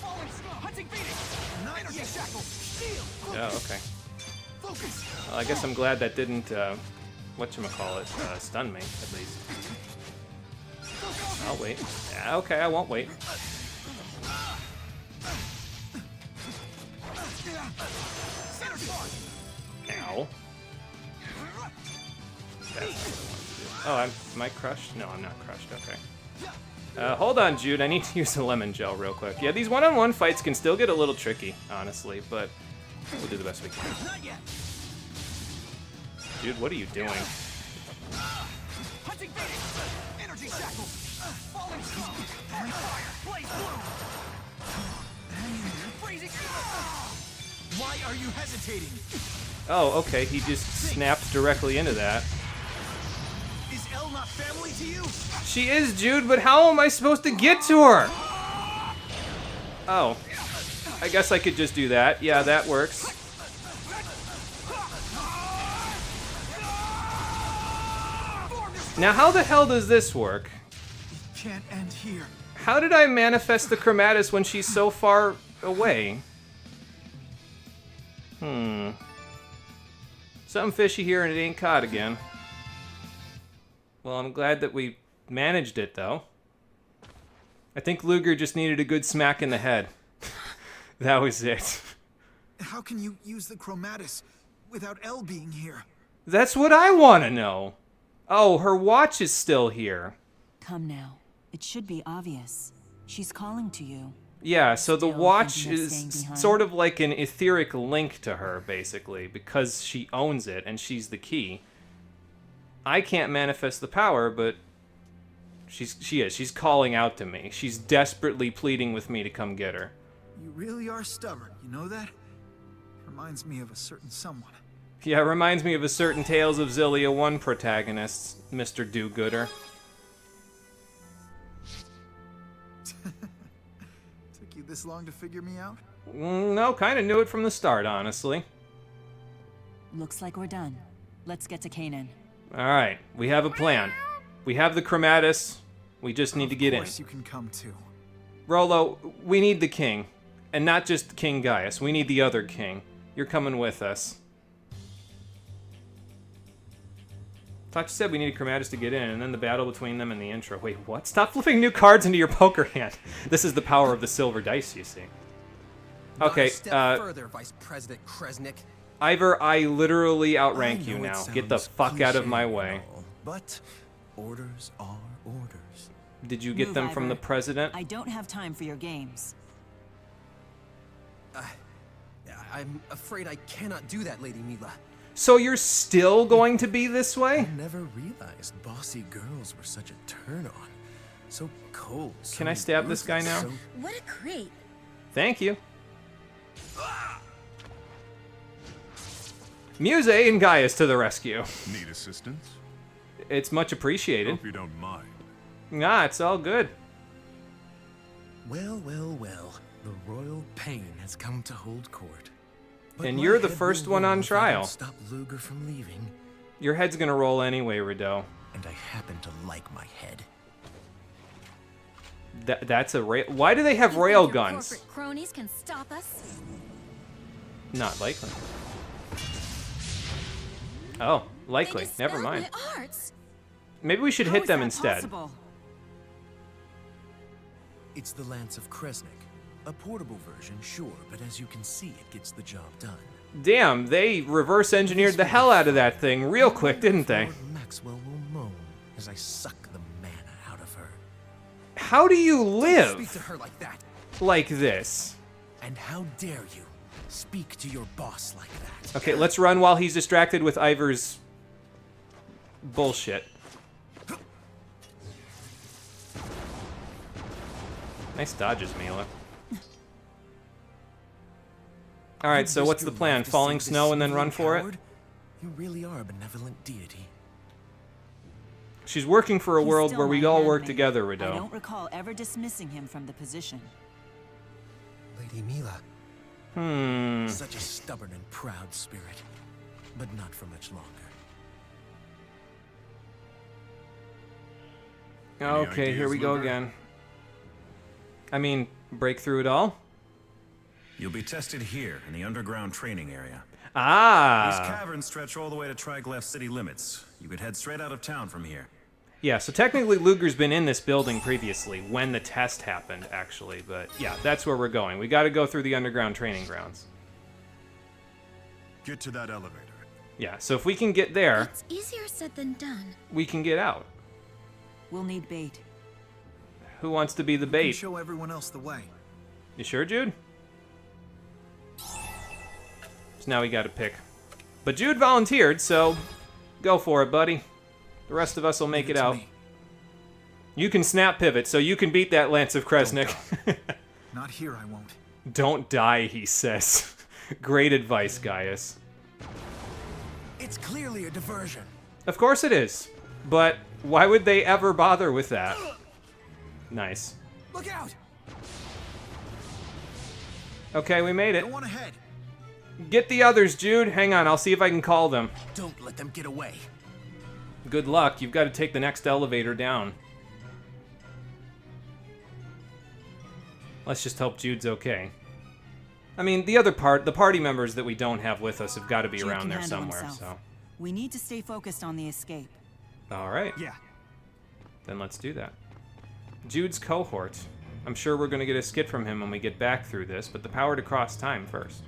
Falling snow! Hunting phoenix! Energy shackle! Shield! Oh, okay. Focus! Well, I guess I'm glad that didn't, whatchamacallit, stun me, at least. I'll wait. Yeah, okay, I won't wait. Ow. That's not what I wanted to do. Oh, am I crushed? No, I'm not crushed. Okay. Hold on, Jude. I need to use the lemon gel real quick. Yeah, these one-on-one fights can still get a little tricky, honestly, but we'll do the best we can. Dude, what are you doing? Hunting phoenix! Energy shackle! Falling snow! Fire! Blaze blue! Freezing! Why are you hesitating? Oh, okay. He just snapped directly into that. Is Elle not family to you? She is, Jude, but how am I supposed to get to her? Oh. I guess I could just do that. Yeah, that works. Now, how the hell does this work? It can't end here. How did I manifest the Chromatus when she's so far away? Something fishy here and it ain't caught again. Well, I'm glad that we managed it, though. I think Luger just needed a good smack in the head. That was it. How can you use the chromatis without Elle being here? That's what I want to know. Oh, her watch is still here. Come now. It should be obvious. She's calling to you. Yeah, so the Still watch thinking of is staying behind? sort of like an etheric link to her, basically, because she owns it and she's the key. I can't manifest the power, but she is. She's calling out to me. She's desperately pleading with me to come get her. You really are stubborn, you know that? Reminds me of a certain someone. Yeah, it reminds me of a certain Tales of Xillia 1 protagonist, Mr. Do-Gooder. Took you this long to figure me out? No, kind of knew it from the start, honestly. Looks like we're done. Let's get to Canaan. Alright, we have a plan. We have the chromatis. We just need to get in. Of course you can come too. Rolo, we need the king. And not just King Gaius. We need the other king. You're coming with us. Thought you said we needed chromatis to get in, and then the battle between them and the intro. Wait, what? Stop flipping new cards into your poker hand. This is the power of the silver dice, you see. Okay, Not a step further, Vice President Kresnik. Ivor, I literally outrank you now. Get the fuck out of my way. But orders are orders. Did you get them from the president? I don't have time for your games. I'm afraid I cannot do that, Lady Mila. So you're still going to be this way? I never realized bossy girls were such a turn-on. So cold. Can I stab this guy now? What a creep. Thank you. Muse and Gaius to the rescue. Need assistance? It's much appreciated. Hope you don't mind. Nah, it's all good. Well, well, well. The royal pain has come to hold court. But And my you're the head first will one roll on if I trial. don't stop Luger from leaving. Your head's gonna roll anyway, Rideau. And I happen to like my head. That's a rail. Why do they have rail guns? Corporate cronies can stop us. Not likely. Oh, likely. Never mind. Maybe we should How hit is them that instead. possible? It's the Lance of Kresnik. A portable version, sure, but as you can see, it gets the job done. Damn, they reverse engineered the hell out of that thing real quick, didn't they? Lord Maxwell will moan as I suck the mana out of her. How do you live Speak to her like that. like this? And how dare you speak to your boss like that? Okay, let's run while he's distracted with Ivor's bullshit. Nice dodges, Mila. Alright, so what's the plan? Falling snow and then run for it? You really are a benevolent deity. She's working for a He's world still where we my all work handmaid. together, I Rideau. don't recall ever dismissing him from the position. Lady Mila. Such a stubborn and proud spirit. But not for much longer. Okay, here we go again. I mean, break through it all? You'll be tested here in the underground training area. These Ah! caverns stretch all the way to Triglav city limits. You could head straight out of town from here. Yeah, so technically Luger's been in this building previously when the test happened, actually. But yeah, that's where we're going. We gotta go through the underground training grounds. Get to that elevator. Yeah, so if we can get there, It's easier said than done. we can get out. We'll need bait. Who wants to be the You can bait? show everyone else the way. You sure, Jude? So now we gotta pick. But Jude volunteered, so go for it, buddy. The rest of us will make it out. You can snap pivot, so you can beat that Lance of Kresnik. Not here, I won't. Don't die, he says. Great advice, Gaius. It's clearly a diversion. Of course it is. But why would they ever bother with that? Nice. Look out! Okay, we made it. Go on ahead. Get the others, Jude. Hang on, I'll see if I can call them. Don't let them get away. Good luck. You've got to take the next elevator down. Let's just hope Jude's okay. I mean, the party members that we don't have with us have got to be Jude around can there handle somewhere, himself. so. We need to stay focused on the escape. All right. Yeah, then let's do that. Jude's cohort. I'm sure we're going to get a skit from him when we get back through this, but the power to cross time first.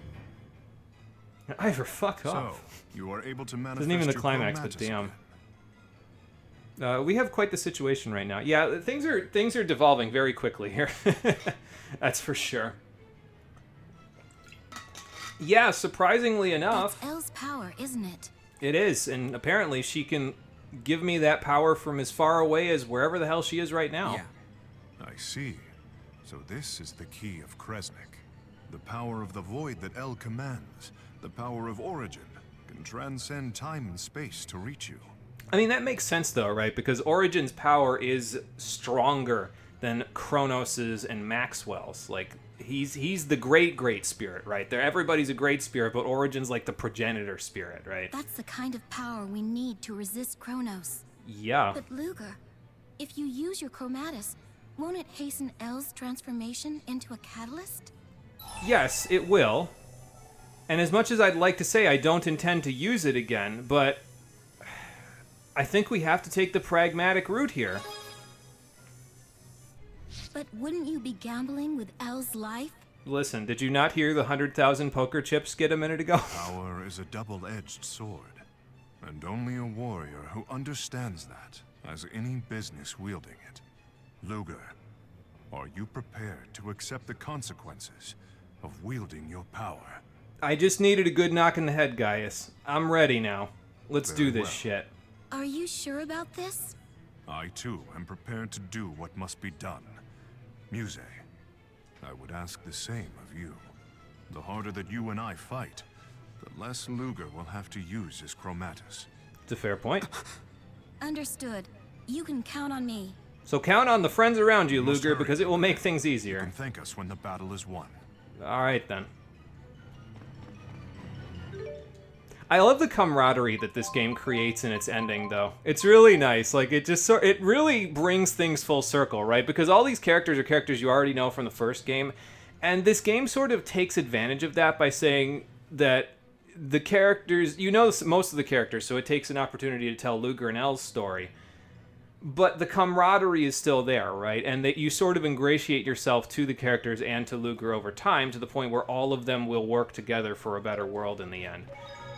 Ivor, fuck off. So, you are able to manifest Isn't even the your climax, but chromatus damn. We have quite the situation right now. Yeah, things are devolving very quickly here. That's for sure. Yeah, surprisingly enough, That's Elle's power, isn't it? it is, and apparently she can give me that power from as far away as wherever the hell she is right now. I see. So this is the key of Kresnik. The power of the void that El commands. The power of origin can transcend time and space to reach you. I mean, that makes sense though, right? Because Origin's power is stronger than Kronos's and Maxwell's. Like, he's the great spirit, right? Everybody's a great spirit, but Origin's like the progenitor spirit, right? That's the kind of power we need to resist Kronos. Yeah. But Luger, if you use your chromatus, won't it hasten Elle's transformation into a catalyst? Yes, it will. And as much as I'd like to say I don't intend to use it again, but I think we have to take the pragmatic route here. But wouldn't you be gambling with Elle's life? Listen, did you not hear the 100,000 poker chips skit a minute ago? Power is a double-edged sword, and only a warrior who understands that has any business wielding it. Luger, are you prepared to accept the consequences of wielding your power? I just needed a good knock in the head, Gaius. I'm ready now. Let's do Very this well. shit. Are you sure about this? I, too, am prepared to do what must be done. Muse, I would ask the same of you. The harder that you and I fight, the less Luger will have to use his chromatus. It's a fair point. Understood. You can count on me. So count on the friends around you, must Luger, hurry. because it will make things You easier. can thank us when the battle is won. Alright then. I love the camaraderie that this game creates in its ending, though. It's really nice. Like, it really brings things full circle, right? Because all these characters are characters you already know from the first game, and this game sort of takes advantage of that by saying that the characters, you know most of the characters, so it takes an opportunity to tell Luger and Elle's story. But the camaraderie is still there, right? And that you sort of ingratiate yourself to the characters and to Luger over time to the point where all of them will work together for a better world in the end.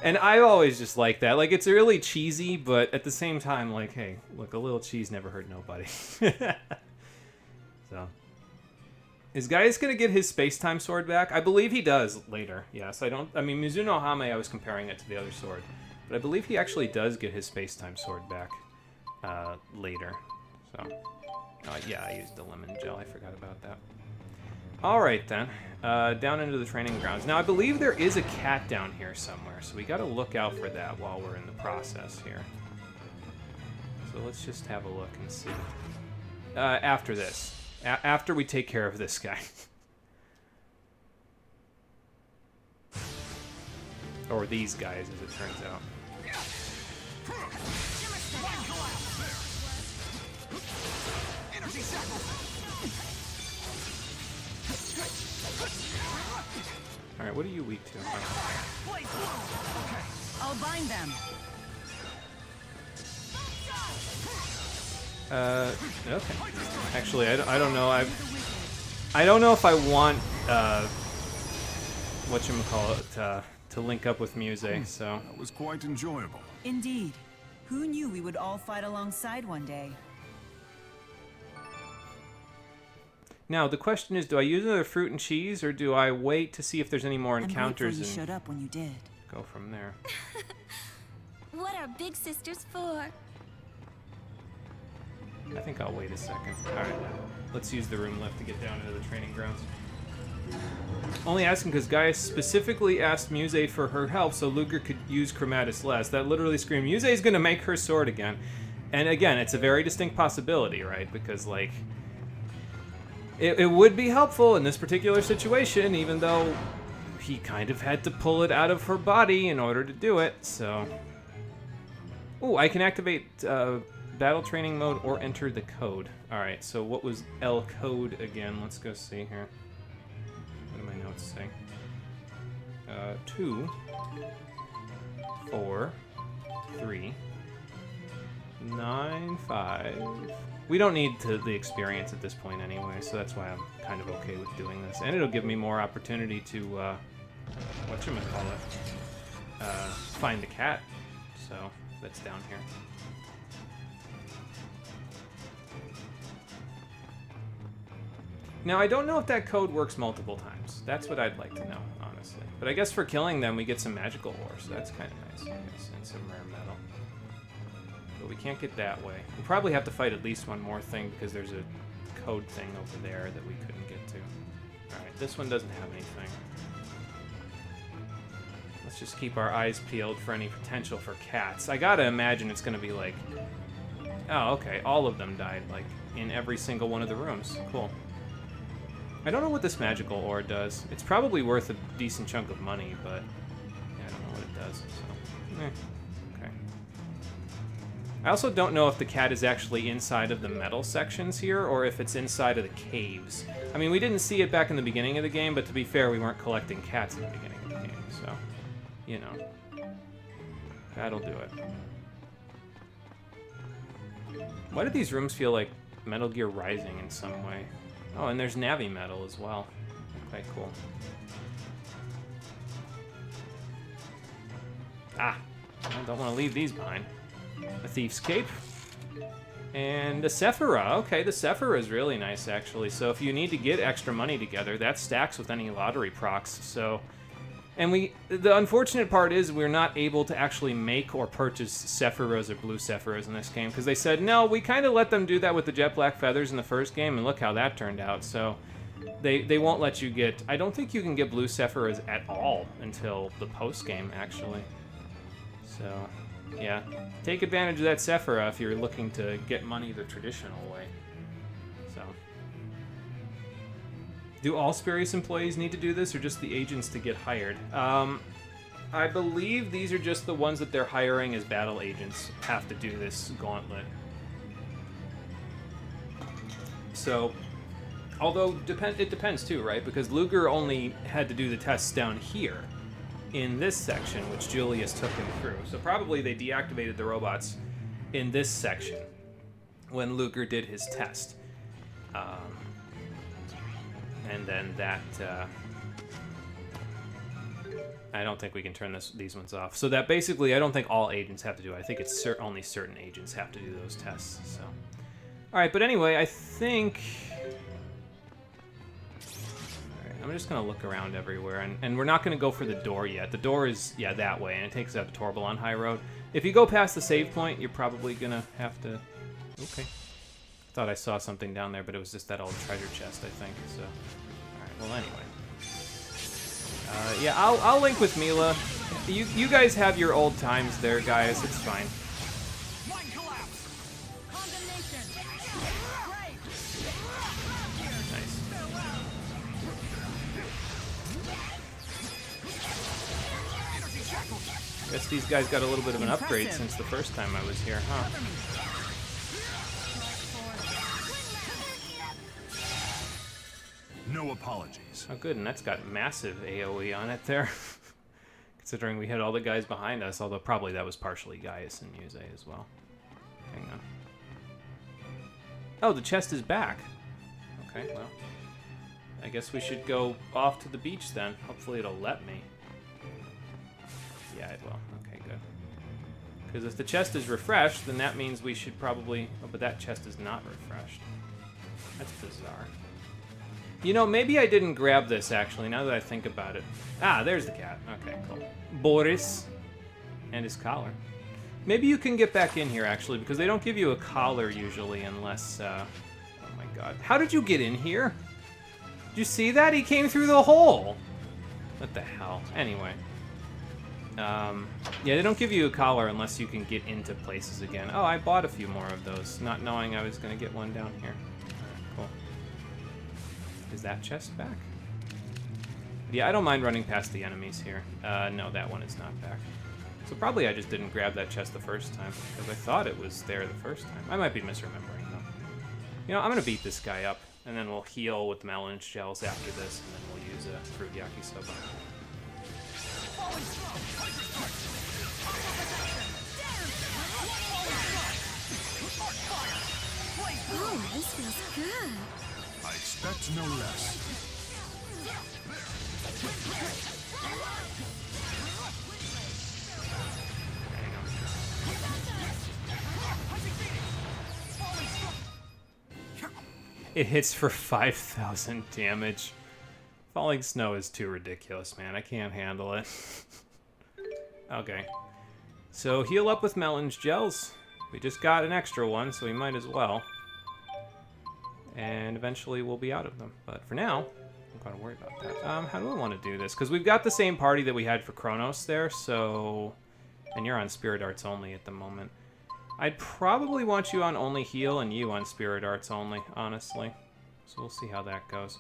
And I always just like that. Like, it's really cheesy, but at the same time, like, hey, look, a little cheese never hurt nobody. So. Is Gaius going to get his space-time sword back? I believe he does later, yes. I mean, Mizuno Hame, I was comparing it to the other sword. But I believe he actually does get his space-time sword back later. So, yeah, I used the lemon gel. I forgot about that. Alright then, down into the training grounds. Now I believe there is a cat down here somewhere, so we gotta look out for that while we're in the process here. So let's just have a look and see. After this. After we take care of this guy. Or these guys, as it turns out. Alright, what are you weak to? I'll bind them. Okay. Actually, I don't know. I don't know if I want whatchamacallit to link up with Muse, so That was quite enjoyable. Indeed. Who knew we would all fight alongside one day? now the question is, do I use another fruit and cheese, or do I wait to see if there's any more I'm encounters grateful you and showed up when you did. go from there? What are big sisters for? I think I'll wait a second. Alright, let's use the room lift to get down into the training grounds. Only asking because Gaius specifically asked Muse for her help so Luger could use Chromatus less. That literally screamed, Muse's gonna make her sword again. And again, it's a very distinct possibility, right? Because, like, it would be helpful in this particular situation, even though he kind of had to pull it out of her body in order to do it, so... Ooh, I can activate battle training mode or enter the code. Alright, so what was L code again? Let's go see here. What do my notes say? 2, 4, 3, 9-5. We don't need the experience at this point anyway, so that's why I'm kind of okay with doing this. And it'll give me more opportunity to, whatchamacallit, find the cat. So, that's down here. Now, I don't know if that code works multiple times. That's what I'd like to know, honestly. But I guess for killing them, we get some magical ore, so that's kind of nice, I guess, and some rare metal. But we can't get that way. We'll probably have to fight at least one more thing, because there's a code thing over there that we couldn't get to. Alright, this one doesn't have anything. Let's just keep our eyes peeled for any potential for cats. I gotta imagine it's gonna be like... Oh, okay, all of them died, like, in every single one of the rooms. Cool. I don't know what this magical ore does. It's probably worth a decent chunk of money, but yeah, I don't know what it does, so... Okay. I also don't know if the cat is actually inside of the metal sections here, or if it's inside of the caves. I mean, we didn't see it back in the beginning of the game, but to be fair, we weren't collecting cats in the beginning of the game, so... You know. That'll do it. Why do these rooms feel like Metal Gear Rising in some way? Oh, and there's Navi metal as well. Okay, cool. Ah! I don't want to leave these behind. A Thief's Cape. And a Sephira. Okay, the Sephira is really nice, actually. So if you need to get extra money together, that stacks with any lottery procs, so... And the unfortunate part is we're not able to actually make or purchase Sephiras or blue Sephiras in this game, because they said, no, we kind of let them do that with the jet black feathers in the first game, and look how that turned out. So they won't let you get... I don't think you can get blue Sephiras at all until the post-game, actually. So, yeah. Take advantage of that Sephira if you're looking to get money the traditional way. So... Do all Spurious employees need to do this, or just the agents to get hired? I believe these are just the ones that they're hiring as battle agents have to do this gauntlet. So, although it depends too, right? Because Luger only had to do the tests down here in this section, which Julius took him through. So probably they deactivated the robots in this section when Luger did his test. And then that, I don't think we can turn these ones off. So that basically, I don't think all agents have to do it. I think it's only certain agents have to do those tests, so. All right, but anyway, I think... All right, I'm just gonna look around everywhere, and we're not gonna go for the door yet. The door is, yeah, that way, and it takes us out to Torbalon High Road. If you go past the save point, you're probably gonna have to, okay. Thought I saw something down there, but it was just that old treasure chest, I think, so. Well, anyway. Yeah, I'll link with Mila. You guys have your old times there, guys. It's fine. Nice. Guess these guys got a little bit of an upgrade since the first time I was here, huh? No apologies. Oh, good, and that's got massive AoE on it there. Considering we had all the guys behind us, although probably that was partially Gaius and Muse as well. Hang on. Oh, the chest is back. Okay, well. I guess we should go off to the beach then. Hopefully it'll let me. Yeah, it will. Okay, good. Because if the chest is refreshed, then that means we should probably... Oh, but that chest is not refreshed. That's bizarre. You know, maybe I didn't grab this, actually, now that I think about it. Ah, there's the cat. Okay, cool. Boris. And his collar. Maybe you can get back in here, actually, because they don't give you a collar, usually, unless... Oh, my God. How did you get in here? Did you see that? He came through the hole! What the hell? Anyway. Yeah, they don't give you a collar unless you can get into places again. Oh, I bought a few more of those, not knowing I was going to get one down here. Cool. Is that chest back? Yeah, I don't mind running past the enemies here. No, that one is not back. So probably I just didn't grab that chest the first time, because I thought it was there the first time. I might be misremembering, though. You know, I'm going to beat this guy up, and then we'll heal with the melon shells after this, and then we'll use a fruit yakisoba. but no less. It hits for 5,000 damage. Falling snow is too ridiculous, man. I can't handle it. Okay. So heal up with Melon's gels. We just got an extra one, so we might as well. And eventually we'll be out of them. But for now, I'm going to worry about that. How do I want to do this? Because we've got the same party that we had for Kronos there, so... And you're on Spirit Arts only at the moment. I'd probably want you on only heal and you on Spirit Arts only, honestly. So we'll see how that goes.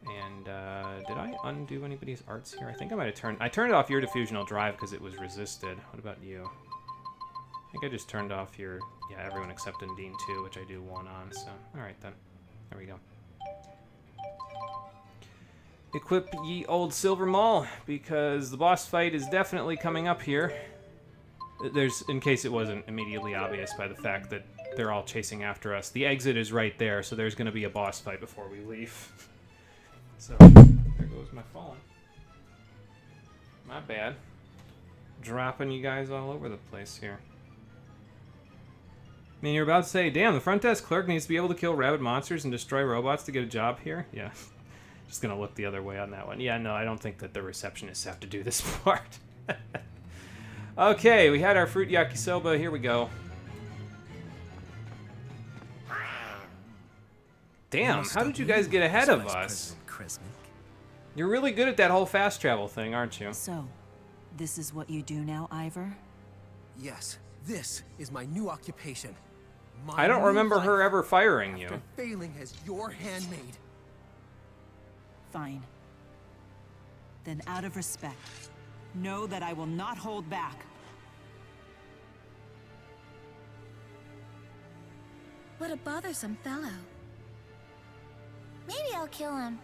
And, did I undo anybody's arts here? I think I might have turned... I turned off your diffusional drive because it was resisted. What about you? I think I just turned off your... Yeah, everyone except Undine too, which I do one on, so... Alright then. There we go. Equip ye old Silver Maul, because the boss fight is definitely coming up here. There's, in case it wasn't immediately obvious by the fact that they're all chasing after us. The exit is right there, so there's going to be a boss fight before we leave. So, there goes my falling. My bad. Dropping you guys all over the place here. I mean, you're about to say, damn, the front desk clerk needs to be able to kill rabid monsters and destroy robots to get a job here? Yeah. Just going to look the other way on that one. Yeah, no, I don't think that the receptionists have to do this part. Okay, we had our fruit yakisoba. Here we go. Damn, how did you guys get ahead of us? You're really good at that whole fast travel thing, aren't you? So, this is what you do now, Ivor? Yes, this is my new occupation. I don't remember her ever firing you. Failing as your handmaid. Fine. Then out of respect, know that I will not hold back. What a bothersome fellow. Maybe I'll kill him.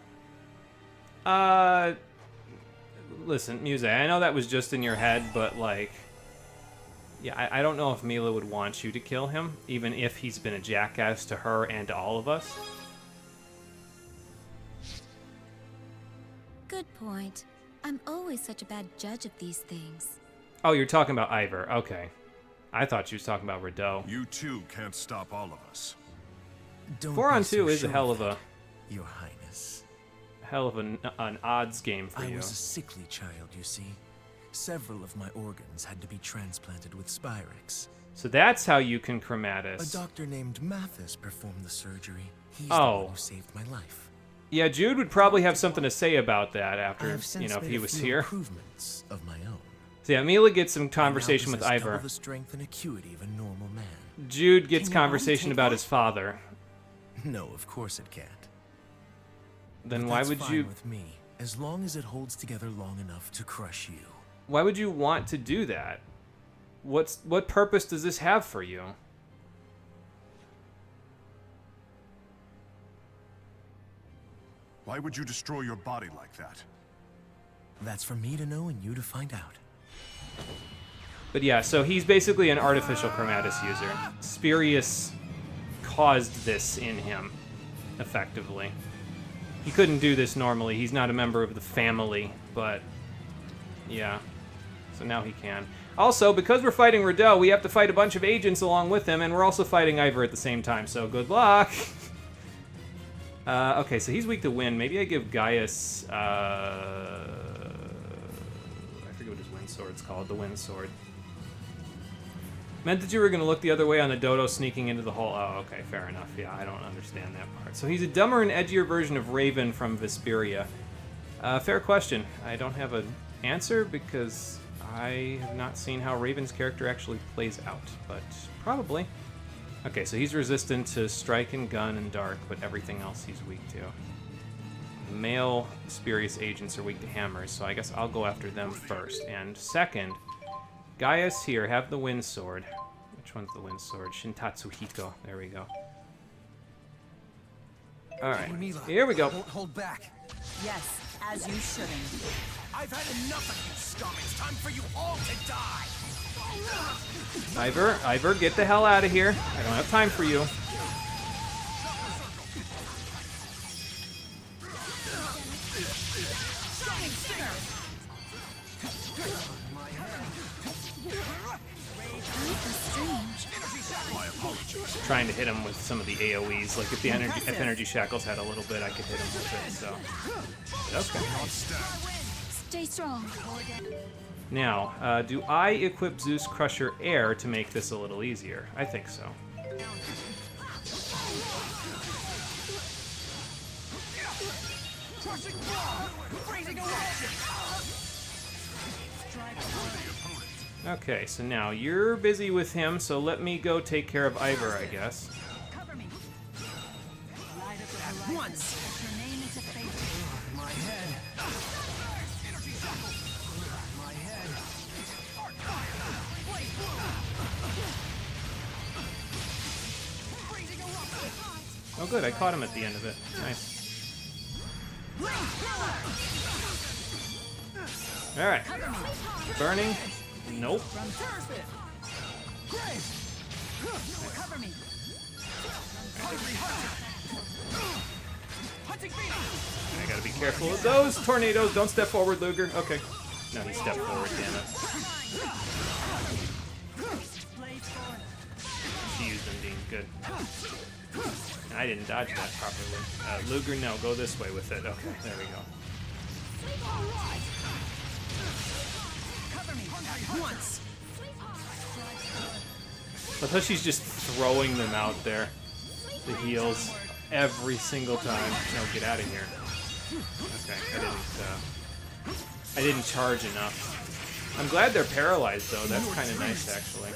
Listen, Muse, I know that was just in your head, but, like... Yeah, I don't know if Mila would want you to kill him, even if he's been a jackass to her and to all of us. Good point. I'm always such a bad judge of these things. Oh, you're talking about Ivor. Okay. I thought you was talking about Rideau. You too can't stop all of us. 4 on 2 is a hell of a... Your Highness. Hell of an odds game for you. I was a sickly child, you see. Several of my organs had to be transplanted with Spyrex. So that's how you can Chromatus. A doctor named Mathis performed the surgery. He's the one who saved my life. Yeah, Jude would probably have something to say about that after, you know, if he was here. Improvements of my own. So yeah, Mila gets some conversation with Ivor. The strength and acuity of a normal man. Jude gets conversation about his father. No, of course it can't. Then but why that's would fine you... with me, as long as it holds together long enough to crush you. Why would you want to do that? What purpose does this have for you? Why would you destroy your body like that? That's for me to know and you to find out. But yeah, so he's basically an artificial Chromatus user. Spirius caused this in him, effectively. He couldn't do this normally. He's not a member of the family, but yeah. So now he can. Also, because we're fighting Rideau, we have to fight a bunch of agents along with him, and we're also fighting Ivor at the same time, so good luck! Okay, so he's weak to wind. Maybe I give Gaius, I forget what his wind sword's called. The wind sword. Meant that you were going to look the other way on the dodo sneaking into the hole. Oh, okay, fair enough. Yeah, I don't understand that part. So he's a dumber and edgier version of Raven from Vesperia. Fair question. I don't have an answer because I have not seen how Raven's character actually plays out, but probably. Okay, so he's resistant to strike and gun and dark, but everything else he's weak to. Male Spurious agents are weak to hammers, so I guess I'll go after them first. And second, Gaius here, have the wind sword. Which one's the wind sword? Shintatsu Hito. There we go. Alright, here we go. Won't hold back. Yes, as you shouldn't. I've had enough of you scum. It's time for you all to die. Ivor, get the hell out of here. I don't have time for you. My apologies. Trying to hit him with some of the AoEs. Like if the energy shackles had a little bit, I could hit him with it. So okay. Stay strong. Now, do I equip Zeus Crusher Air to make this a little easier? I think so. Okay, so now you're busy with him, so let me go take care of Ivor, I guess. Once. My head. My head. Oh good, I caught him at the end of it. Nice. Alright. Burning. Nope. I gotta be careful of those tornadoes. Don't step forward, Luger. Okay. No, he stepped forward, damn it. She used Undine. Good. I didn't dodge that properly. Luger, no. Go this way with it. Okay, there we go. Once. I thought she's just throwing them out there. The heals every single time. No, get out of here. Okay, I didn't charge enough. I'm glad they're paralyzed though. That's kind of nice actually.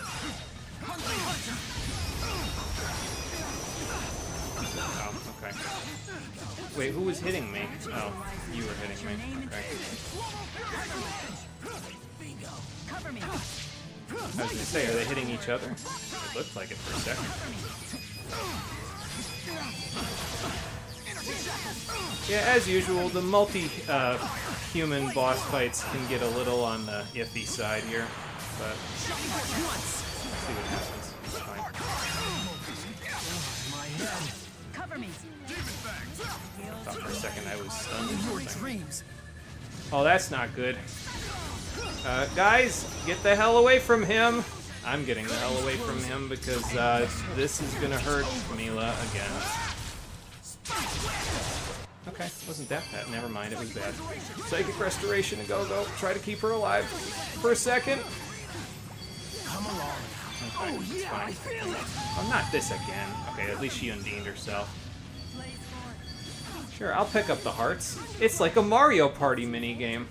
Oh, okay. Wait, who was hitting me? Oh, you were hitting me. Okay. I was gonna say, are they hitting each other? It looked like it for a second. Yeah, as usual, the multi-human boss fights can get a little on the iffy side here, but let's see what happens. It's fine. I thought for a second I was stunned or something. Oh, that's not good. Guys, get the hell away from him! I'm getting the hell away from him because this is gonna hurt Mila again. Okay, wasn't that bad. Never mind, it was bad. Psychic Restoration and go. Try to keep her alive for a second. Come along. Okay, it's fine. Oh, not this again. Okay, at least she undined herself. Sure, I'll pick up the hearts. It's like a Mario Party minigame.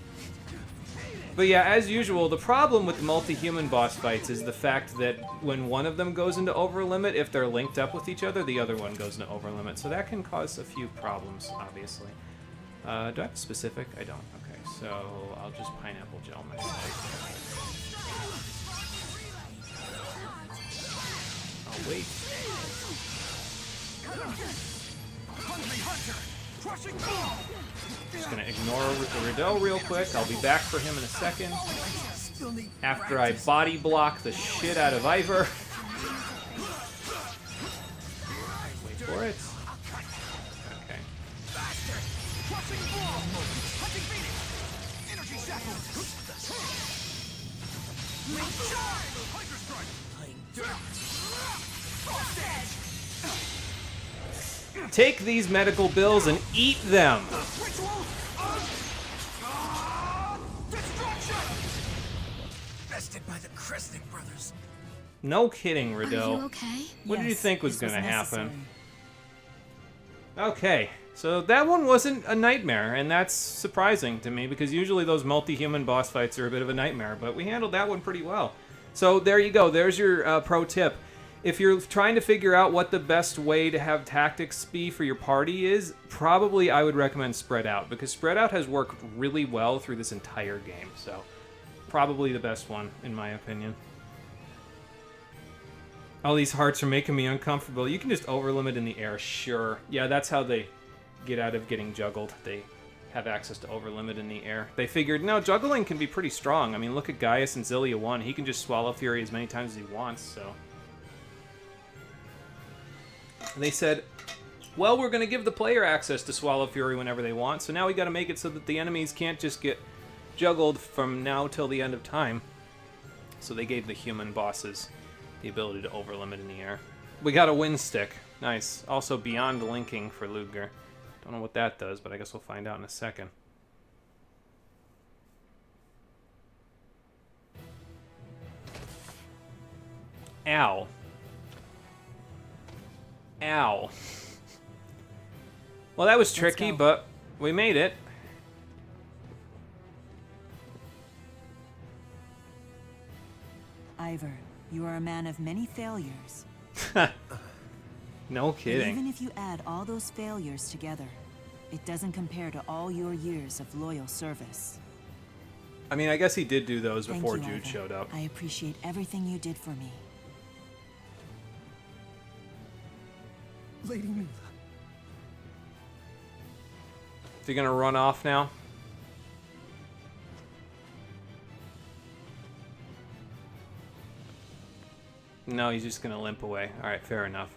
But yeah, as usual, the problem with multi-human boss fights is the fact that when one of them goes into overlimit, if they're linked up with each other, the other one goes into overlimit. So that can cause a few problems, obviously. Do I have a specific? I don't. Okay, so I'll just pineapple gel myself. I'll wait. Just gonna ignore Riddell real quick. I'll be back for him in a second. After I body block the shit out of Ivor. Wait for it. Okay. Take these medical bills and eat them! Bested by the Kresnik brothers. No kidding, Riddell. Are you okay? What did you think was this gonna necessary. happen? Okay, so that one wasn't a nightmare, and that's surprising to me, because usually those multi-human boss fights are a bit of a nightmare, but we handled that one pretty well. So there you go, there's your pro tip. If you're trying to figure out what the best way to have tactics be for your party is, probably I would recommend Spread Out, because Spread Out has worked really well through this entire game, so probably the best one, in my opinion. All these hearts are making me uncomfortable. You can just overlimit in the air, sure. Yeah, that's how they get out of getting juggled. They have access to overlimit in the air. They figured, no, juggling can be pretty strong. I mean, look at Gaius and Xillia 1. He can just swallow Fury as many times as he wants, so... And they said, well, we're going to give the player access to Swallow Fury whenever they want, so now we got to make it so that the enemies can't just get juggled from now till the end of time. So they gave the human bosses the ability to overlimit in the air. We got a wind stick. Nice. Also beyond linking for Ludger. Don't know what that does, but I guess we'll find out in a second. Ow. Ow. Well, that was tricky, but we made it. Ivor, you are a man of many failures. No But kidding. even if you add all those failures together, it doesn't compare to all your years of loyal service. I mean, I guess he did do those Thank before you, Jude Ivor. showed up. I appreciate everything you did for me. Lady Mila. Is he gonna run off now? No, he's just gonna limp away. Alright, fair enough.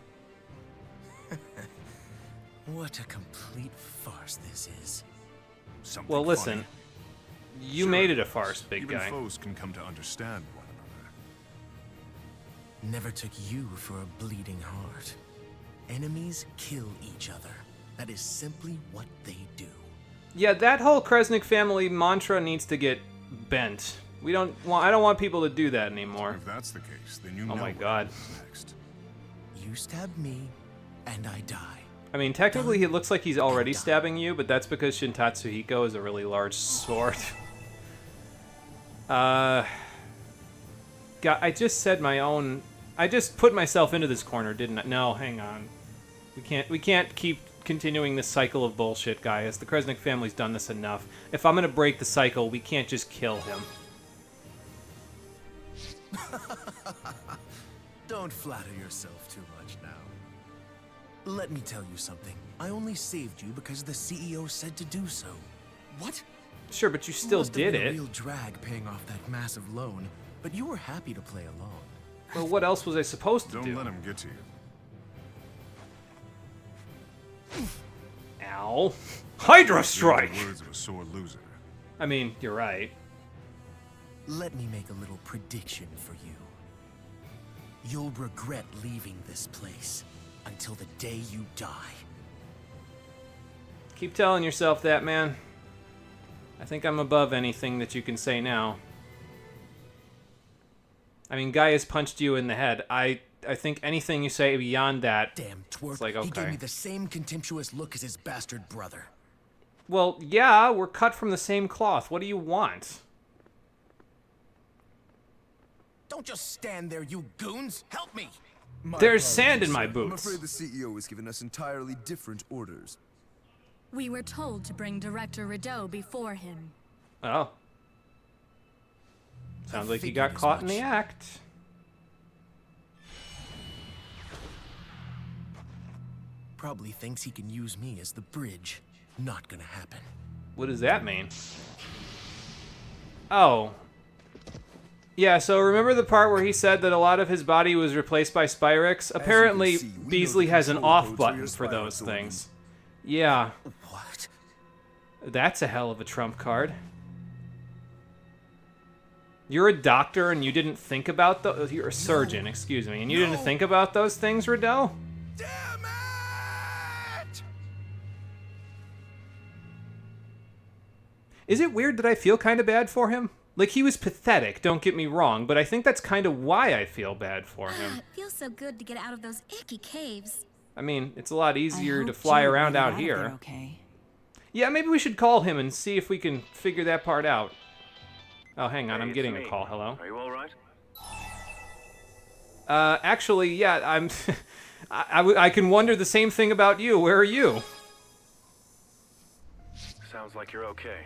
What a complete farce this is. Something Well, listen. funny. You Sure, made it a farce, big even guy. foes can come to understand one another. Never took you for a bleeding heart. Enemies kill each other. That is simply what they do. Yeah, that whole Kresnik family mantra needs to get bent. We don't want. I don't want people to do that anymore. If that's the case, then you Oh know my what god. happens next. You stab me, and I die. I mean, technically, it looks like he's already stabbing you, but that's because Shintatsu Hiko is a really large sword. God, I just said my own. I just put myself into this corner, didn't I? No, hang on. We can't keep continuing this cycle of bullshit, guys. The Kresnik family's done this enough. If I'm gonna break the cycle, we can't just kill him. Don't flatter yourself too much now. Let me tell you something. I only saved you because the CEO said to do so. What? Sure, but you still Must have did been it. A real drag paying off that massive loan, but you were happy to play along. Well, what else was I supposed to Don't do? let him get to you. Ow. Hydra Strike! The words of a sore loser. I mean, you're right. Let me make a little prediction for you. You'll regret leaving this place until the day you die. Keep telling yourself that, man. I think I'm above anything that you can say now. I mean, Guy has punched you in the head. I think anything you say beyond that, Damn twerp. it's like, He gave okay. me the same contemptuous look as his bastard brother. Well, yeah, we're cut from the same cloth. What do you want? Don't just stand there, you goons! Help me! There's sand in my I'm boots. afraid the CEO has given us entirely different orders. We were told to bring Director Rideau before him. Oh. Sounds like you got caught in the act. Probably thinks he can use me as the bridge. Not gonna happen. What does that mean? Oh. Yeah, so remember the part where he said that a lot of his body was replaced by Spyrex? Apparently, see, we know Beasley the has an control off codes button your for those Spyrex things. Yeah. What? That's a hell of a trump card. You're a doctor and you didn't think about those. You're a surgeon, excuse me, and you didn't think about those things, Rideau? Is it weird that I feel kind of bad for him? Like, he was pathetic, don't get me wrong, but I think that's kind of why I feel bad for him. It feels so good to get out of those icky caves. I mean, it's a lot easier to hope fly Jude around made it out out of here. there okay. Yeah, maybe we should call him and see if we can figure that part out. Oh, hang on, I'm Hey, getting it's a me. call. Hello? Are you all right? Actually, yeah, I'm... I can wonder the same thing about you. Where are you? Sounds like you're okay.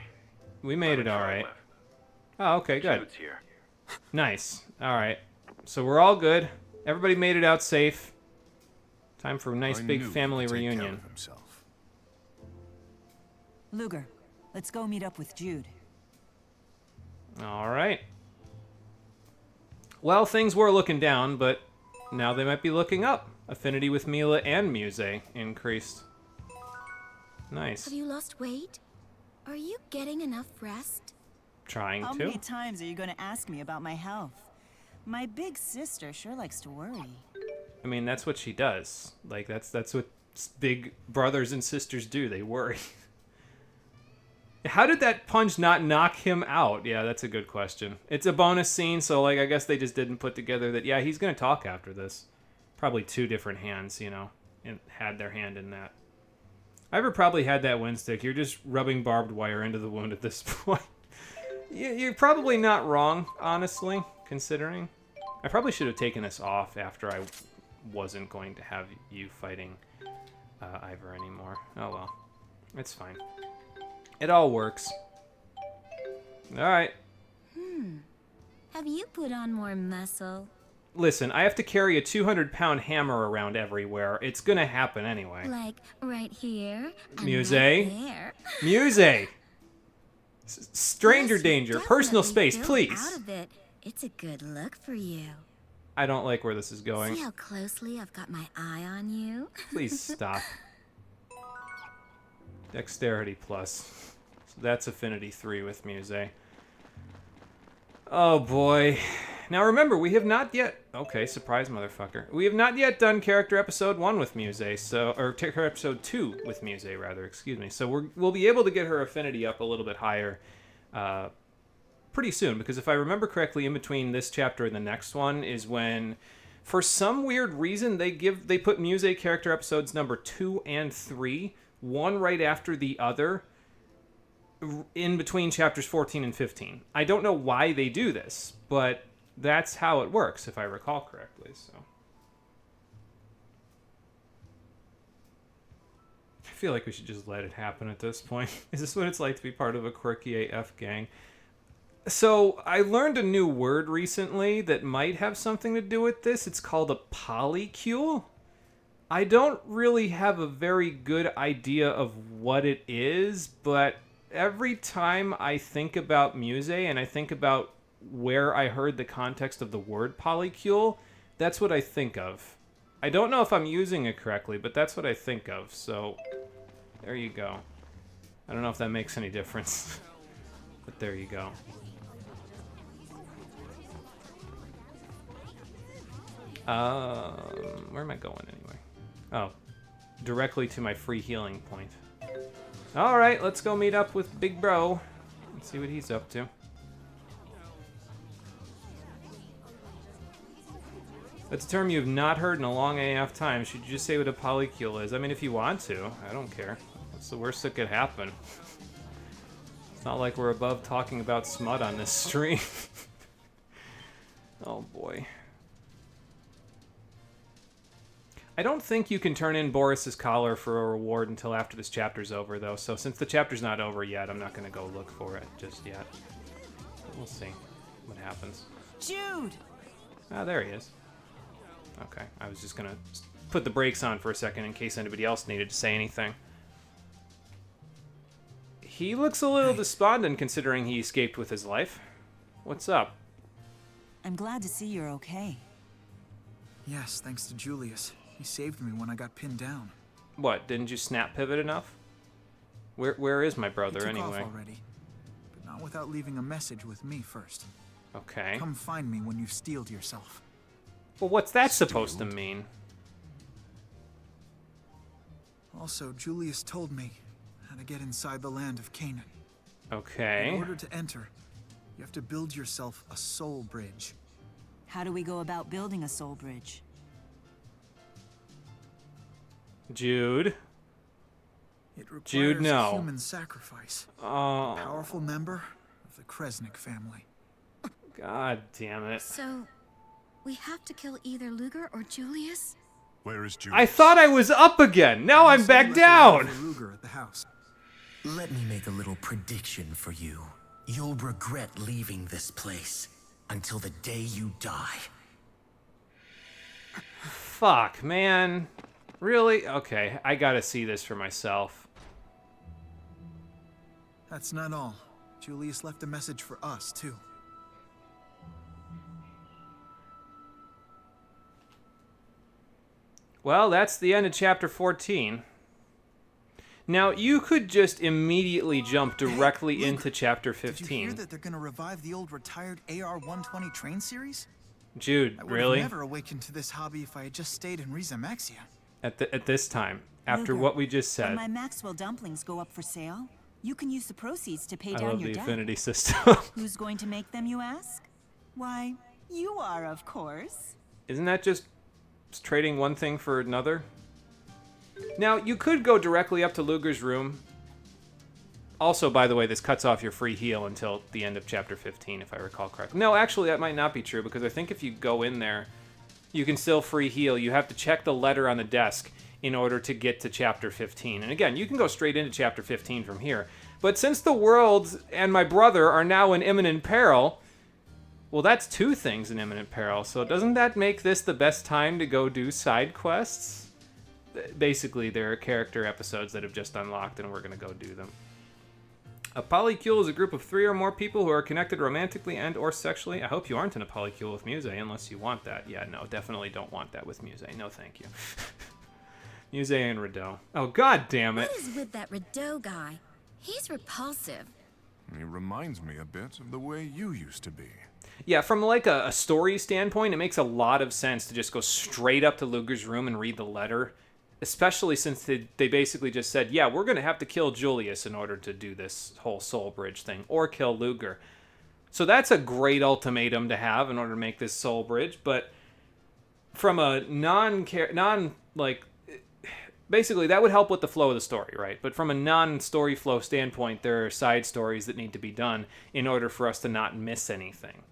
We made it all right. Oh, okay, good. Jude's here. Nice. All right. So we're all good. Everybody made it out safe. Time for a nice I big knew he family could take care reunion. of himself. Luger, let's go meet up with Jude. All right. Well, things were looking down, but now they might be looking up. Affinity with Mila and Muse increased. Nice. Have you lost weight? Are you getting enough rest? trying How to. many times are you going to ask me about my health? My big sister sure likes to worry. I mean, that's what she does. Like, that's what big brothers and sisters do. They worry. How did that punch not knock him out? Yeah, that's a good question. It's a bonus scene, so, like, I guess they just didn't put together that, yeah, he's going to talk after this. Probably two different hands, you know, and had their hand in that. Ivor probably had that wind stick. You're just rubbing barbed wire into the wound at this point. You're probably not wrong, honestly, considering. I probably should have taken this off after I wasn't going to have you fighting Ivor anymore. Oh well. It's fine. It all works. Alright. Have you put on more muscle? Listen, I have to carry a 200-pound hammer around everywhere. It's gonna happen anyway. Like right here and Muse? right there. Muse! Stranger Yes, danger. you Personal definitely space, built please. Out of it. It's a good look for you. I don't like where this is going. See how closely I've got my eye on you? Please stop. Dexterity plus. So that's affinity 3 with Muse. Oh boy. Now remember, we have not yet... Okay, surprise motherfucker. We have not yet done character episode 1 with Muse, so... Or character episode 2 with Muse, rather, excuse me. So we'll be able to get her affinity up a little bit higher pretty soon, because if I remember correctly, in between this chapter and the next one is when, for some weird reason, they put Muse character episodes number 2 and 3, one right after the other, in between chapters 14 and 15. I don't know why they do this, but that's how it works, if I recall correctly, so. I feel like we should just let it happen at this point. Is this what it's like to be part of a quirky AF gang? So, I learned a new word recently that might have something to do with this. It's called a polycule. I don't really have a very good idea of what it is, but every time I think about Muse and I think about where I heard the context of the word polycule, that's what I think of. I don't know if I'm using it correctly, but that's what I think of, so there you go. I don't know if that makes any difference, but there you go. Where am I going anyway? Oh, directly to my free healing point. Alright, let's go meet up with Big Bro and see what he's up to. That's a term you have not heard in a long AF time. Should you just say what a polycule is? I mean, if you want to. I don't care. What's the worst that could happen? It's not like we're above talking about smut on this stream. Oh boy. I don't think you can turn in Boris's collar for a reward until after this chapter's over, though. So since the chapter's not over yet, I'm not going to go look for it just yet. But we'll see what happens. Jude! Ah, there he is. Okay, I was just going to put the brakes on for a second in case anybody else needed to say anything. He looks a little despondent considering he escaped with his life. What's up? I'm glad to see you're okay. Yes, thanks to Julius. He saved me when I got pinned down. What, didn't you snap pivot enough? Where is my brother he took anyway? Off already, but not without leaving a message with me first. Okay. Come find me when you've steeled yourself. Well, what's that supposed to mean? Also, Julius told me how to get inside the land of Canaan. Okay. In order to enter, you have to build yourself a soul bridge. How do we go about building a soul bridge? Jude. It requires Jude, no. a human sacrifice. Oh. A powerful member of the Kresnik family. God damn it. So, we have to kill either Luger or Julius? Where is Julius? I thought I was up again. Now I'm back down. Luger at the house. Let me make a little prediction for you. You'll regret leaving this place until the day you die. Fuck, man. Really? Okay, I gotta see this for myself. That's not all. Julius left a message for us, too. Well, that's the end of chapter 14. Now, you could just immediately jump directly into Chapter 15. Did you hear that they're gonna revive the old retired AR-120 train series? Jude, I would really? have never awakened to this hobby if I had just stayed in Riza Maxia. At this time, after Luger, what we just when said. my Maxwell dumplings go up for sale, you can use the proceeds to pay I down love your the debt. affinity system. Who's going to make them, you ask? Why, you are, of course. Isn't that just trading one thing for another? Now, you could go directly up to Luger's room. Also, by the way, this cuts off your free heal until the end of Chapter 15, if I recall correctly. No, actually, that might not be true, because I think if you go in there, you can still free heal. You have to check the letter on the desk in order to get to Chapter 15. And again, you can go straight into Chapter 15 from here. But since the world and my brother are now in imminent peril, well, that's two things in imminent peril. So doesn't that make this the best time to go do side quests? Basically, there are character episodes that have just unlocked, and we're going to go do them. A polycule is a group of 3 or more people who are connected romantically and or sexually. I hope you aren't in a polycule with Muse, unless you want that. Yeah, no, definitely don't want that with Muse. No, thank you. Muse and Rideau. Oh, god damn it. What is with that Rideau guy? He's repulsive. He reminds me a bit of the way you used to be. Yeah, from like a story standpoint, it makes a lot of sense to just go straight up to Luger's room and read the letter. Especially since they basically just said, yeah, we're going to have to kill Julius in order to do this whole Soul Bridge thing, or kill Luger. So that's a great ultimatum to have in order to make this Soul Bridge, but from a basically that would help with the flow of the story, right? But from a non-story flow standpoint, there are side stories that need to be done in order for us to not miss anything.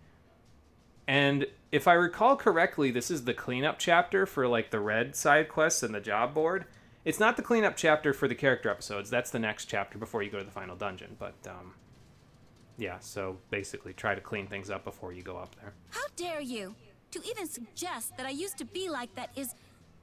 And if I recall correctly, this is the cleanup chapter for like the red side quests and the job board. It's not the cleanup chapter for the character episodes. That's the next chapter before you go to the final dungeon. But yeah, so basically try to clean things up before you go up there. How dare you? To even suggest that I used to be like that is,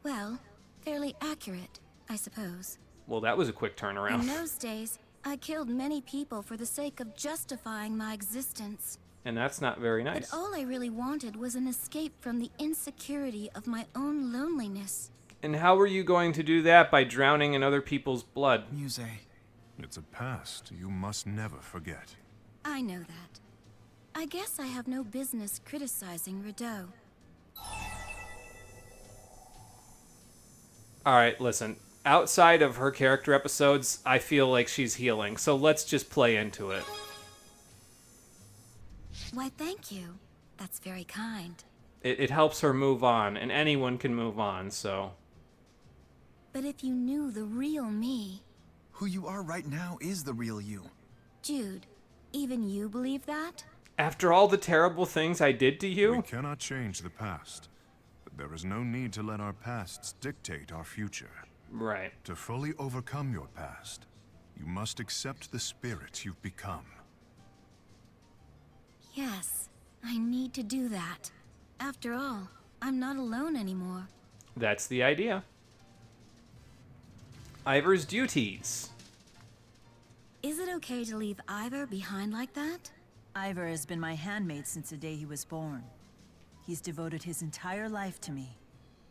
well, fairly accurate, I suppose. Well, that was a quick In turnaround. those days, I killed many people for the sake of justifying my existence. And that's not very nice. But all I really wanted was an escape from the insecurity of my own loneliness. And how were you going to do that? By drowning in other people's blood? Muse. It's a past you must never forget. I know that. I guess I have no business criticizing Rideau. Alright, listen. Outside of her character episodes, I feel like she's healing. So let's just play into it. Why, thank you. That's very kind. It helps her move on, and anyone can move on, so... But if you knew the real me... Who you are right now is the real you. Jude, even you believe that? After all the terrible things I did to you? We cannot change the past, but there is no need to let our pasts dictate our future. Right. To fully overcome your past, you must accept the spirit you've become. Yes, I need to do that. After all, I'm not alone anymore. That's the idea. Ivor's duties. Is it okay to leave Ivor behind like that? Ivor has been my handmaid since the day he was born. He's devoted his entire life to me.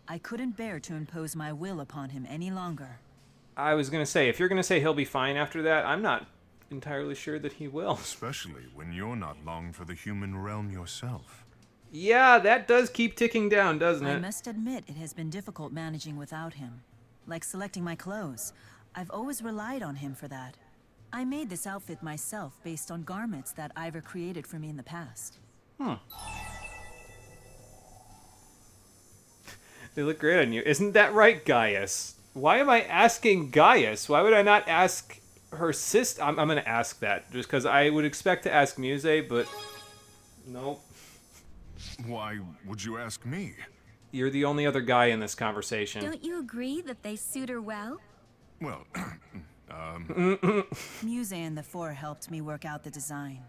I couldn't bear to impose my will upon him any longer. I was going to say, if you're going to say he'll be fine after that, I'm not entirely sure that he will. Especially when you're not long for the human realm yourself. Yeah, that does keep ticking down, doesn't I it? must admit it has been difficult managing without him. Like selecting my clothes. I've always relied on him for that. I made this outfit myself based on garments that Ivor created for me in the past. They look great on you. Isn't that right, Gaius? Why am I asking Gaius? Why would I not ask her sister? I'm going to ask that, just because I would expect to ask Muse, but nope. Why would you ask me? You're the only other guy in this conversation. Don't you agree that they suit her well? Well, Muse and the Four helped me work out the design.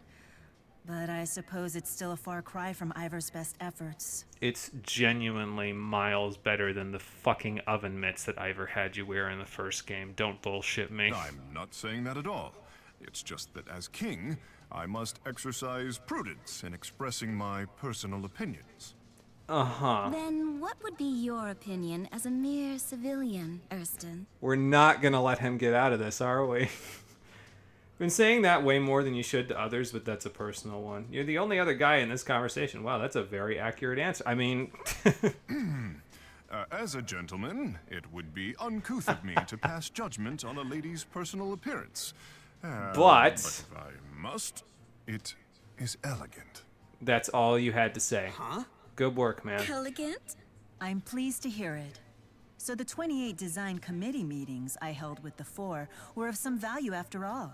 But I suppose it's still a far cry from Ivor's best efforts. It's genuinely miles better than the fucking oven mitts that Ivor had you wear in the first game. Don't bullshit me. I'm not saying that at all. It's just that as king, I must exercise prudence in expressing my personal opinions. Uh-huh. Then what would be your opinion as a mere civilian, Erston? We're not gonna let him get out of this, are we? Been saying that way more than you should to others, but that's a personal one. You're the only other guy in this conversation. Wow, that's a very accurate answer. I mean... As a gentleman, it would be uncouth of me to pass judgment on a lady's personal appearance. But if I must, it is elegant. That's all you had to say. Huh? Good work, man. Elegant? I'm pleased to hear it. So the 28 design committee meetings I held with the four were of some value after all.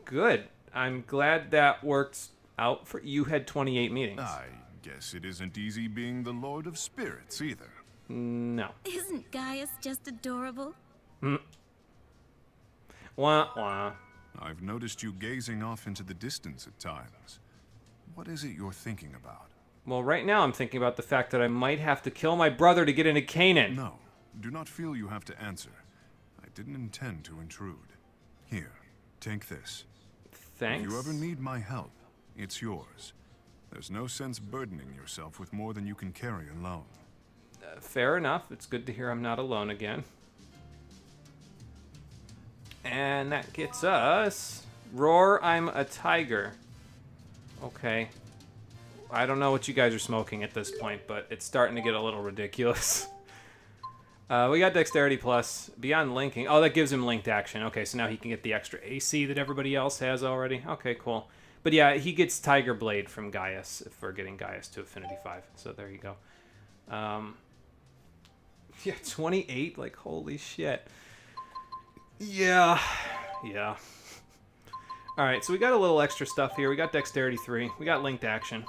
Good. I'm glad that worked out for you. Had 28 meetings. I guess it isn't easy being the Lord of Spirits, either. No. Isn't Gaius just adorable? Wah, wah. I've noticed you gazing off into the distance at times. What is it you're thinking about? Well, right now I'm thinking about the fact that I might have to kill my brother to get into Canaan. No. Do not feel you have to answer. I didn't intend to intrude. Here, take this. Thanks. If you ever need my help, it's yours. There's no sense burdening yourself with more than you can carry alone. Fair enough. It's good to hear I'm not alone again. And that gets us... Roar, I'm a tiger. Okay. I don't know what you guys are smoking at this point, but it's starting to get a little ridiculous. We got Dexterity Plus. Beyond linking... Oh, that gives him linked action. Okay, so now he can get the extra AC that everybody else has already. Okay, cool. But yeah, he gets Tiger Blade from Gaius for getting Gaius to Affinity 5. So there you go. Yeah, 28? Like, holy shit. Yeah. Yeah. Alright, so we got a little extra stuff here. We got Dexterity 3. We got linked action.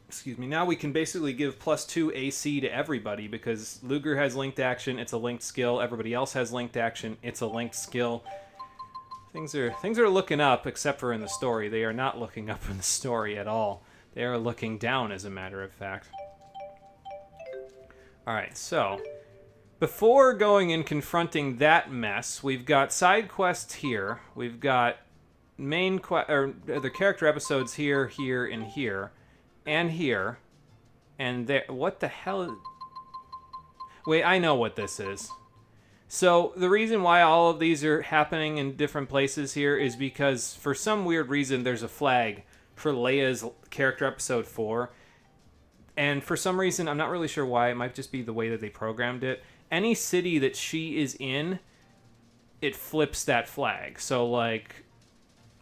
Excuse me. Now we can basically give +2 AC to everybody because Luger has linked action. It's a linked skill. Everybody else has linked action. It's a linked skill. Things are looking up, except for in the story. They are not looking up in the story at all. They are looking down, as a matter of fact. Alright, so... Before going and confronting that mess, we've got side quests here. We've got the character episodes here, here, and here. And here. And there. What the hell? Wait, I know what this is. So, the reason why all of these are happening in different places here is because, for some weird reason, there's a flag for Leia's character episode 4. And for some reason, I'm not really sure why, it might just be the way that they programmed it. Any city that she is in, it flips that flag. So, like,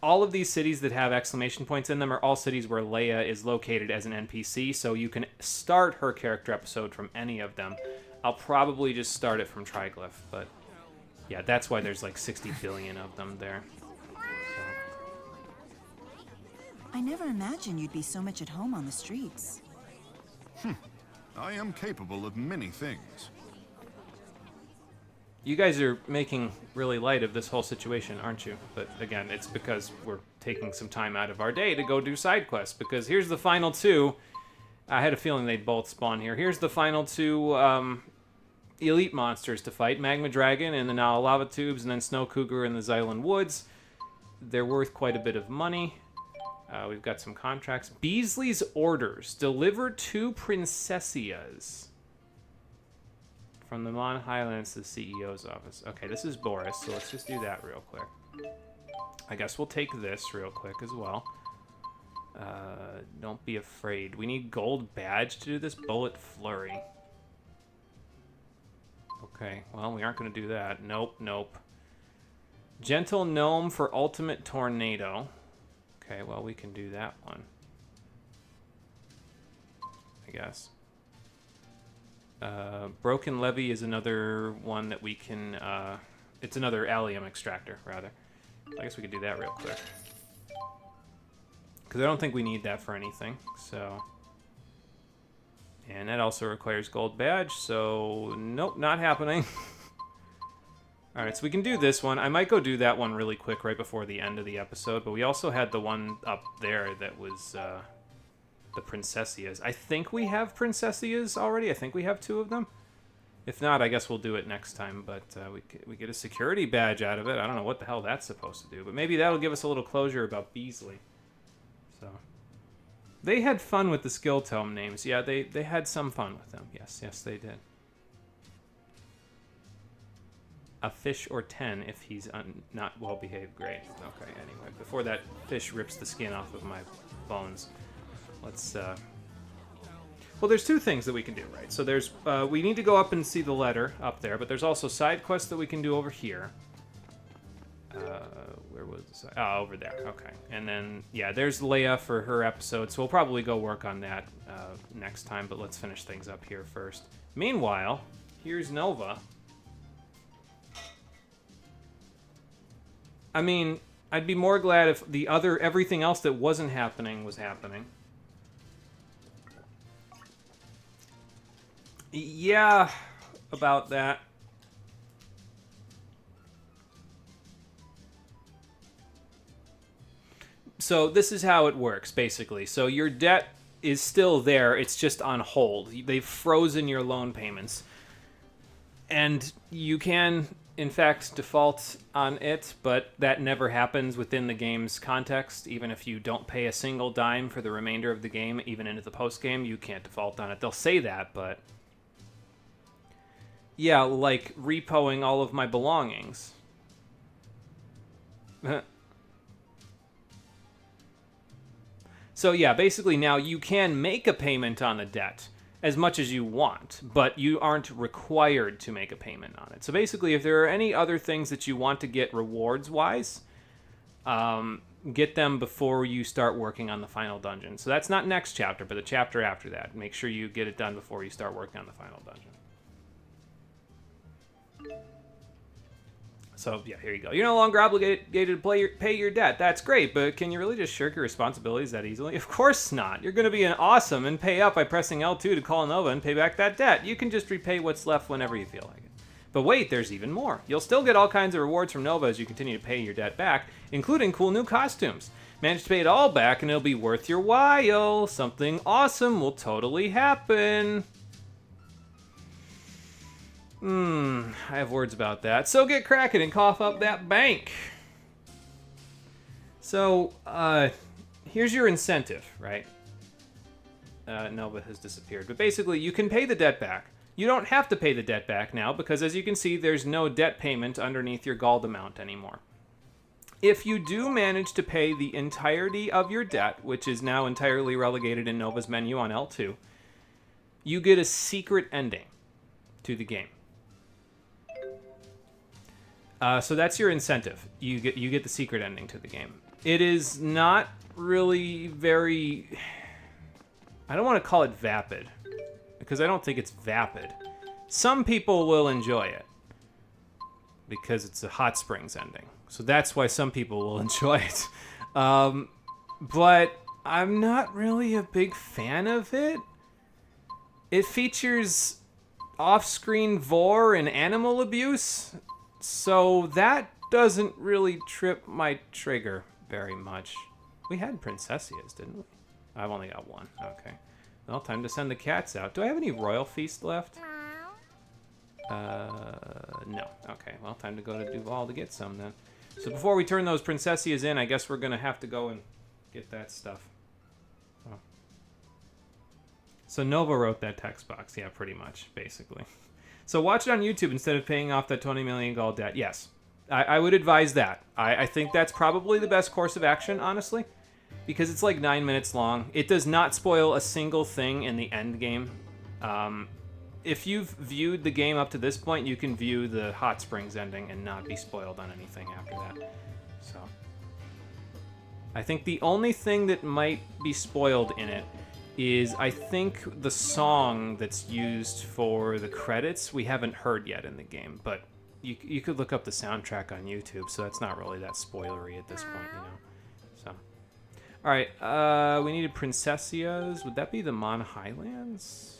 all of these cities that have exclamation points in them are all cities where Leia is located as an NPC, so you can start her character episode from any of them. I'll probably just start it from Triglyph, but yeah, that's why there's like 60 billion of them there. I never imagined you'd be so much at home on the streets. I am capable of many things. You guys are making really light of this whole situation, aren't you? But again, it's because we're taking some time out of our day to go do side quests, because here's the final two. I had a feeling they'd both spawn here. Here's the final two elite monsters to fight. Magma Dragon in the Nile Lava Tubes, and then Snow Cougar in the Xylan Woods. They're worth quite a bit of money. We've got some contracts. Beasley's Orders. Deliver 2 Princessias. From the Mon Highlands to the CEO's office. Okay, this is Boris, so let's just do that real quick. I guess we'll take this real quick as well. Don't be afraid. We need gold badge to do this. Bullet Flurry. Okay, well, we aren't going to do that. Nope, nope. Gentle Gnome for Ultimate Tornado. Okay, well, we can do that one. I guess. Broken Levy is another one that we can, it's another allium extractor, rather. I guess we could do that real quick. Because I don't think we need that for anything, so... And that also requires gold badge, so... Nope, not happening. Alright, so we can do this one. I might go do that one really quick right before the end of the episode, but we also had the one up there that was, the Princessias. I think we have Princessias already. I think we have 2 of them. If not, I guess we'll do it next time, but we get a security badge out of it. I don't know what the hell that's supposed to do, but maybe that'll give us a little closure about Beasley. So, They had fun with the skill tome names. Yeah, they had some fun with them. Yes, they did. A fish or 10 if he's not well behaved. Great. Okay, anyway, before that fish rips the skin off of my bones, let's well, there's two things that we can do, right? So there's we need to go up and see the letter up there, but there's also side quests that we can do over here. Where was the side? Oh, over there. Okay. And then yeah, there's Leia for her episode, so we'll probably go work on that next time, but let's finish things up here first. Meanwhile, here's Nova. I mean, I'd be more glad if everything else that wasn't happening was happening. Yeah, about that. So this is how it works, basically. So your debt is still there, it's just on hold. They've frozen your loan payments. And you can, in fact, default on it, but that never happens within the game's context. Even if you don't pay a single dime for the remainder of the game, even into the post-game, you can't default on it. They'll say that, but... yeah, like repoing all of my belongings. So yeah, basically now you can make a payment on the debt as much as you want, but you aren't required to make a payment on it. So basically, if there are any other things that you want to get rewards-wise, get them before you start working on the final dungeon. So that's not next chapter, but the chapter after that. Make sure you get it done before you start working on the final dungeon. So, yeah, here you go. You're no longer obligated to pay your debt. That's great, but can you really just shirk your responsibilities that easily? Of course not. You're going to be an awesome and pay up by pressing L2 to call Nova and pay back that debt. You can just repay what's left whenever you feel like it. But wait, there's even more. You'll still get all kinds of rewards from Nova as you continue to pay your debt back, including cool new costumes. Manage to pay it all back and it'll be worth your while. Something awesome will totally happen. I have words about that. So get cracking and cough up that bank. So, here's your incentive, right? Nova has disappeared. But basically, you can pay the debt back. You don't have to pay the debt back now because, as you can see, there's no debt payment underneath your gold amount anymore. If you do manage to pay the entirety of your debt, which is now entirely relegated in Nova's menu on L2, you get a secret ending to the game. So that's your incentive. You get the secret ending to the game. It is not really very... I don't want to call it vapid, because I don't think it's vapid. Some people will enjoy it, because it's a hot springs ending. So that's why some people will enjoy it. But I'm not really a big fan of it. It features off-screen vor and animal abuse. So that doesn't really trip my trigger very much. We had Princessias, didn't we? I've only got one. Okay. Well, time to send the cats out. Do I have any Royal Feast left? No. Okay. Well, time to go to Duval to get some then. So before we turn those Princessias in, I guess we're going to have to go and get that stuff. Oh. So Nova wrote that text box. Yeah, pretty much, basically. So watch it on YouTube instead of paying off that 20 million gold debt. Yes, I would advise that. I think that's probably the best course of action, honestly, because it's like 9 minutes long. It does not spoil a single thing in the end game. If you've viewed the game up to this point, you can view the Hot Springs ending and not be spoiled on anything after that. So I think the only thing that might be spoiled in it is, I think, the song that's used for the credits we haven't heard yet in the game, but you could look up the soundtrack on YouTube, so that's not really that spoilery at this point, you know. So, all right, we needed Princessias. Would that be the Mon Highlands?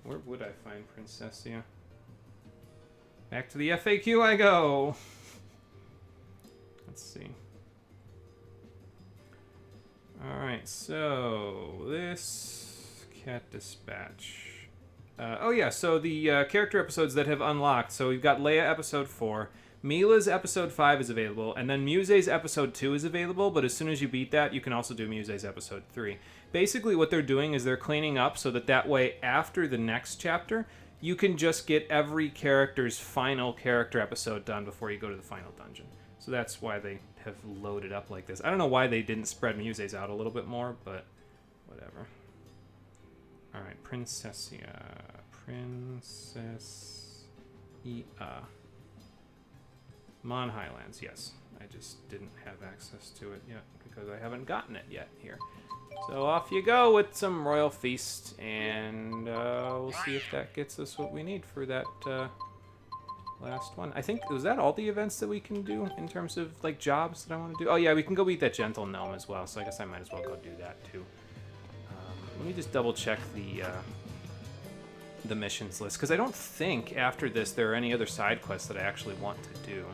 Where would I find Princessia? Back to the FAQ I go. Let's see. Alright, so this Cat Dispatch. Oh yeah, so the character episodes that have unlocked. So we've got Leia episode 4, Mila's episode 5 is available, and then Muse's episode 2 is available, but as soon as you beat that, you can also do Muse's episode 3. Basically, what they're doing is they're cleaning up so that way, after the next chapter, you can just get every character's final character episode done before you go to the final dungeon. So that's why they have loaded up like this. I don't know why they didn't spread Muse's out a little bit more, but whatever. Alright, Princessia. Mon Highlands, yes. I just didn't have access to it yet because I haven't gotten it yet here. So off you go with some Royal Feast, and we'll see if that gets us what we need for that last one. I think, was that all the events that we can do in terms of like jobs that I want to do? Oh yeah, we can go beat that Gentle Gnome as well, so I guess I might as well go do that too. Let me just double check the missions list, because I don't think after this there are any other side quests that I actually want to do.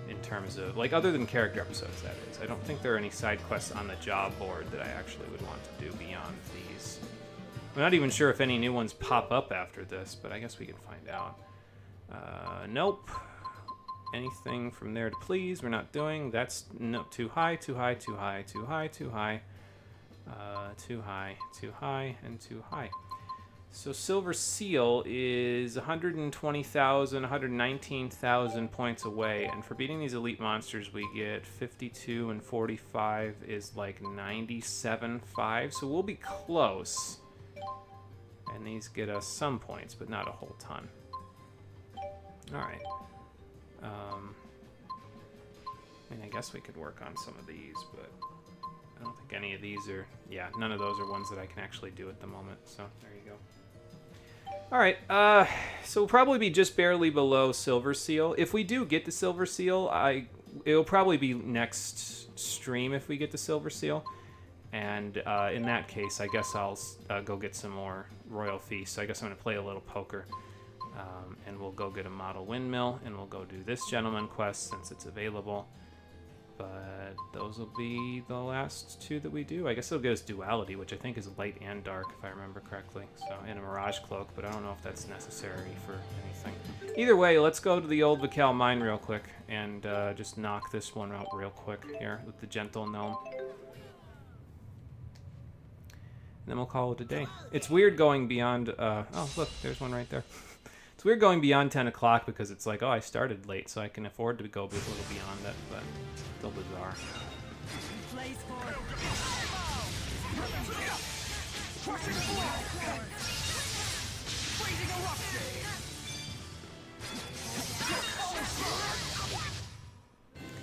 In terms of, like, other than character episodes, that is. I don't think there are any side quests on the job board that I actually would want to do beyond these. I'm not even sure if any new ones pop up after this, but I guess we can find out. Nope. Anything from there to please, we're not doing. That's no, too high, too high, too high, too high, too high. Too high, too high, and too high. So Silver Seal is 120,000, 119,000 points away, and for beating these elite monsters we get 52, and 45 is like 97.5, so we'll be close. And these get us some points, but not a whole ton. Alright. I mean, I guess we could work on some of these, but I don't think any of these are... Yeah, none of those are ones that I can actually do at the moment, so there you go. Alright, so we'll probably be just barely below Silver Seal. If we do get to Silver Seal, it'll probably be next stream if we get to Silver Seal. And in that case, I guess I'll go get some more Royal Feast. So I guess I'm going to play a little poker. And we'll go get a model windmill, and we'll go do this gentleman quest since it's available. But those will be the last two that we do. I guess it'll get us Duality, which I think is light and dark, if I remember correctly. So, and a Mirage Cloak, but I don't know if that's necessary for anything. Either way, let's go to the old Vical Mine real quick and just knock this one out real quick here with the Gentle Gnome. And then we'll call it a day. It's weird going beyond... oh, look, there's one right there. It's weird going beyond 10 o'clock because it's like, oh, I started late, so I can afford to go a little beyond it, but still bizarre.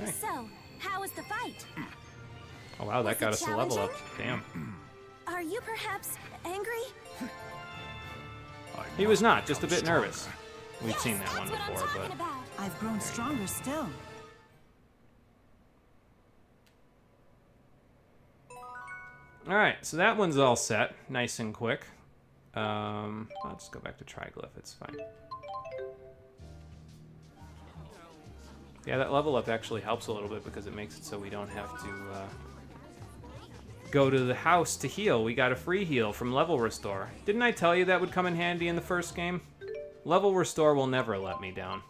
Okay. So, how was the fight? Oh wow, that got us a level up. Damn. Are you perhaps angry? He was not, just a bit nervous. We've seen that one before, but... I've grown stronger still. Alright, so that one's all set. Nice and quick. I'll just go back to Triglyph, it's fine. Yeah, that level up actually helps a little bit because it makes it so we don't have to go to the house to heal. We got a free heal from Level Restore. Didn't I tell you that would come in handy in the first game? Level Restore will never let me down.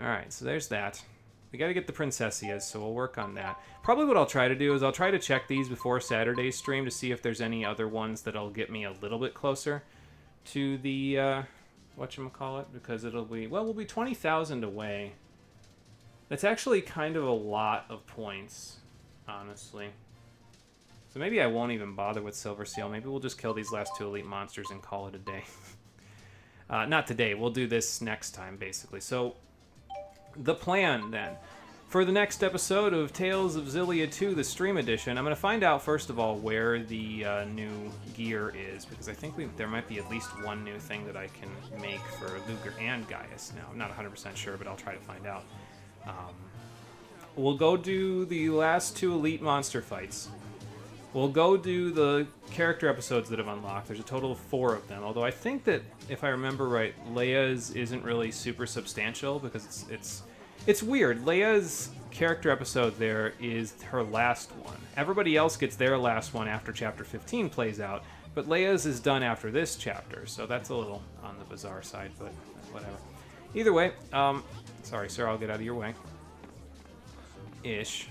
Alright, so there's that. We gotta get the Princessias, so we'll work on that. Probably what I'll try to do is I'll try to check these before Saturday's stream to see if there's any other ones that'll get me a little bit closer to the, whatchamacallit, because it'll be, well, we'll be 20,000 away. That's actually kind of a lot of points, honestly. So maybe I won't even bother with Silver Seal. Maybe we'll just kill these last two elite monsters and call it a day. Not today. We'll do this next time, basically. So, the plan, then. For the next episode of Tales of Xillia 2, the Stream Edition, I'm going to find out, first of all, where the new gear is, because I think there might be at least one new thing that I can make for Luger and Gaius now. I'm not 100% sure, but I'll try to find out. We'll go do the last two elite monster fights. We'll go do the character episodes that have unlocked. There's a total of 4 of them, although I think that, if I remember right, Leia's isn't really super substantial, because it's weird. Leia's character episode there is her last one. Everybody else gets their last one after Chapter 15 plays out, But Leia's is done after this chapter, so that's a little on the bizarre side, but whatever. Either way, sorry, sir, I'll get out of your way. Ish.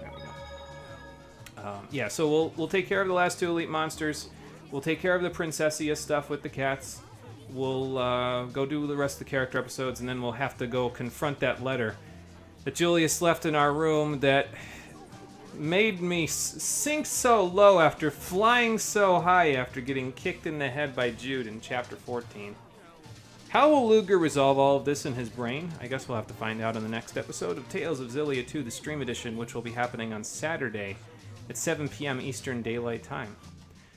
There we go. Yeah, so we'll take care of the last 2 elite monsters. We'll take care of the Princessia stuff with the cats. We'll go do the rest of the character episodes, and then we'll have to go confront that letter that Julius left in our room that made me sink so low after flying so high after getting kicked in the head by Jude in Chapter 14. How will Luger resolve all of this in his brain? I guess we'll have to find out in the next episode of Tales of Xillia 2, the Stream Edition, which will be happening on Saturday at 7 p.m. Eastern Daylight Time.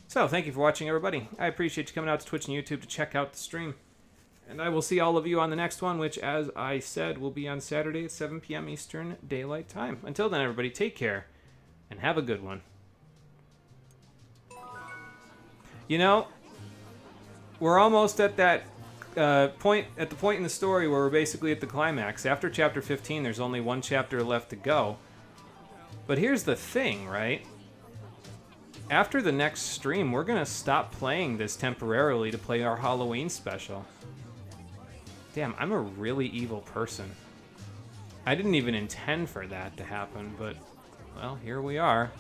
So, thank you for watching, everybody. I appreciate you coming out to Twitch and YouTube to check out the stream. And I will see all of you on the next one, which, as I said, will be on Saturday at 7 p.m. Eastern Daylight Time. Until then, everybody, take care, and have a good one. You know, we're almost at that point in the story where we're basically at the climax. After Chapter 15, there's only 1 chapter left to go. But here's the thing, right? After the next stream, we're going to stop playing this temporarily to play our Halloween special. Damn, I'm a really evil person. I didn't even intend for that to happen, but, well, here we are.